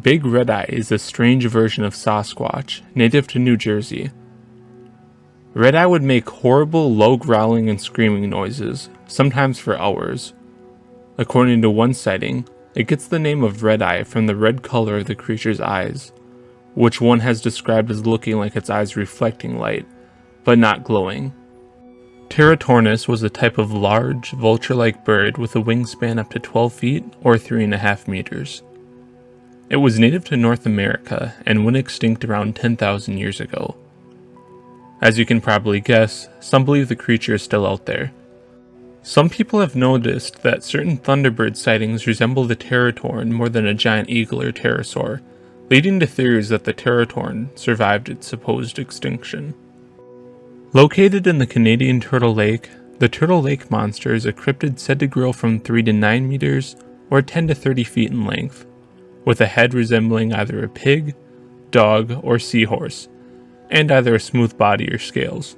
Big Red Eye, is a strange version of Sasquatch, native to New Jersey. Red Eye would make horrible low growling and screaming noises, sometimes for hours. According to one sighting, it gets the name of Red Eye from the red color of the creature's eyes, which one has described as looking like its eyes reflecting light, but not glowing. Pterotornis was a type of large, vulture-like bird with a wingspan up to 12 feet or 3.5 meters. It was native to North America and went extinct around 10,000 years ago. As you can probably guess, some believe the creature is still out there. Some people have noticed that certain Thunderbird sightings resemble the Teratorn more than a giant eagle or pterosaur, leading to theories that the Teratorn survived its supposed extinction. Located in the Canadian Turtle Lake, the Turtle Lake monster is a cryptid said to grow from 3 to 9 meters or 10 to 30 feet in length, with a head resembling either a pig, dog, or seahorse, and either a smooth body or scales.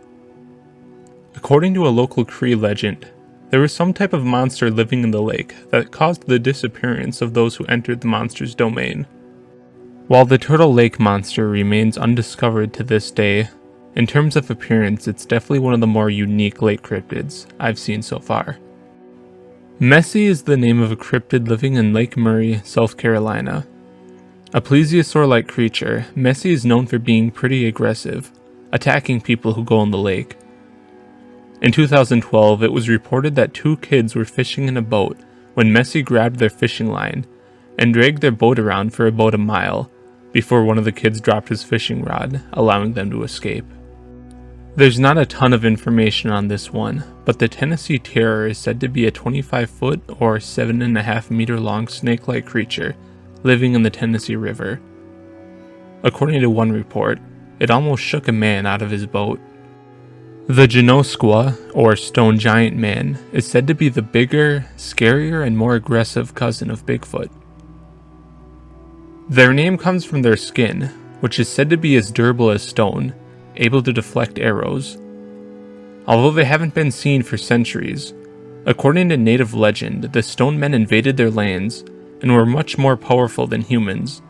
According to a local Cree legend, there was some type of monster living in the lake that caused the disappearance of those who entered the monster's domain. While the Turtle Lake monster remains undiscovered to this day, in terms of appearance, it's definitely one of the more unique lake cryptids I've seen so far. Messie is the name of a cryptid living in Lake Murray, South Carolina. A plesiosaur-like creature, Messie is known for being pretty aggressive, attacking people who go in the lake. In 2012, it was reported that 2 kids were fishing in a boat when Messie grabbed their fishing line and dragged their boat around for about a mile before one of the kids dropped his fishing rod, allowing them to escape. There's not a ton of information on this one, but the Tennessee Terror is said to be a 25-foot or 7.5 meter long snake-like creature living in the Tennessee River. According to one report, it almost shook a man out of his boat. The Genosqua, or stone giant man, is said to be the bigger, scarier, and more aggressive cousin of Bigfoot. Their name comes from their skin, which is said to be as durable as stone, able to deflect arrows. Although they haven't been seen for centuries, according to native legend, the stone men invaded their lands and were much more powerful than humans,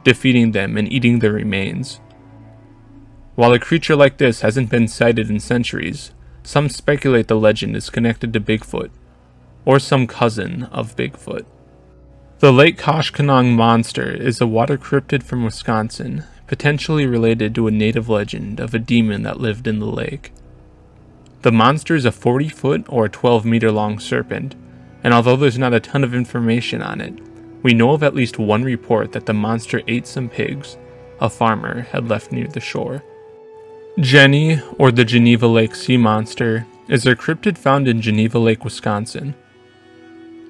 defeating them and eating their remains. While a creature like this hasn't been sighted in centuries, some speculate the legend is connected to Bigfoot, or some cousin of Bigfoot. The Lake Koshkonong monster is a water cryptid from Wisconsin, potentially related to a native legend of a demon that lived in the lake. The monster is a 40-foot or 12-meter long serpent, and although there's not a ton of information on it, we know of at least one report that the monster ate some pigs a farmer had left near the shore. Jenny, or the Geneva Lake sea monster, is a cryptid found in Geneva Lake, Wisconsin.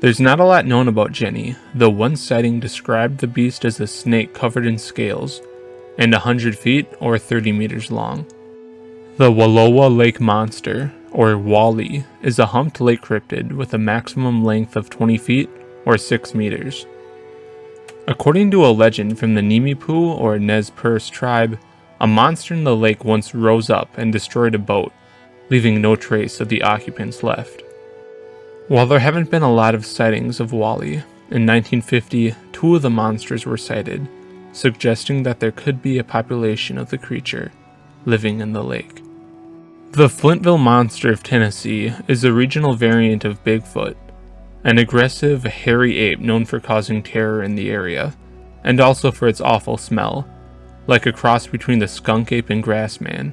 There's not a lot known about Jenny, though one sighting described the beast as a snake covered in scales, and 100 feet or 30 meters long. The Wallowa Lake monster, or Wally, is a humped lake cryptid with a maximum length of 20 feet or 6 meters. According to a legend from the Nimipu or Nez Perce tribe, a monster in the lake once rose up and destroyed a boat, leaving no trace of the occupants left. While there haven't been a lot of sightings of Wally, In 1950, 2 of the monsters were sighted, suggesting that there could be a population of the creature living in the lake. The Flintville monster of Tennessee is a regional variant of Bigfoot, an aggressive, hairy ape known for causing terror in the area, and also for its awful smell, like a cross between the skunk ape and grassman.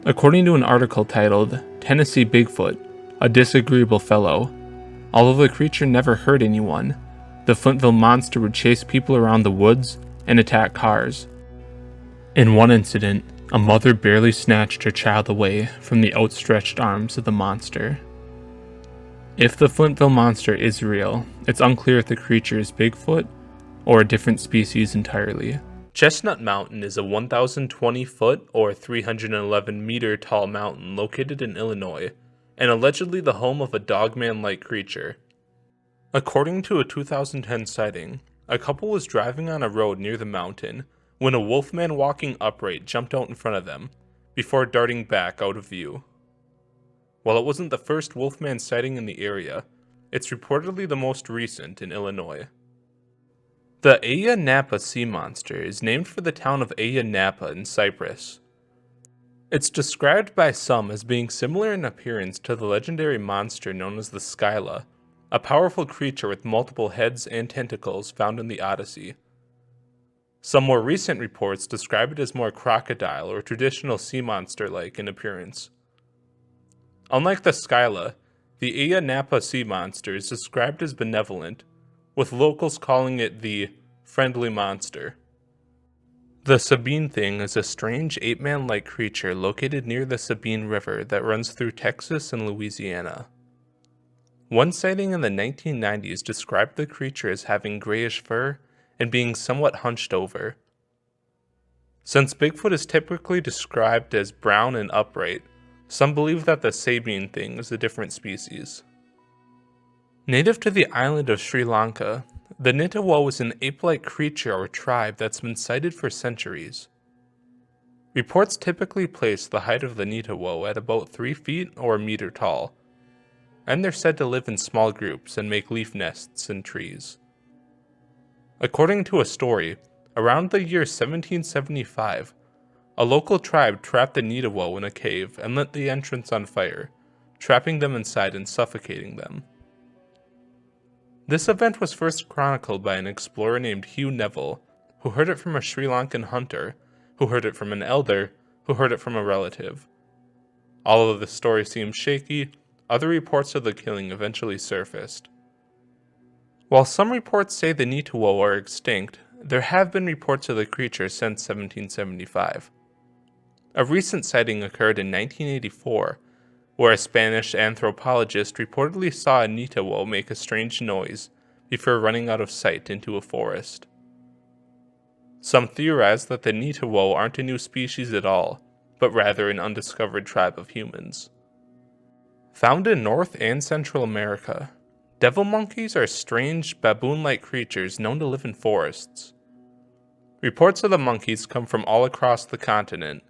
According to an article titled "Tennessee Bigfoot, a Disagreeable Fellow," although the creature never hurt anyone, the Flintville monster would chase people around the woods and attack cars. In one incident, a mother barely snatched her child away from the outstretched arms of the monster. If the Flintville monster is real, it's unclear if the creature is Bigfoot or a different species entirely. Chestnut Mountain is a 1,020-foot or 311-meter tall mountain located in Illinois, and allegedly the home of a dogman-like creature. According to a 2010 sighting, a couple was driving on a road near the mountain when a wolfman walking upright jumped out in front of them, before darting back out of view. While it wasn't the first wolfman sighting in the area, it's reportedly the most recent in Illinois. The Aya Napa sea monster is named for the town of Aya Napa in Cyprus. It's described by some as being similar in appearance to the legendary monster known as the Skyla, a powerful creature with multiple heads and tentacles found in the Odyssey. Some more recent reports describe it as more crocodile or traditional sea monster-like in appearance. Unlike the Skyla, the Aya Napa sea monster is described as benevolent, with locals calling it the friendly monster. The Sabine Thing is a strange ape-man-like creature located near the Sabine River that runs through Texas and Louisiana. One sighting in the 1990s described the creature as having grayish fur and being somewhat hunched over. Since Bigfoot is typically described as brown and upright, some believe that the Sabine Thing is a different species. Native to the island of Sri Lanka, the Nitawo is an ape-like creature or tribe that's been sighted for centuries. Reports typically place the height of the Nitawo at about 3 feet or a meter tall, and they're said to live in small groups and make leaf nests in trees. According to a story, around the year 1775, a local tribe trapped the Nitawo in a cave and lit the entrance on fire, trapping them inside and suffocating them. This event was first chronicled by an explorer named Hugh Neville, who heard it from a Sri Lankan hunter, who heard it from an elder, who heard it from a relative. Although the story seems shaky, other reports of the killing eventually surfaced. While some reports say the Nitawo are extinct, there have been reports of the creature since 1775. A recent sighting occurred in 1984, where a Spanish anthropologist reportedly saw a Nitawo make a strange noise before running out of sight into a forest. Some theorize that the Nitawo aren't a new species at all, but rather an undiscovered tribe of humans. Found in North and Central America, devil monkeys are strange, baboon-like creatures known to live in forests. Reports of the monkeys come from all across the continent,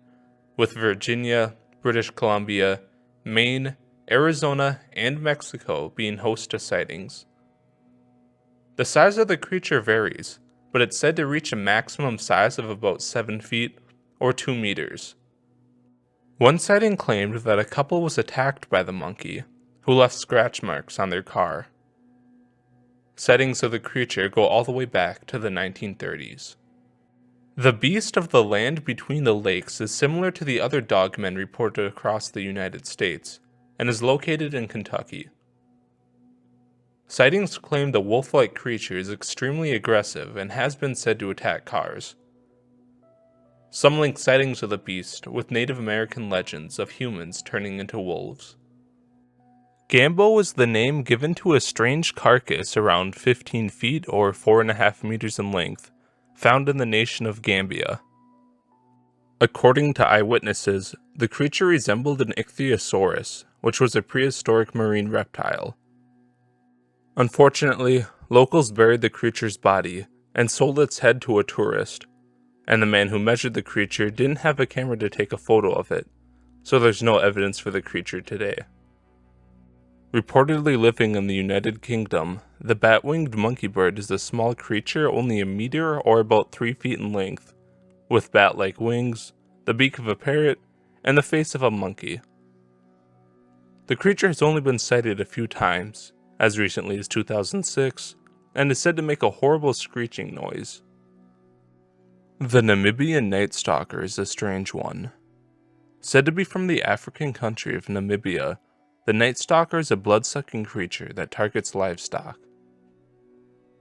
with Virginia, British Columbia, Maine, Arizona, and Mexico being host to sightings. The size of the creature varies, but it's said to reach a maximum size of about 7 feet or 2 meters. One sighting claimed that a couple was attacked by the monkey, who left scratch marks on their car. Sightings of the creature go all the way back to the 1930s. The beast of the land between the lakes is similar to the other dogmen reported across the United States, and is located in Kentucky. Sightings claim the wolf-like creature is extremely aggressive and has been said to attack cars. Some link sightings of the beast with Native American legends of humans turning into wolves. Gambo is the name given to a strange carcass around 15 feet or 4.5 meters in length, found in the nation of Gambia. According to eyewitnesses, the creature resembled an ichthyosaurus, which was a prehistoric marine reptile. Unfortunately, locals buried the creature's body and sold its head to a tourist, and the man who measured the creature didn't have a camera to take a photo of it, so there's no evidence for the creature today. Reportedly living in the United Kingdom, the bat-winged monkeybird is a small creature only a meter or about 3 feet in length, with bat-like wings, the beak of a parrot, and the face of a monkey. The creature has only been sighted a few times, as recently as 2006, and is said to make a horrible screeching noise. The Namibian night stalker is a strange one. Said to be from the African country of Namibia, the night stalker is a blood-sucking creature that targets livestock.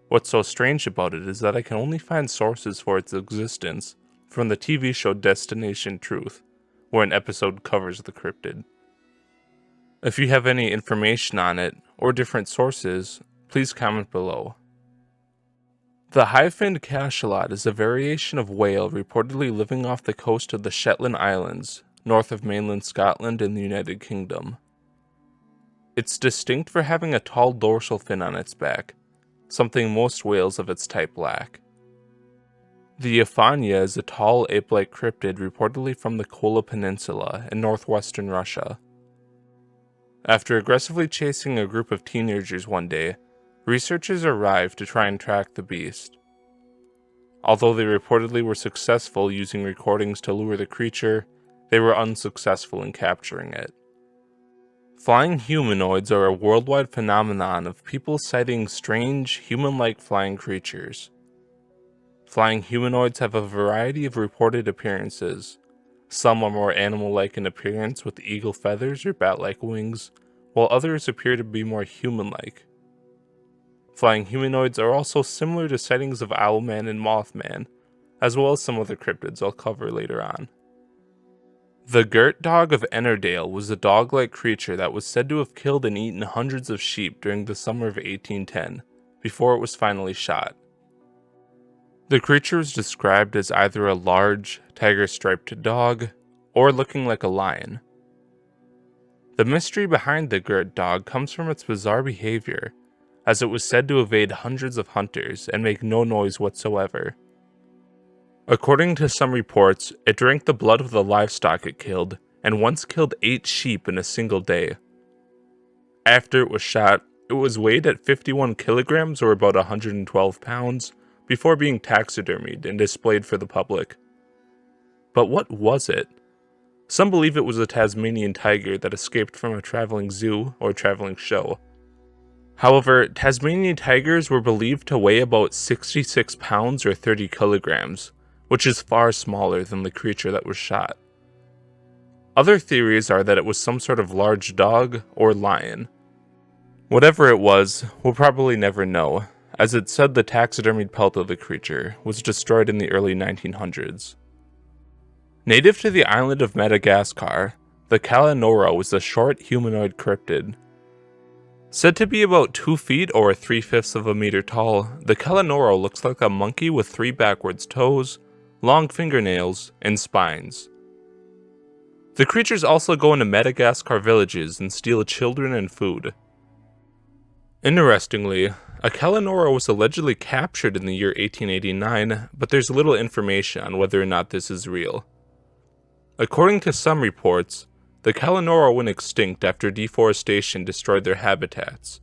What's so strange about it is that I can only find sources for its existence from the TV show Destination Truth, where an episode covers the cryptid. If you have any information on it, or different sources, please comment below. The high-finned cachalot is a variation of whale reportedly living off the coast of the Shetland Islands, north of mainland Scotland in the United Kingdom. It's distinct for having a tall dorsal fin on its back, something most whales of its type lack. The Euphania is a tall ape-like cryptid reportedly from the Kola Peninsula in northwestern Russia. After aggressively chasing a group of teenagers one day, researchers arrived to try and track the beast. Although they reportedly were successful using recordings to lure the creature, they were unsuccessful in capturing it. Flying humanoids are a worldwide phenomenon of people sighting strange, human-like flying creatures. Flying humanoids have a variety of reported appearances. Some are more animal-like in appearance with eagle feathers or bat-like wings, while others appear to be more human-like. Flying humanoids are also similar to sightings of Owlman and Mothman, as well as some other cryptids I'll cover later on. The Gert dog of Ennerdale was a dog-like creature that was said to have killed and eaten hundreds of sheep during the summer of 1810, before it was finally shot. The creature was described as either a large, tiger-striped dog, or looking like a lion. The mystery behind the Gert dog comes from its bizarre behavior, as it was said to evade hundreds of hunters and make no noise whatsoever. According to some reports, it drank the blood of the livestock it killed, and once killed 8 sheep in a single day. After it was shot, it was weighed at 51 kilograms or about 112 pounds, before being taxidermied and displayed for the public. But what was it? Some believe it was a Tasmanian tiger that escaped from a traveling zoo or traveling show. However, Tasmanian tigers were believed to weigh about 66 pounds or 30 kilograms, which is far smaller than the creature that was shot. Other theories are that it was some sort of large dog or lion. Whatever it was, we'll probably never know, as it said the taxidermied pelt of the creature was destroyed in the early 1900s. Native to the island of Madagascar, the Kalanoro was a short humanoid cryptid. Said to be about 2 feet or 3/5 of a meter tall, the Kalanoro looks like a monkey with 3 backwards toes, long fingernails, and spines. The creatures also go into Madagascar villages and steal children and food. Interestingly, a Kalanoro was allegedly captured in the year 1889, but there's little information on whether or not this is real. According to some reports, the Kalanoro went extinct after deforestation destroyed their habitats.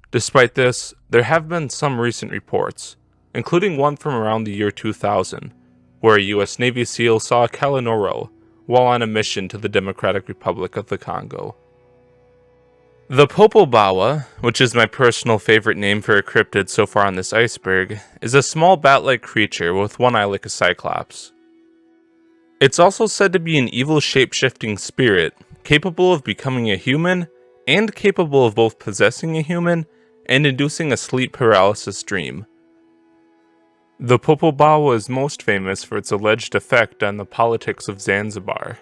Despite this, there have been some recent reports, including one from around the year 2000, where a US Navy SEAL saw a Kalanoro while on a mission to the Democratic Republic of the Congo. The Popobawa, which is my personal favorite name for a cryptid so far on this iceberg, is a small bat-like creature with one eye like a cyclops. It's also said to be an evil shape-shifting spirit, capable of becoming a human, and capable of both possessing a human and inducing a sleep paralysis dream. The Popobawa is most famous for its alleged effect on the politics of Zanzibar.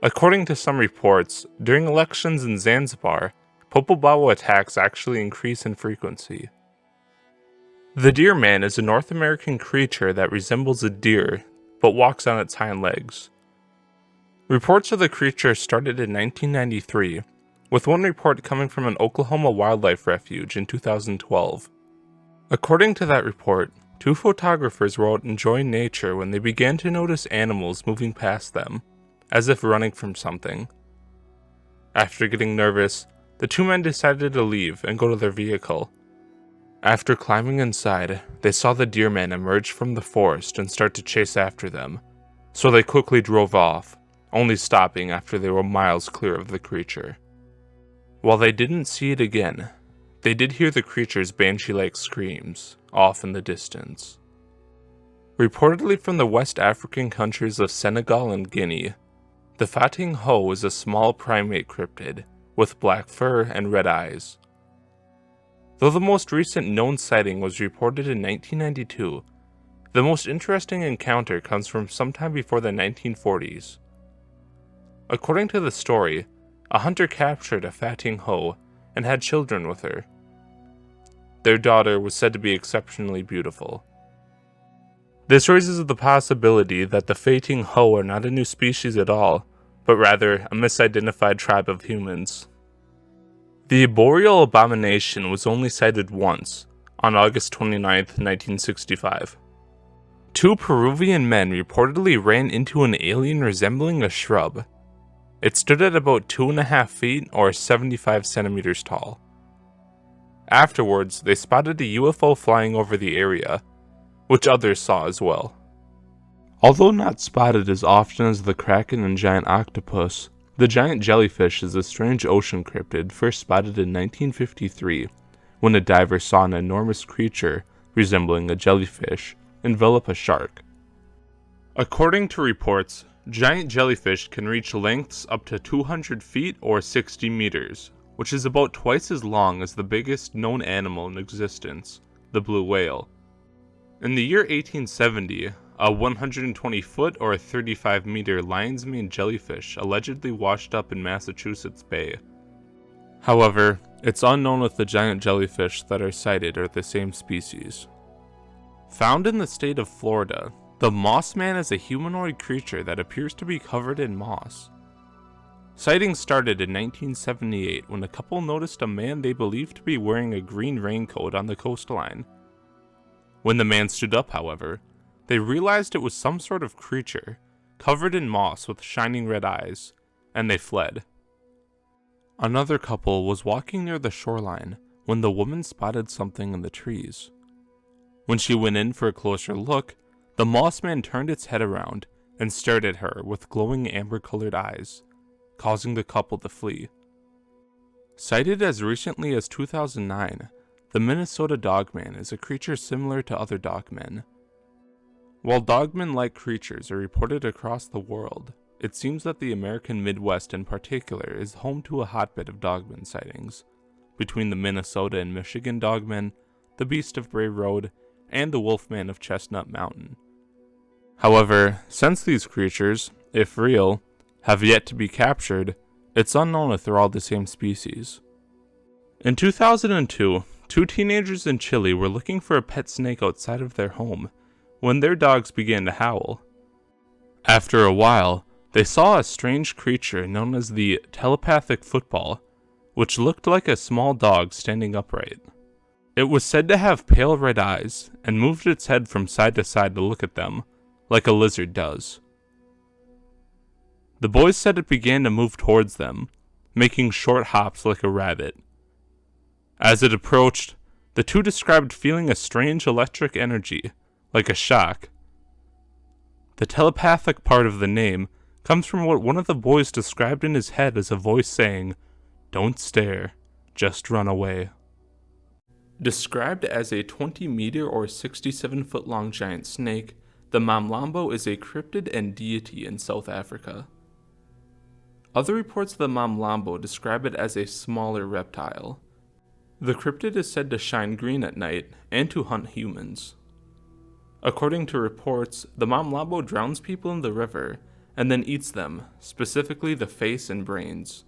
According to some reports, during elections in Zanzibar, Popobawa attacks actually increase in frequency. The deer man is a North American creature that resembles a deer, but walks on its hind legs. Reports of the creature started in 1993, with one report coming from an Oklahoma wildlife refuge in 2012. According to that report, 2 photographers were out enjoying nature when they began to notice animals moving past them, as if running from something. After getting nervous, the two men decided to leave and go to their vehicle. After climbing inside, they saw the deer man emerge from the forest and start to chase after them, so they quickly drove off, only stopping after they were miles clear of the creature. While they didn't see it again, they did hear the creature's banshee-like screams off in the distance. Reportedly from the West African countries of Senegal and Guinea, the Fatting Ho is a small primate cryptid with black fur and red eyes. Though the most recent known sighting was reported in 1992, the most interesting encounter comes from sometime before the 1940s. According to the story, a hunter captured a Fatting Ho and had children with her. Their daughter was said to be exceptionally beautiful. This raises the possibility that the Fatting Ho are not a new species at all, but rather a misidentified tribe of humans. The boreal abomination was only sighted once, on August 29, 1965. Two Peruvian men reportedly ran into an alien resembling a shrub. It stood at about 2.5 feet or 75 centimeters tall. Afterwards, they spotted a UFO flying over the area, which others saw as well. Although not spotted as often as the kraken and giant octopus, the giant jellyfish is a strange ocean cryptid first spotted in 1953, when a diver saw an enormous creature resembling a jellyfish envelop a shark. According to reports, giant jellyfish can reach lengths up to 200 feet or 60 meters, which is about twice as long as the biggest known animal in existence, the blue whale. In the year 1870, a 120-foot or 35-meter lion's mane jellyfish allegedly washed up in Massachusetts Bay. However, it's unknown if the giant jellyfish that are sighted are the same species. Found in the state of Florida, the moss man is a humanoid creature that appears to be covered in moss. Sightings started in 1978 when a couple noticed a man they believed to be wearing a green raincoat on the coastline. When the man stood up, however, they realized it was some sort of creature, covered in moss with shining red eyes, and they fled. Another couple was walking near the shoreline when the woman spotted something in the trees. When she went in for a closer look, the moss man turned its head around and stared at her with glowing amber-colored eyes, causing the couple to flee. Sighted as recently as 2009, the Minnesota dogman is a creature similar to other dogmen. While dogman-like creatures are reported across the world, it seems that the American Midwest in particular is home to a hotbed of dogman sightings, between the Minnesota and Michigan dogman, the Beast of Bray Road, and the Wolfman of Chestnut Mountain. However, since these creatures, if real, have yet to be captured, it's unknown if they're all the same species. In 2002, two teenagers in Chile were looking for a pet snake outside of their home when their dogs began to howl. After a while, they saw a strange creature known as the telepathic football, which looked like a small dog standing upright. It was said to have pale red eyes and moved its head from side to side to look at them, like a lizard does. The boys said it began to move towards them, making short hops like a rabbit. As it approached, the two described feeling a strange electric energy, like a shock. The telepathic part of the name comes from what one of the boys described in his head as a voice saying, "Don't stare, just run away." Described as a 20-meter or 67-foot-long giant snake, the Mamlambo is a cryptid and deity in South Africa. Other reports of the Mamlambo describe it as a smaller reptile. The cryptid is said to shine green at night and to hunt humans. According to reports, the Mamlambo drowns people in the river and then eats them, specifically the face and brains.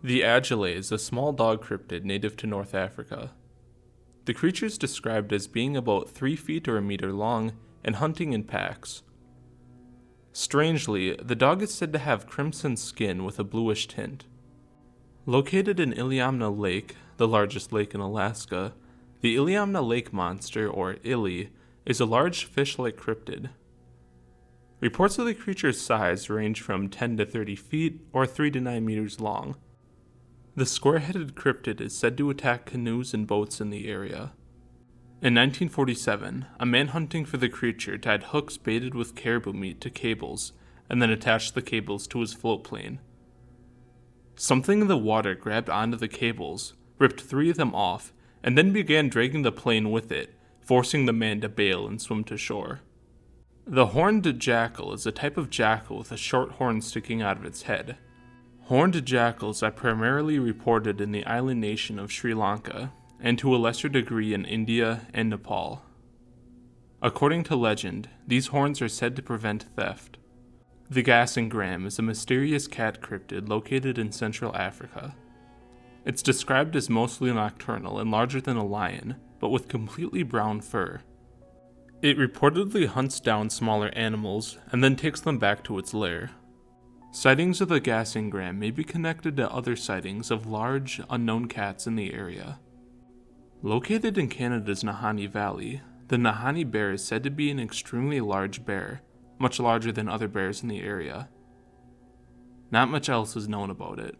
The Agile is a small dog cryptid native to North Africa. The creature is described as being about 3 feet or a meter long and hunting in packs. Strangely, the dog is said to have crimson skin with a bluish tint. Located in Iliamna Lake, the largest lake in Alaska, the Iliamna Lake monster, or Ili, is a large fish-like cryptid. Reports of the creature's size range from 10 to 30 feet or 3 to 9 meters long. The square-headed cryptid is said to attack canoes and boats in the area. In 1947, a man hunting for the creature tied hooks baited with caribou meat to cables and then attached the cables to his float plane. Something in the water grabbed onto the cables, ripped 3 of them off, and then began dragging the plane with it, forcing the man to bail and swim to shore. The horned jackal is a type of jackal with a short horn sticking out of its head. Horned jackals are primarily reported in the island nation of Sri Lanka, and to a lesser degree in India and Nepal. According to legend, these horns are said to prevent theft. The Gassengram is a mysterious cat cryptid located in Central Africa. It's described as mostly nocturnal and larger than a lion, but with completely brown fur. It reportedly hunts down smaller animals and then takes them back to its lair. Sightings of the Gassengram may be connected to other sightings of large, unknown cats in the area. Located in Canada's Nahanni Valley, the Nahanni bear is said to be an extremely large bear, much larger than other bears in the area. Not much else is known about it.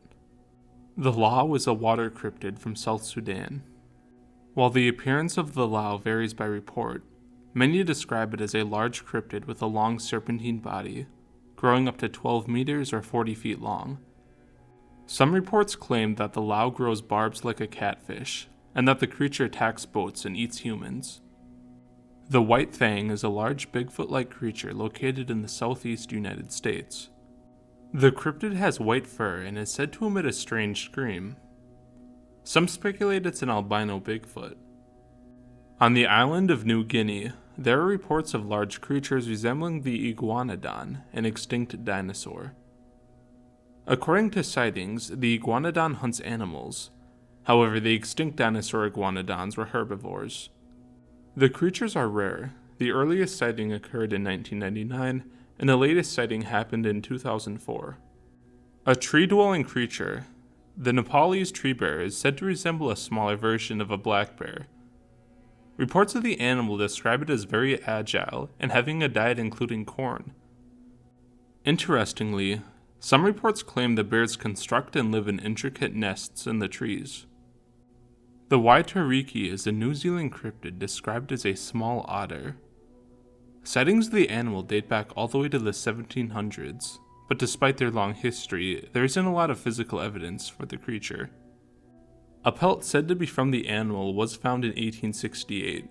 The Loch is a water cryptid from South Sudan. While the appearance of the Loch varies by report, many describe it as a large cryptid with a long serpentine body, growing up to 12 meters or 40 feet long. Some reports claim that the Loch grows barbs like a catfish, and that the creature attacks boats and eats humans. The white fang is a large Bigfoot-like creature located in the southeast United States. The cryptid has white fur and is said to emit a strange scream. Some speculate it's an albino Bigfoot. On the island of New Guinea, there are reports of large creatures resembling the iguanodon, an extinct dinosaur. According to sightings, the iguanodon hunts animals. However, the extinct dinosaur iguanodons were herbivores. The creatures are rare. The earliest sighting occurred in 1999, and the latest sighting happened in 2004. A tree-dwelling creature, the Nepalese tree bear is said to resemble a smaller version of a black bear. Reports of the animal describe it as very agile and having a diet including corn. Interestingly, some reports claim the bears construct and live in intricate nests in the trees. The Waitariki is a New Zealand cryptid described as a small otter. Sightings of the animal date back all the way to the 1700s, but despite their long history, there isn't a lot of physical evidence for the creature. A pelt said to be from the animal was found in 1868.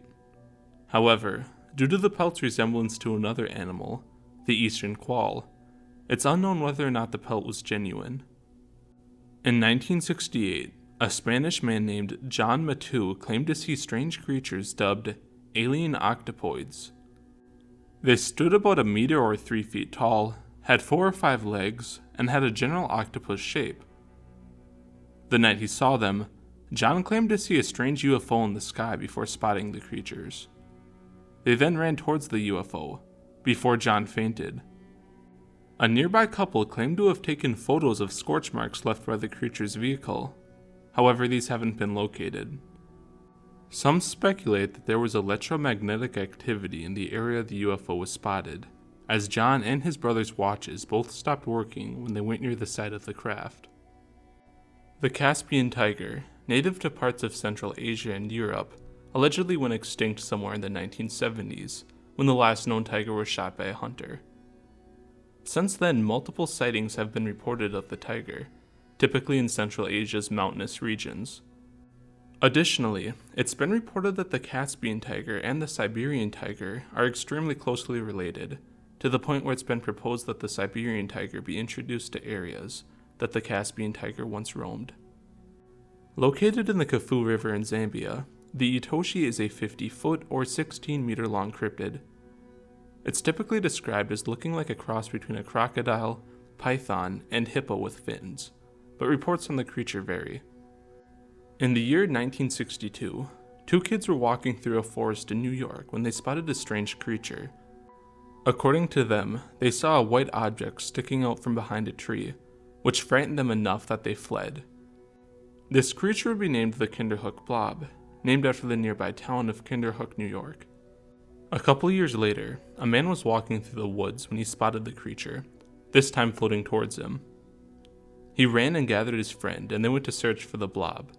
However, due to the pelt's resemblance to another animal, the eastern quoll, it's unknown whether or not the pelt was genuine. In 1968, a Spanish man named John Matu claimed to see strange creatures dubbed alien octopoids. They stood about 1 meter or 3 feet tall, had 4 or 5 legs, and had a general octopus shape. The night he saw them, John claimed to see a strange UFO in the sky before spotting the creatures. They then ran towards the UFO, before John fainted. A nearby couple claimed to have taken photos of scorch marks left by the creature's vehicle. However, these haven't been located. Some speculate that there was electromagnetic activity in the area the UFO was spotted, as John and his brother's watches both stopped working when they went near the site of the craft. The Caspian tiger, native to parts of Central Asia and Europe, allegedly went extinct somewhere in the 1970s, when the last known tiger was shot by a hunter. Since then, multiple sightings have been reported of the tiger, typically in Central Asia's mountainous regions. Additionally, it's been reported that the Caspian tiger and the Siberian tiger are extremely closely related, to the point where it's been proposed that the Siberian tiger be introduced to areas that the Caspian tiger once roamed. Located in the Kafue River in Zambia, the Itoshi is a 50-foot or 16-meter long cryptid. It's typically described as looking like a cross between a crocodile, python, and hippo with fins, but reports on the creature vary. In the year 1962, 2 kids were walking through a forest in New York when they spotted a strange creature. According to them, they saw a white object sticking out from behind a tree, which frightened them enough that they fled. This creature would be named the Kinderhook Blob, named after the nearby town of Kinderhook, New York. A couple years later, a man was walking through the woods when he spotted the creature, this time floating towards him. He ran and gathered his friend, and they went to search for the blob.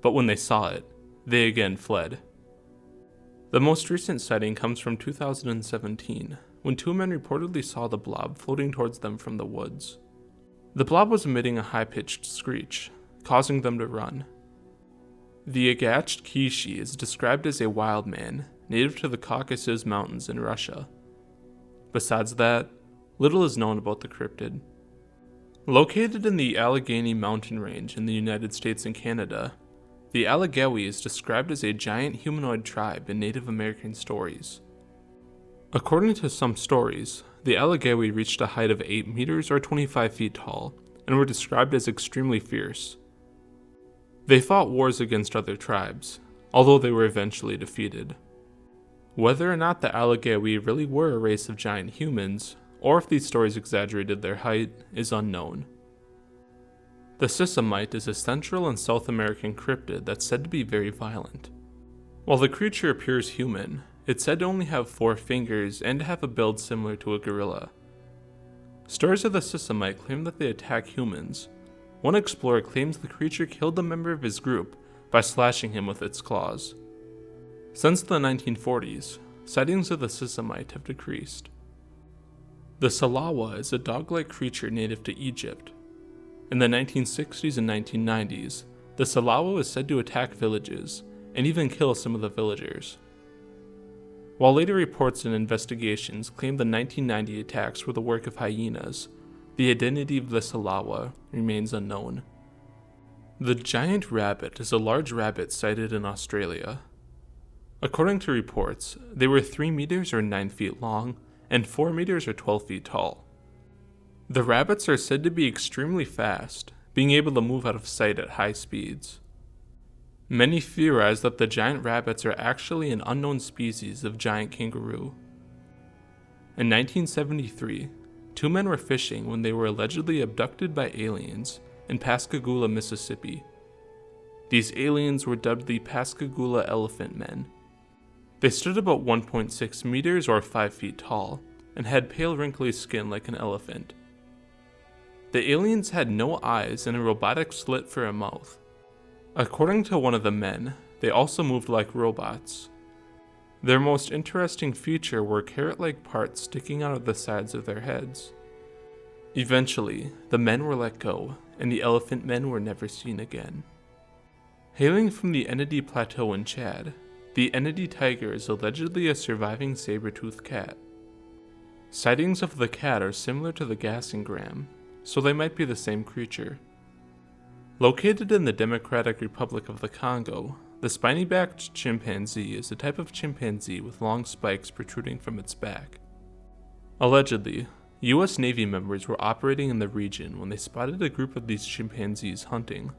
But when they saw it, they again fled. The most recent sighting comes from 2017, when 2 men reportedly saw the blob floating towards them from the woods. The blob was emitting a high-pitched screech, causing them to run. The agached Kishi is described as a wild man, native to the Caucasus Mountains in Russia. Besides that, little is known about the cryptid. Located in the Allegheny mountain range in the United States and Canada, the Allegheny is described as a giant humanoid tribe in Native American stories. According to some stories, the Allegheny reached a height of 8 meters or 25 feet tall, and were described as extremely fierce. They fought wars against other tribes, although they were eventually defeated. Whether or not the Allegheny really were a race of giant humans, or if these stories exaggerated their height, is unknown. The Sisamite is a Central and South American cryptid that's said to be very violent. While the creature appears human, it's said to only have 4 fingers and to have a build similar to a gorilla. Stories of the Sisamite claim that they attack humans. One explorer claims the creature killed a member of his group by slashing him with its claws. Since the 1940s, sightings of the Sisamite have decreased. The Salawa is a dog-like creature native to Egypt. In the 1960s and 1990s, the Salawa was said to attack villages, and even kill some of the villagers. While later reports and investigations claimed the 1990 attacks were the work of hyenas, the identity of the Salawa remains unknown. The giant rabbit is a large rabbit sighted in Australia. According to reports, they were 3 meters or 9 feet long, and 4 meters or 12 feet tall. The rabbits are said to be extremely fast, being able to move out of sight at high speeds. Many theorize that the giant rabbits are actually an unknown species of giant kangaroo. In 1973, 2 men were fishing when they were allegedly abducted by aliens in Pascagoula, Mississippi. These aliens were dubbed the Pascagoula Elephant Men. They stood about 1.6 meters or 5 feet tall, and had pale wrinkly skin like an elephant. The aliens had no eyes and a robotic slit for a mouth. According to one of the men, they also moved like robots. Their most interesting feature were carrot-like parts sticking out of the sides of their heads. Eventually, the men were let go, and the elephant men were never seen again. Hailing from the Enedi Plateau in Chad, the Enedi tiger is allegedly a surviving saber-toothed cat. Sightings of the cat are similar to the gassengram, so they might be the same creature. Located in the Democratic Republic of the Congo, the spiny-backed chimpanzee is a type of chimpanzee with long spikes protruding from its back. Allegedly, US Navy members were operating in the region when they spotted a group of these chimpanzees hunting.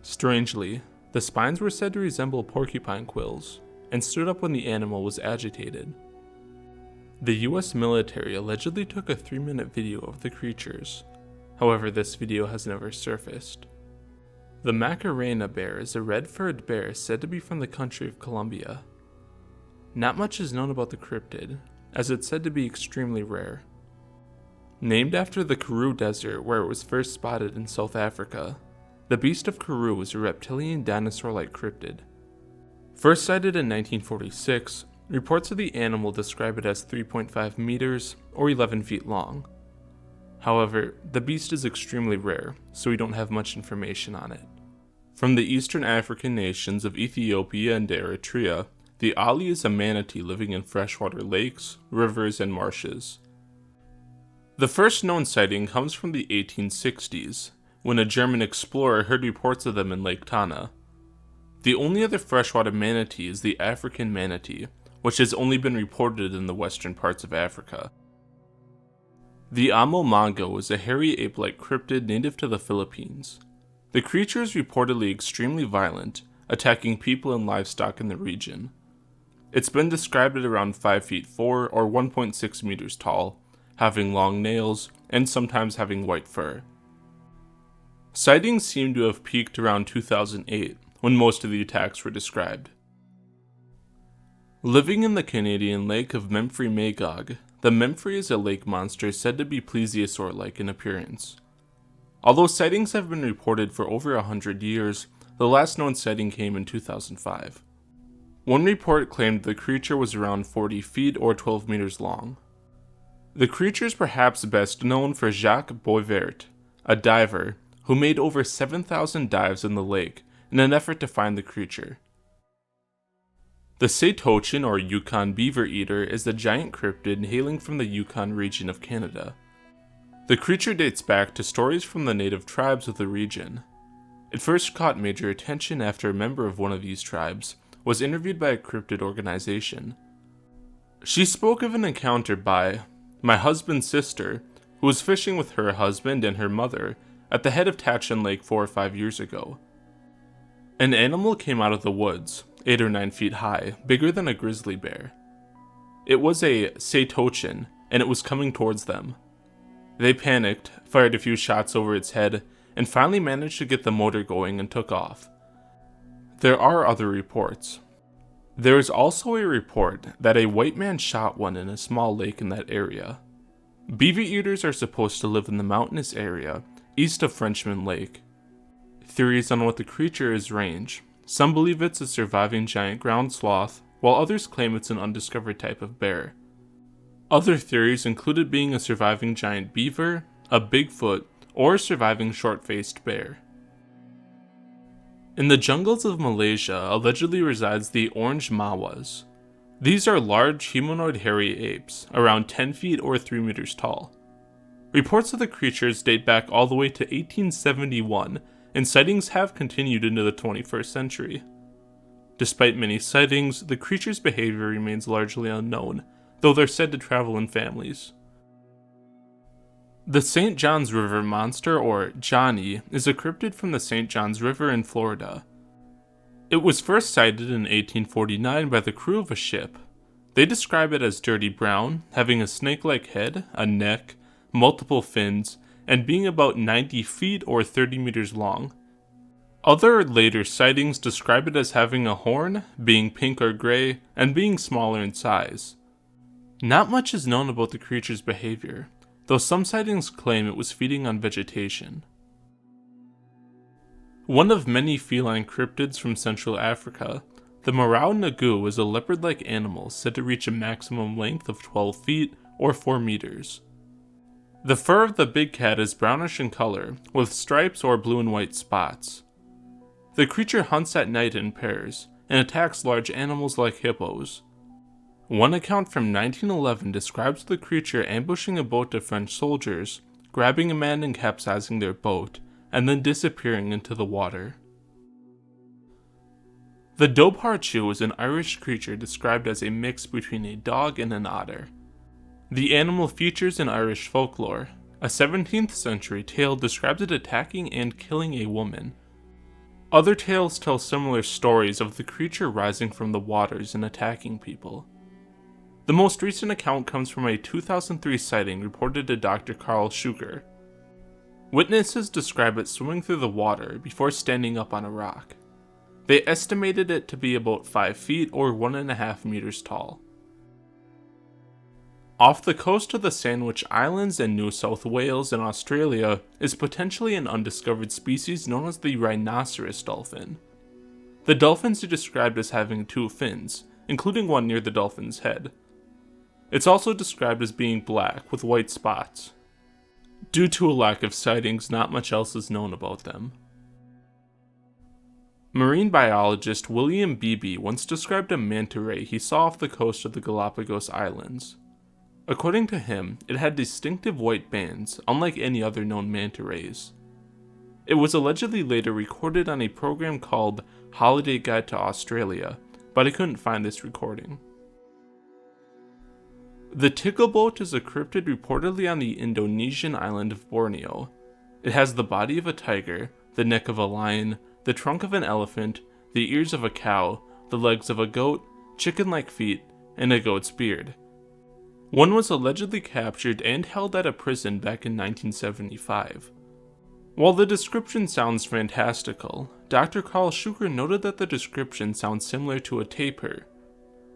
Strangely, the spines were said to resemble porcupine quills, and stood up when the animal was agitated. The US military allegedly took a 3-minute video of the creatures. However, this video has never surfaced. The Macarena bear is a red-furred bear said to be from the country of Colombia. Not much is known about the cryptid, as it's said to be extremely rare. Named after the Karoo Desert where it was first spotted in South Africa, the beast of Karoo is a reptilian dinosaur-like cryptid. First sighted in 1946, reports of the animal describe it as 3.5 meters or 11 feet long. However, the beast is extremely rare, so we don't have much information on it. From the eastern African nations of Ethiopia and Eritrea, the Ali is a manatee living in freshwater lakes, rivers, and marshes. The first known sighting comes from the 1860s, when a German explorer heard reports of them in Lake Tana. The only other freshwater manatee is the African manatee, which has only been reported in the western parts of Africa. The Amo Mongo is a hairy ape-like cryptid native to the Philippines. The creature is reportedly extremely violent, attacking people and livestock in the region. It's been described at around 5 feet 4 or 1.6 meters tall, having long nails, and sometimes having white fur. Sightings seem to have peaked around 2008, when most of the attacks were described. Living in the Canadian lake of Memphrey Magog, the Memphrey is a lake monster said to be plesiosaur-like in appearance. Although sightings have been reported for over 100 years, the last known sighting came in 2005. One report claimed the creature was around 40 feet or 12 meters long. The creature is perhaps best known for Jacques Boisvert, a diver who made over 7,000 dives in the lake in an effort to find the creature. The Saber-tooths or Yukon beaver eater is a giant cryptid hailing from the Yukon region of Canada. The creature dates back to stories from the native tribes of the region. It first caught major attention after a member of one of these tribes was interviewed by a cryptid organization. She spoke of an encounter by my husband's sister, who was fishing with her husband and her mother at the head of Tachin Lake 4 or 5 years ago. An animal came out of the woods, 8 or 9 feet high, bigger than a grizzly bear. It was a Saber-tooths, and it was coming towards them. They panicked, fired a few shots over its head, and finally managed to get the motor going and took off. There are other reports. There is also a report that a white man shot one in a small lake in that area. Beaver eaters are supposed to live in the mountainous area east of Frenchman Lake. Theories on what the creature is range. Some believe it's a surviving giant ground sloth, while others claim it's an undiscovered type of bear. Other theories included being a surviving giant beaver, a Bigfoot, or a surviving short-faced bear. In the jungles of Malaysia allegedly resides the orange mawas. These are large humanoid hairy apes, around 10 feet or 3 meters tall. Reports of the creatures date back all the way to 1871, and sightings have continued into the 21st century. Despite many sightings, the creature's behavior remains largely unknown, though they're said to travel in families. The St. Johns River monster, or Johnny, is a cryptid from the St. Johns River in Florida. It was first sighted in 1849 by the crew of a ship. They describe it as dirty brown, having a snake-like head, a neck, multiple fins, and being about 90 feet or 30 meters long. Other later sightings describe it as having a horn, being pink or gray, and being smaller in size. Not much is known about the creature's behavior, though some sightings claim it was feeding on vegetation. One of many feline cryptids from Central Africa, the Marau Nagu is a leopard-like animal said to reach a maximum length of 12 feet or 4 meters. The fur of the big cat is brownish in color, with stripes or blue and white spots. The creature hunts at night in pairs, and attacks large animals like hippos. One account from 1911 describes the creature ambushing a boat of French soldiers, grabbing a man and capsizing their boat, and then disappearing into the water. The Dobharchu is an Irish creature described as a mix between a dog and an otter. The animal features in Irish folklore. A 17th century tale describes it attacking and killing a woman. Other tales tell similar stories of the creature rising from the waters and attacking people. The most recent account comes from a 2003 sighting reported to Dr. Carl Schuker. Witnesses describe it swimming through the water before standing up on a rock. They estimated it to be about 5 feet or 1.5 meters tall. Off the coast of the Sandwich Islands and New South Wales in Australia is potentially an undiscovered species known as the rhinoceros dolphin. The dolphins are described as having 2 fins, including one near the dolphin's head. It's also described as being black with white spots. Due to a lack of sightings, not much else is known about them. Marine biologist William Beebe once described a manta ray he saw off the coast of the Galapagos Islands. According to him, it had distinctive white bands, unlike any other known manta rays. It was allegedly later recorded on a program called Holiday Guide to Australia, but I couldn't find this recording. The tickleboat is a cryptid reportedly on the Indonesian island of Borneo. It has the body of a tiger, the neck of a lion, the trunk of an elephant, the ears of a cow, the legs of a goat, chicken-like feet, and a goat's beard. One was allegedly captured and held at a prison back in 1975. While the description sounds fantastical, Dr. Carl Schuker noted that the description sounds similar to a tapir.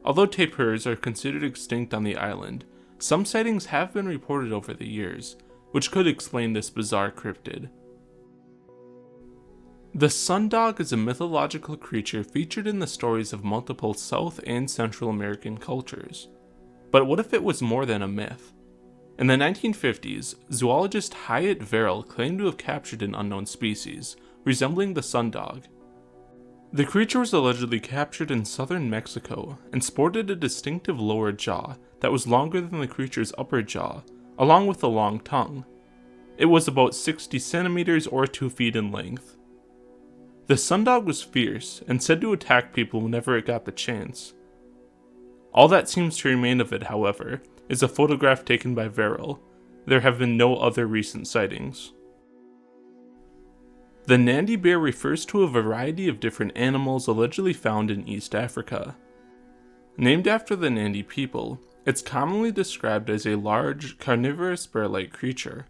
Although tapirs are considered extinct on the island, some sightings have been reported over the years, which could explain this bizarre cryptid. The sundog is a mythological creature featured in the stories of multiple South and Central American cultures. But what if it was more than a myth? In the 1950s, zoologist Hyatt Verrill claimed to have captured an unknown species, resembling the sundog. The creature was allegedly captured in southern Mexico and sported a distinctive lower jaw that was longer than the creature's upper jaw, along with a long tongue. It was about 60 centimeters or 2 feet in length. The sundog was fierce and said to attack people whenever it got the chance. All that seems to remain of it, however, is a photograph taken by Verrill. There have been no other recent sightings. The Nandi bear refers to a variety of different animals allegedly found in East Africa. Named after the Nandi people, it's commonly described as a large, carnivorous bear-like creature.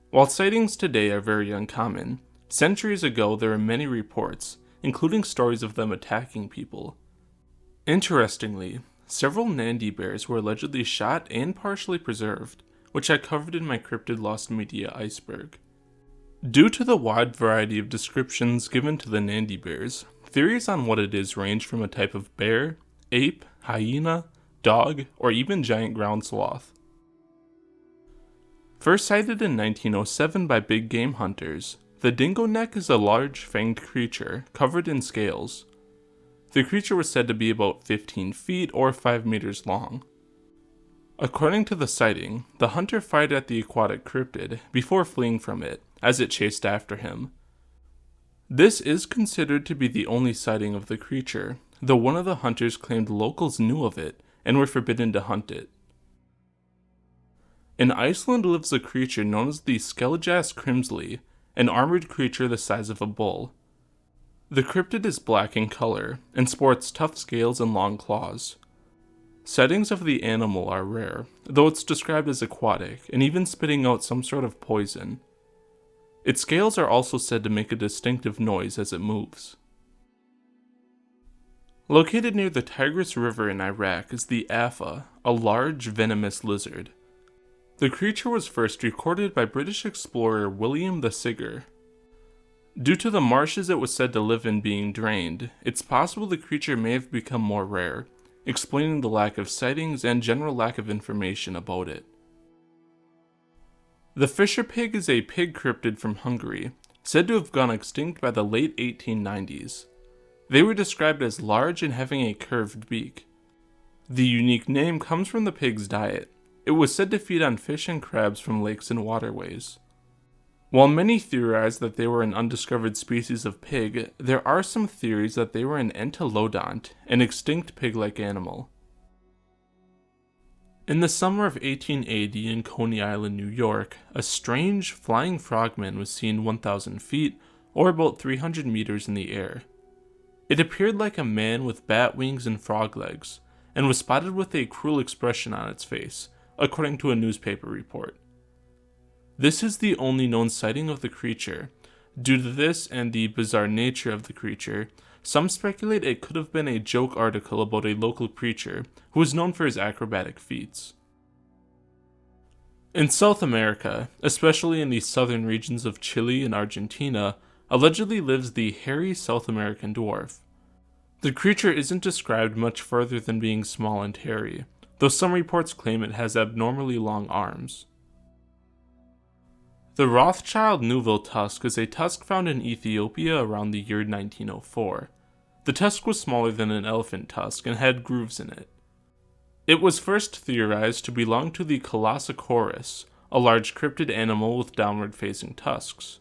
While sightings today are very uncommon, centuries ago there were many reports, including stories of them attacking people. Interestingly, several Nandi bears were allegedly shot and partially preserved, which I covered in my Cryptid Lost Media Iceberg. Due to the wide variety of descriptions given to the Nandi bears, theories on what it is range from a type of bear, ape, hyena, dog, or even giant ground sloth. First sighted in 1907 by big game hunters, the dingo neck is a large fanged creature covered in scales. The creature was said to be about 15 feet or 5 meters long. According to the sighting, the hunter fired at the aquatic cryptid before fleeing from it, as it chased after him. This is considered to be the only sighting of the creature, though one of the hunters claimed locals knew of it and were forbidden to hunt it. In Iceland lives a creature known as the Skeljask crimsli, an armored creature the size of a bull. The cryptid is black in color and sports tough scales and long claws. Sightings of the animal are rare, though it's described as aquatic and even spitting out some sort of poison. Its scales are also said to make a distinctive noise as it moves. Located near the Tigris River in Iraq is the afa, a large venomous lizard. The creature was first recorded by British explorer William the Sigger. Due to the marshes it was said to live in being drained, it's possible the creature may have become more rare, explaining the lack of sightings and general lack of information about it. The fisher pig is a pig cryptid from Hungary, said to have gone extinct by the late 1890s. They were described as large and having a curved beak. The unique name comes from the pig's diet. It was said to feed on fish and crabs from lakes and waterways. While many theorize that they were an undiscovered species of pig, there are some theories that they were an entelodont, an extinct pig-like animal. In the summer of 1880 in Coney Island, New York, a strange flying frogman was seen 1,000 feet, or about 300 meters in the air. It appeared like a man with bat wings and frog legs, and was spotted with a cruel expression on its face, according to a newspaper report. This is the only known sighting of the creature. Due to this and the bizarre nature of the creature, some speculate it could have been a joke article about a local preacher who was known for his acrobatic feats. In South America, especially in the southern regions of Chile and Argentina, allegedly lives the hairy South American dwarf. The creature isn't described much further than being small and hairy, though some reports claim it has abnormally long arms. The Rothschild Neuville tusk is a tusk found in Ethiopia around the year 1904. The tusk was smaller than an elephant tusk and had grooves in it. It was first theorized to belong to the Colossosaurus, a large cryptid animal with downward-facing tusks.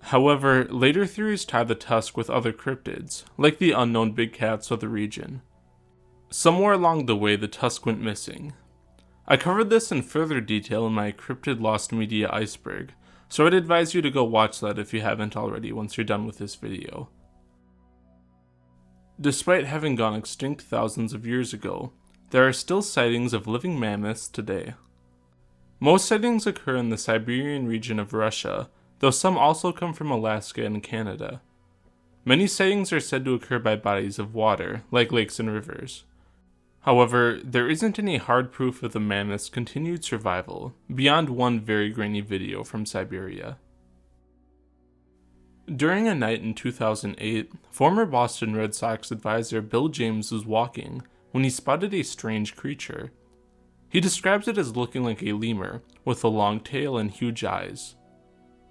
However, later theories tie the tusk with other cryptids, like the unknown big cats of the region. Somewhere along the way, the tusk went missing. I covered this in further detail in my Cryptid Lost Media Iceberg, so I'd advise you to go watch that if you haven't already once you're done with this video. Despite having gone extinct thousands of years ago, there are still sightings of living mammoths today. Most sightings occur in the Siberian region of Russia, though some also come from Alaska and Canada. Many sightings are said to occur by bodies of water, like lakes and rivers. However, there isn't any hard proof of the mammoth's continued survival, beyond one very grainy video from Siberia. During a night in 2008, former Boston Red Sox advisor Bill James was walking when he spotted a strange creature. He describes it as looking like a lemur, with a long tail and huge eyes.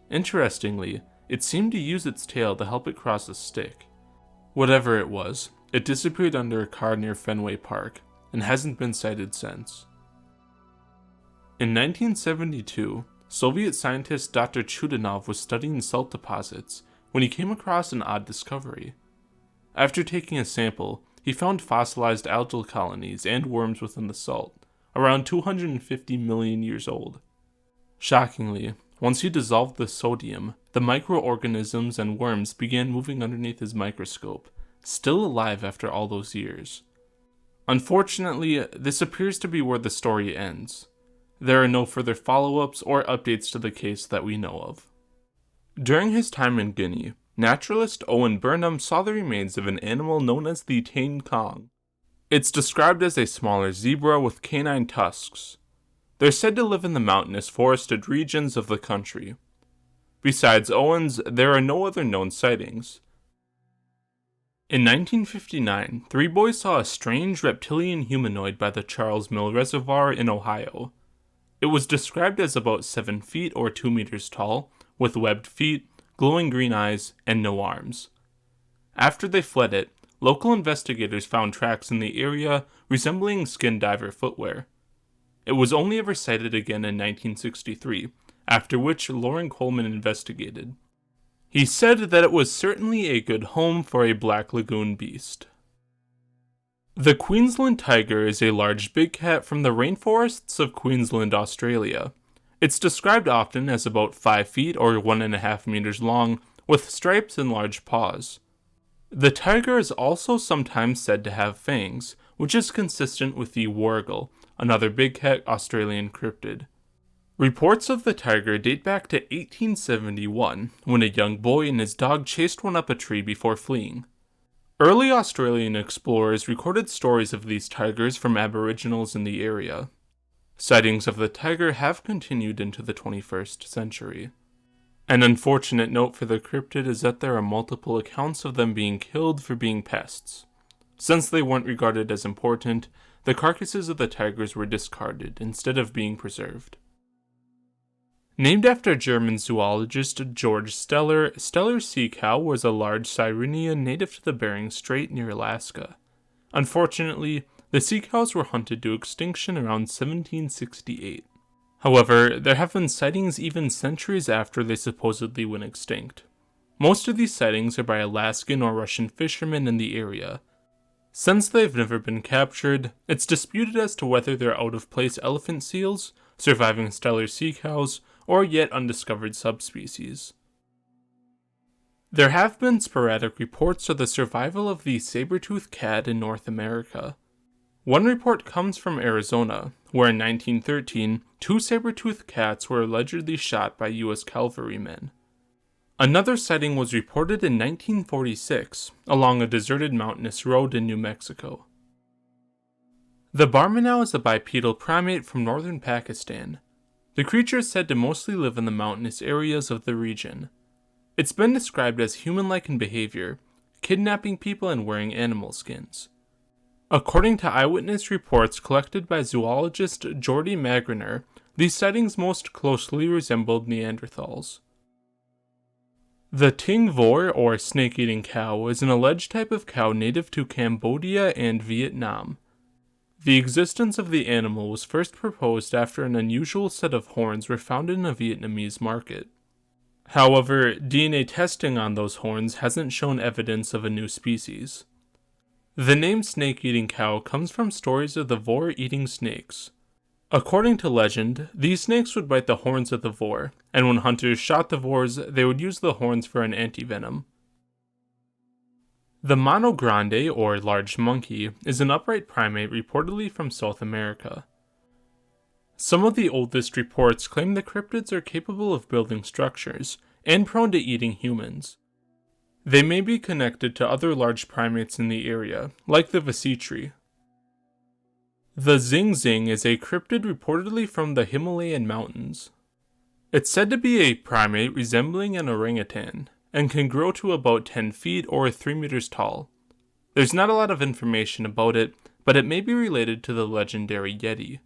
Interestingly, it seemed to use its tail to help it cross a stick. Whatever it was, it disappeared under a car near Fenway Park, and hasn't been sighted since. In 1972, Soviet scientist Dr. Chudanov was studying salt deposits when he came across an odd discovery. After taking a sample, he found fossilized algal colonies and worms within the salt, around 250 million years old. Shockingly, once he dissolved the sodium, the microorganisms and worms began moving underneath his microscope, still alive after all those years. Unfortunately, this appears to be where the story ends. There are no further follow-ups or updates to the case that we know of. During his time in Guinea, naturalist Owen Burnham saw the remains of an animal known as the Tane Kong. It's described as a smaller zebra with canine tusks. They're said to live in the mountainous forested regions of the country. Besides Owen's, there are no other known sightings. In 1959, 3 boys saw a strange reptilian humanoid by the Charles Mill Reservoir in Ohio. It was described as about 7 feet or 2 meters tall, with webbed feet, glowing green eyes, and no arms. After they fled it, local investigators found tracks in the area resembling skin diver footwear. It was only ever sighted again in 1963, after which Loren Coleman investigated. He said that it was certainly a good home for a black lagoon beast. The Queensland tiger is a large big cat from the rainforests of Queensland, Australia. It's described often as about 5 feet or 1.5 meters long, with stripes and large paws. The tiger is also sometimes said to have fangs, which is consistent with the wargle, another big cat Australian cryptid. Reports of the tiger date back to 1871, when a young boy and his dog chased one up a tree before fleeing. Early Australian explorers recorded stories of these tigers from Aboriginals in the area. Sightings of the tiger have continued into the 21st century. An unfortunate note for the cryptid is that there are multiple accounts of them being killed for being pests. Since they weren't regarded as important, the carcasses of the tigers were discarded instead of being preserved. Named after German zoologist George Steller, Steller's sea cow was a large sirenia native to the Bering Strait near Alaska. Unfortunately, the sea cows were hunted to extinction around 1768. However, there have been sightings even centuries after they supposedly went extinct. Most of these sightings are by Alaskan or Russian fishermen in the area. Since they've never been captured, it's disputed as to whether they're out-of-place elephant seals, surviving Steller sea cows, or yet undiscovered subspecies. There have been sporadic reports of the survival of the saber-tooth cat in North America. One report comes from Arizona, where in 1913, 2 saber-tooth cats were allegedly shot by U.S. cavalrymen. Another sighting was reported in 1946, along a deserted mountainous road in New Mexico. The barmanow is a bipedal primate from northern Pakistan. The creature is said to mostly live in the mountainous areas of the region. It's been described as human-like in behavior, kidnapping people and wearing animal skins. According to eyewitness reports collected by zoologist Jordy Magriner, these sightings most closely resembled Neanderthals. The Ting Vor, or snake-eating cow, is an alleged type of cow native to Cambodia and Vietnam. The existence of the animal was first proposed after an unusual set of horns were found in a Vietnamese market. However, DNA testing on those horns hasn't shown evidence of a new species. The name snake-eating cow comes from stories of the vor eating snakes. According to legend, these snakes would bite the horns of the vor, and when hunters shot the vors, they would use the horns for an antivenom. The mono grande, or large monkey, is an upright primate reportedly from South America. Some of the oldest reports claim the cryptids are capable of building structures, and prone to eating humans. They may be connected to other large primates in the area, like the Vasitri. The Zing Zing is a cryptid reportedly from the Himalayan mountains. It's said to be a primate resembling an orangutan. and can grow to about 10 feet or 3 meters tall. There's not a lot of information about it, but it may be related to the legendary Yeti.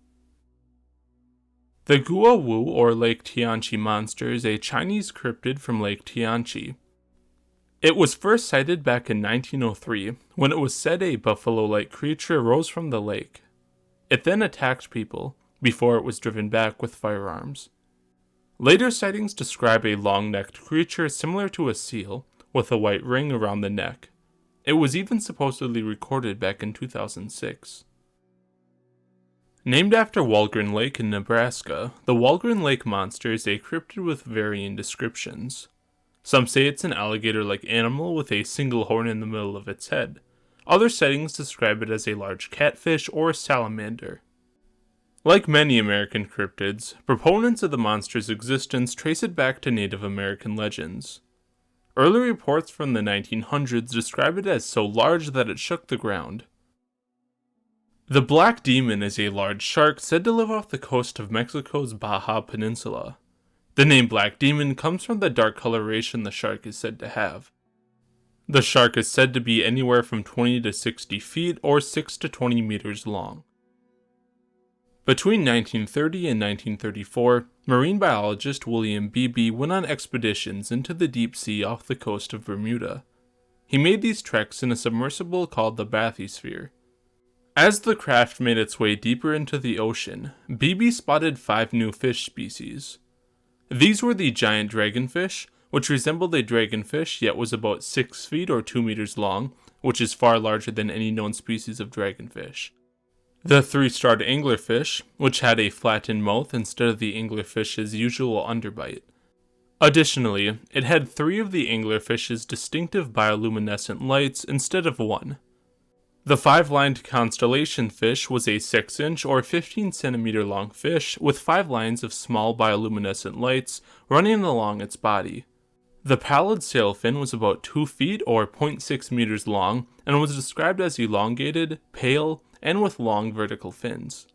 The Guawu or Lake Tianchi monster is a Chinese cryptid from Lake Tianchi. It was first sighted back in 1903 when it was said a buffalo-like creature rose from the lake. It then attacked people before it was driven back with firearms. Later sightings describe a long-necked creature similar to a seal with a white ring around the neck. It was even supposedly recorded back in 2006. Named after Walgren Lake in Nebraska, the Walgren Lake monster is a cryptid with varying descriptions. Some say it's an alligator-like animal with a single horn in the middle of its head. Other sightings describe it as a large catfish or salamander. Like many American cryptids, proponents of the monster's existence trace it back to Native American legends. Early reports from the 1900s describe it as so large that it shook the ground. The Black Demon is a large shark said to live off the coast of Mexico's Baja Peninsula. The name Black Demon comes from the dark coloration the shark is said to have. The shark is said to be anywhere from 20 to 60 feet or 6 to 20 meters long. Between 1930 and 1934, marine biologist William Beebe went on expeditions into the deep sea off the coast of Bermuda. He made these treks in a submersible called the Bathysphere. As the craft made its way deeper into the ocean, Beebe spotted 5 new fish species. These were the giant dragonfish, which resembled a dragonfish yet was about 6 feet or 2 meters long, which is far larger than any known species of dragonfish. The 3-starred anglerfish, which had a flattened mouth instead of the anglerfish's usual underbite. Additionally, it had 3 of the anglerfish's distinctive bioluminescent lights instead of 1. The 5-lined constellation fish was a 6-inch or 15-centimeter long fish with 5 lines of small bioluminescent lights running along its body. The pallid sailfin was about 2 feet or 0.6 meters long and was described as elongated, pale, and with long vertical fins.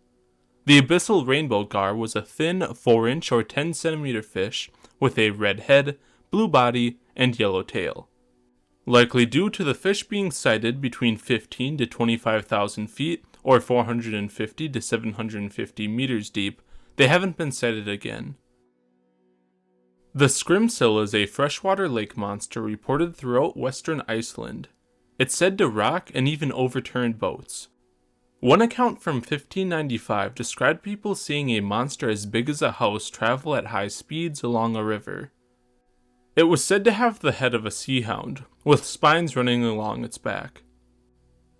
The abyssal rainbow gar was a thin 4-inch or 10-centimeter fish with a red head, blue body, and yellow tail. Likely due to the fish being sighted between 15 to 25,000 feet or 450 to 750 meters deep, they haven't been sighted again. The scrimsill is a freshwater lake monster reported throughout western Iceland. It's said to rock and even overturn boats. One account from 1595 described people seeing a monster as big as a house travel at high speeds along a river. It was said to have the head of a sea hound, with spines running along its back.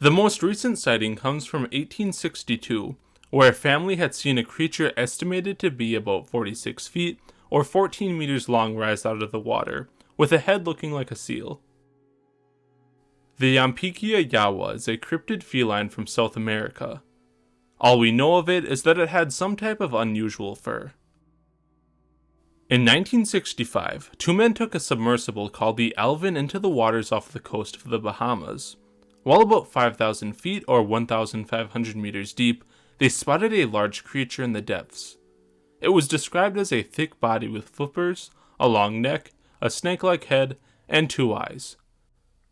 The most recent sighting comes from 1862, where a family had seen a creature estimated to be about 46 feet or 14 meters long rise out of the water, with a head looking like a seal. The Yampikia yawa is a cryptid feline from South America. All we know of it is that it had some type of unusual fur. In 1965, 2 men took a submersible called the Alvin into the waters off the coast of the Bahamas. While about 5,000 feet or 1,500 meters deep, they spotted a large creature in the depths. It was described as a thick body with flippers, a long neck, a snake-like head, and 2 eyes.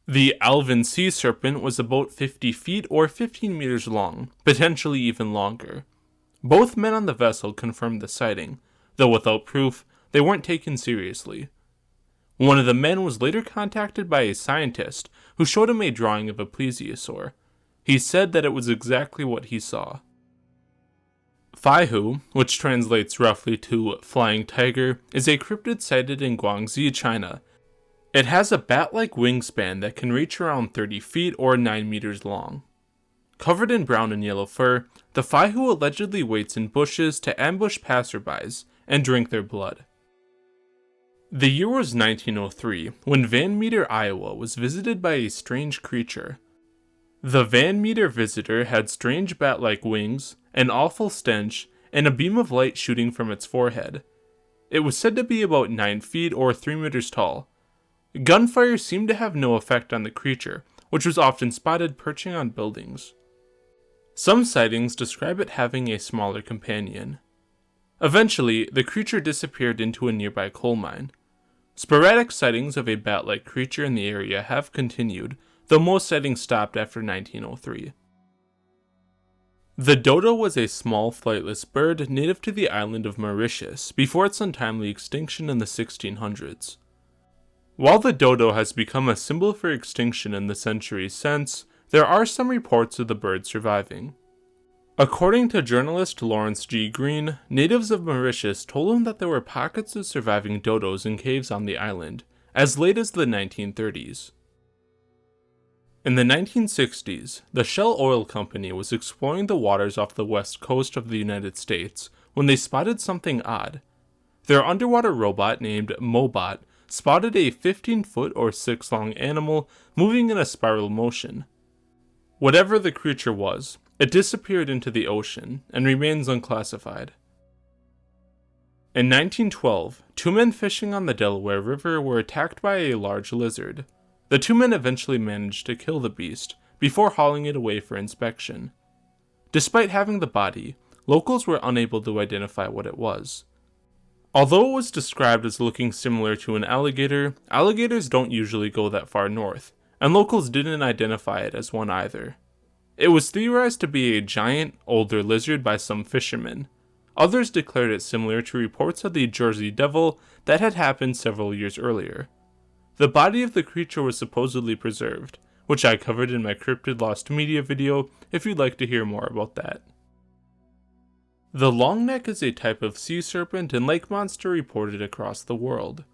The Alvin sea serpent was about 50 feet or 15 meters long, potentially even longer. Both men on the vessel confirmed the sighting, though without proof, they weren't taken seriously. One of the men was later contacted by a scientist who showed him a drawing of a plesiosaur. He said that it was exactly what he saw. Faihu, which translates roughly to flying tiger, is a cryptid sighted in Guangxi, China. It has a bat-like wingspan that can reach around 30 feet or 9 meters long. Covered in brown and yellow fur, the Faihu allegedly waits in bushes to ambush passerbys and drink their blood. The year was 1903, when Van Meter, Iowa was visited by a strange creature. The Van Meter visitor had strange bat-like wings, an awful stench, and a beam of light shooting from its forehead. It was said to be about 9 feet or 3 meters tall. Gunfire seemed to have no effect on the creature, which was often spotted perching on buildings. Some sightings describe it having a smaller companion. Eventually, the creature disappeared into a nearby coal mine. Sporadic sightings of a bat-like creature in the area have continued, though most sightings stopped after 1903. The dodo was a small flightless bird native to the island of Mauritius before its untimely extinction in the 1600s. While the dodo has become a symbol for extinction in the centuries since, there are some reports of the bird surviving. According to journalist Lawrence G. Green, natives of Mauritius told him that there were pockets of surviving dodos in caves on the island, as late as the 1930s. In the 1960s, the Shell Oil Company was exploring the waters off the west coast of the United States when they spotted something odd. Their underwater robot named Mobot spotted a 15-foot or 6-long animal moving in a spiral motion. Whatever the creature was, it disappeared into the ocean and remains unclassified. In 1912, 2 men fishing on the Delaware River were attacked by a large lizard. The 2 men eventually managed to kill the beast before hauling it away for inspection. Despite having the body, locals were unable to identify what it was. Although it was described as looking similar to an alligator, alligators don't usually go that far north, and locals didn't identify it as one either. It was theorized to be a giant, older lizard by some fishermen. Others declared it similar to reports of the Jersey Devil that had happened several years earlier. The body of the creature was supposedly preserved, which I covered in my Cryptid Lost Media video if you'd like to hear more about that. The longneck is a type of sea serpent and lake monster reported across the world.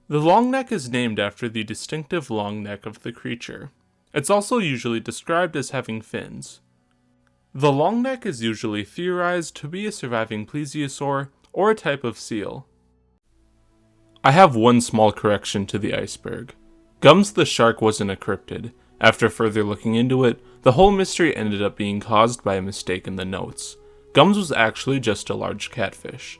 The longneck is named after the distinctive long neck of the creature. It's also usually described as having fins. The longneck is usually theorized to be a surviving plesiosaur or a type of seal. I have one small correction to the iceberg. Gums the shark wasn't a cryptid. After further looking into it, the whole mystery ended up being caused by a mistake in the notes. Gums was actually just a large catfish.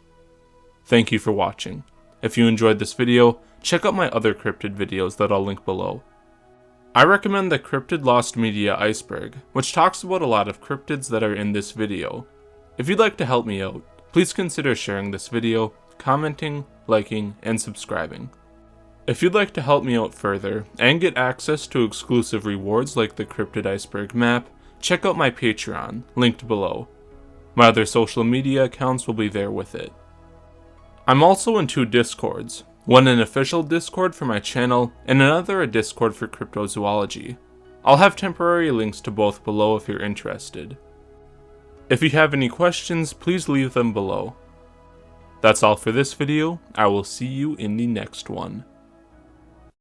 Thank you for watching. If you enjoyed this video, check out my other cryptid videos that I'll link below. I recommend the Cryptid Lost Media Iceberg, which talks about a lot of cryptids that are in this video. If you'd like to help me out, please consider sharing this video, commenting, liking, and subscribing. If you'd like to help me out further, and get access to exclusive rewards like the Cryptid Iceberg map, check out my Patreon, linked below. My other social media accounts will be there with it. I'm also in 2 Discords, one an official Discord for my channel, and another a Discord for cryptozoology. I'll have temporary links to both below if you're interested. If you have any questions, please leave them below. That's all for this video. I will see you in the next one.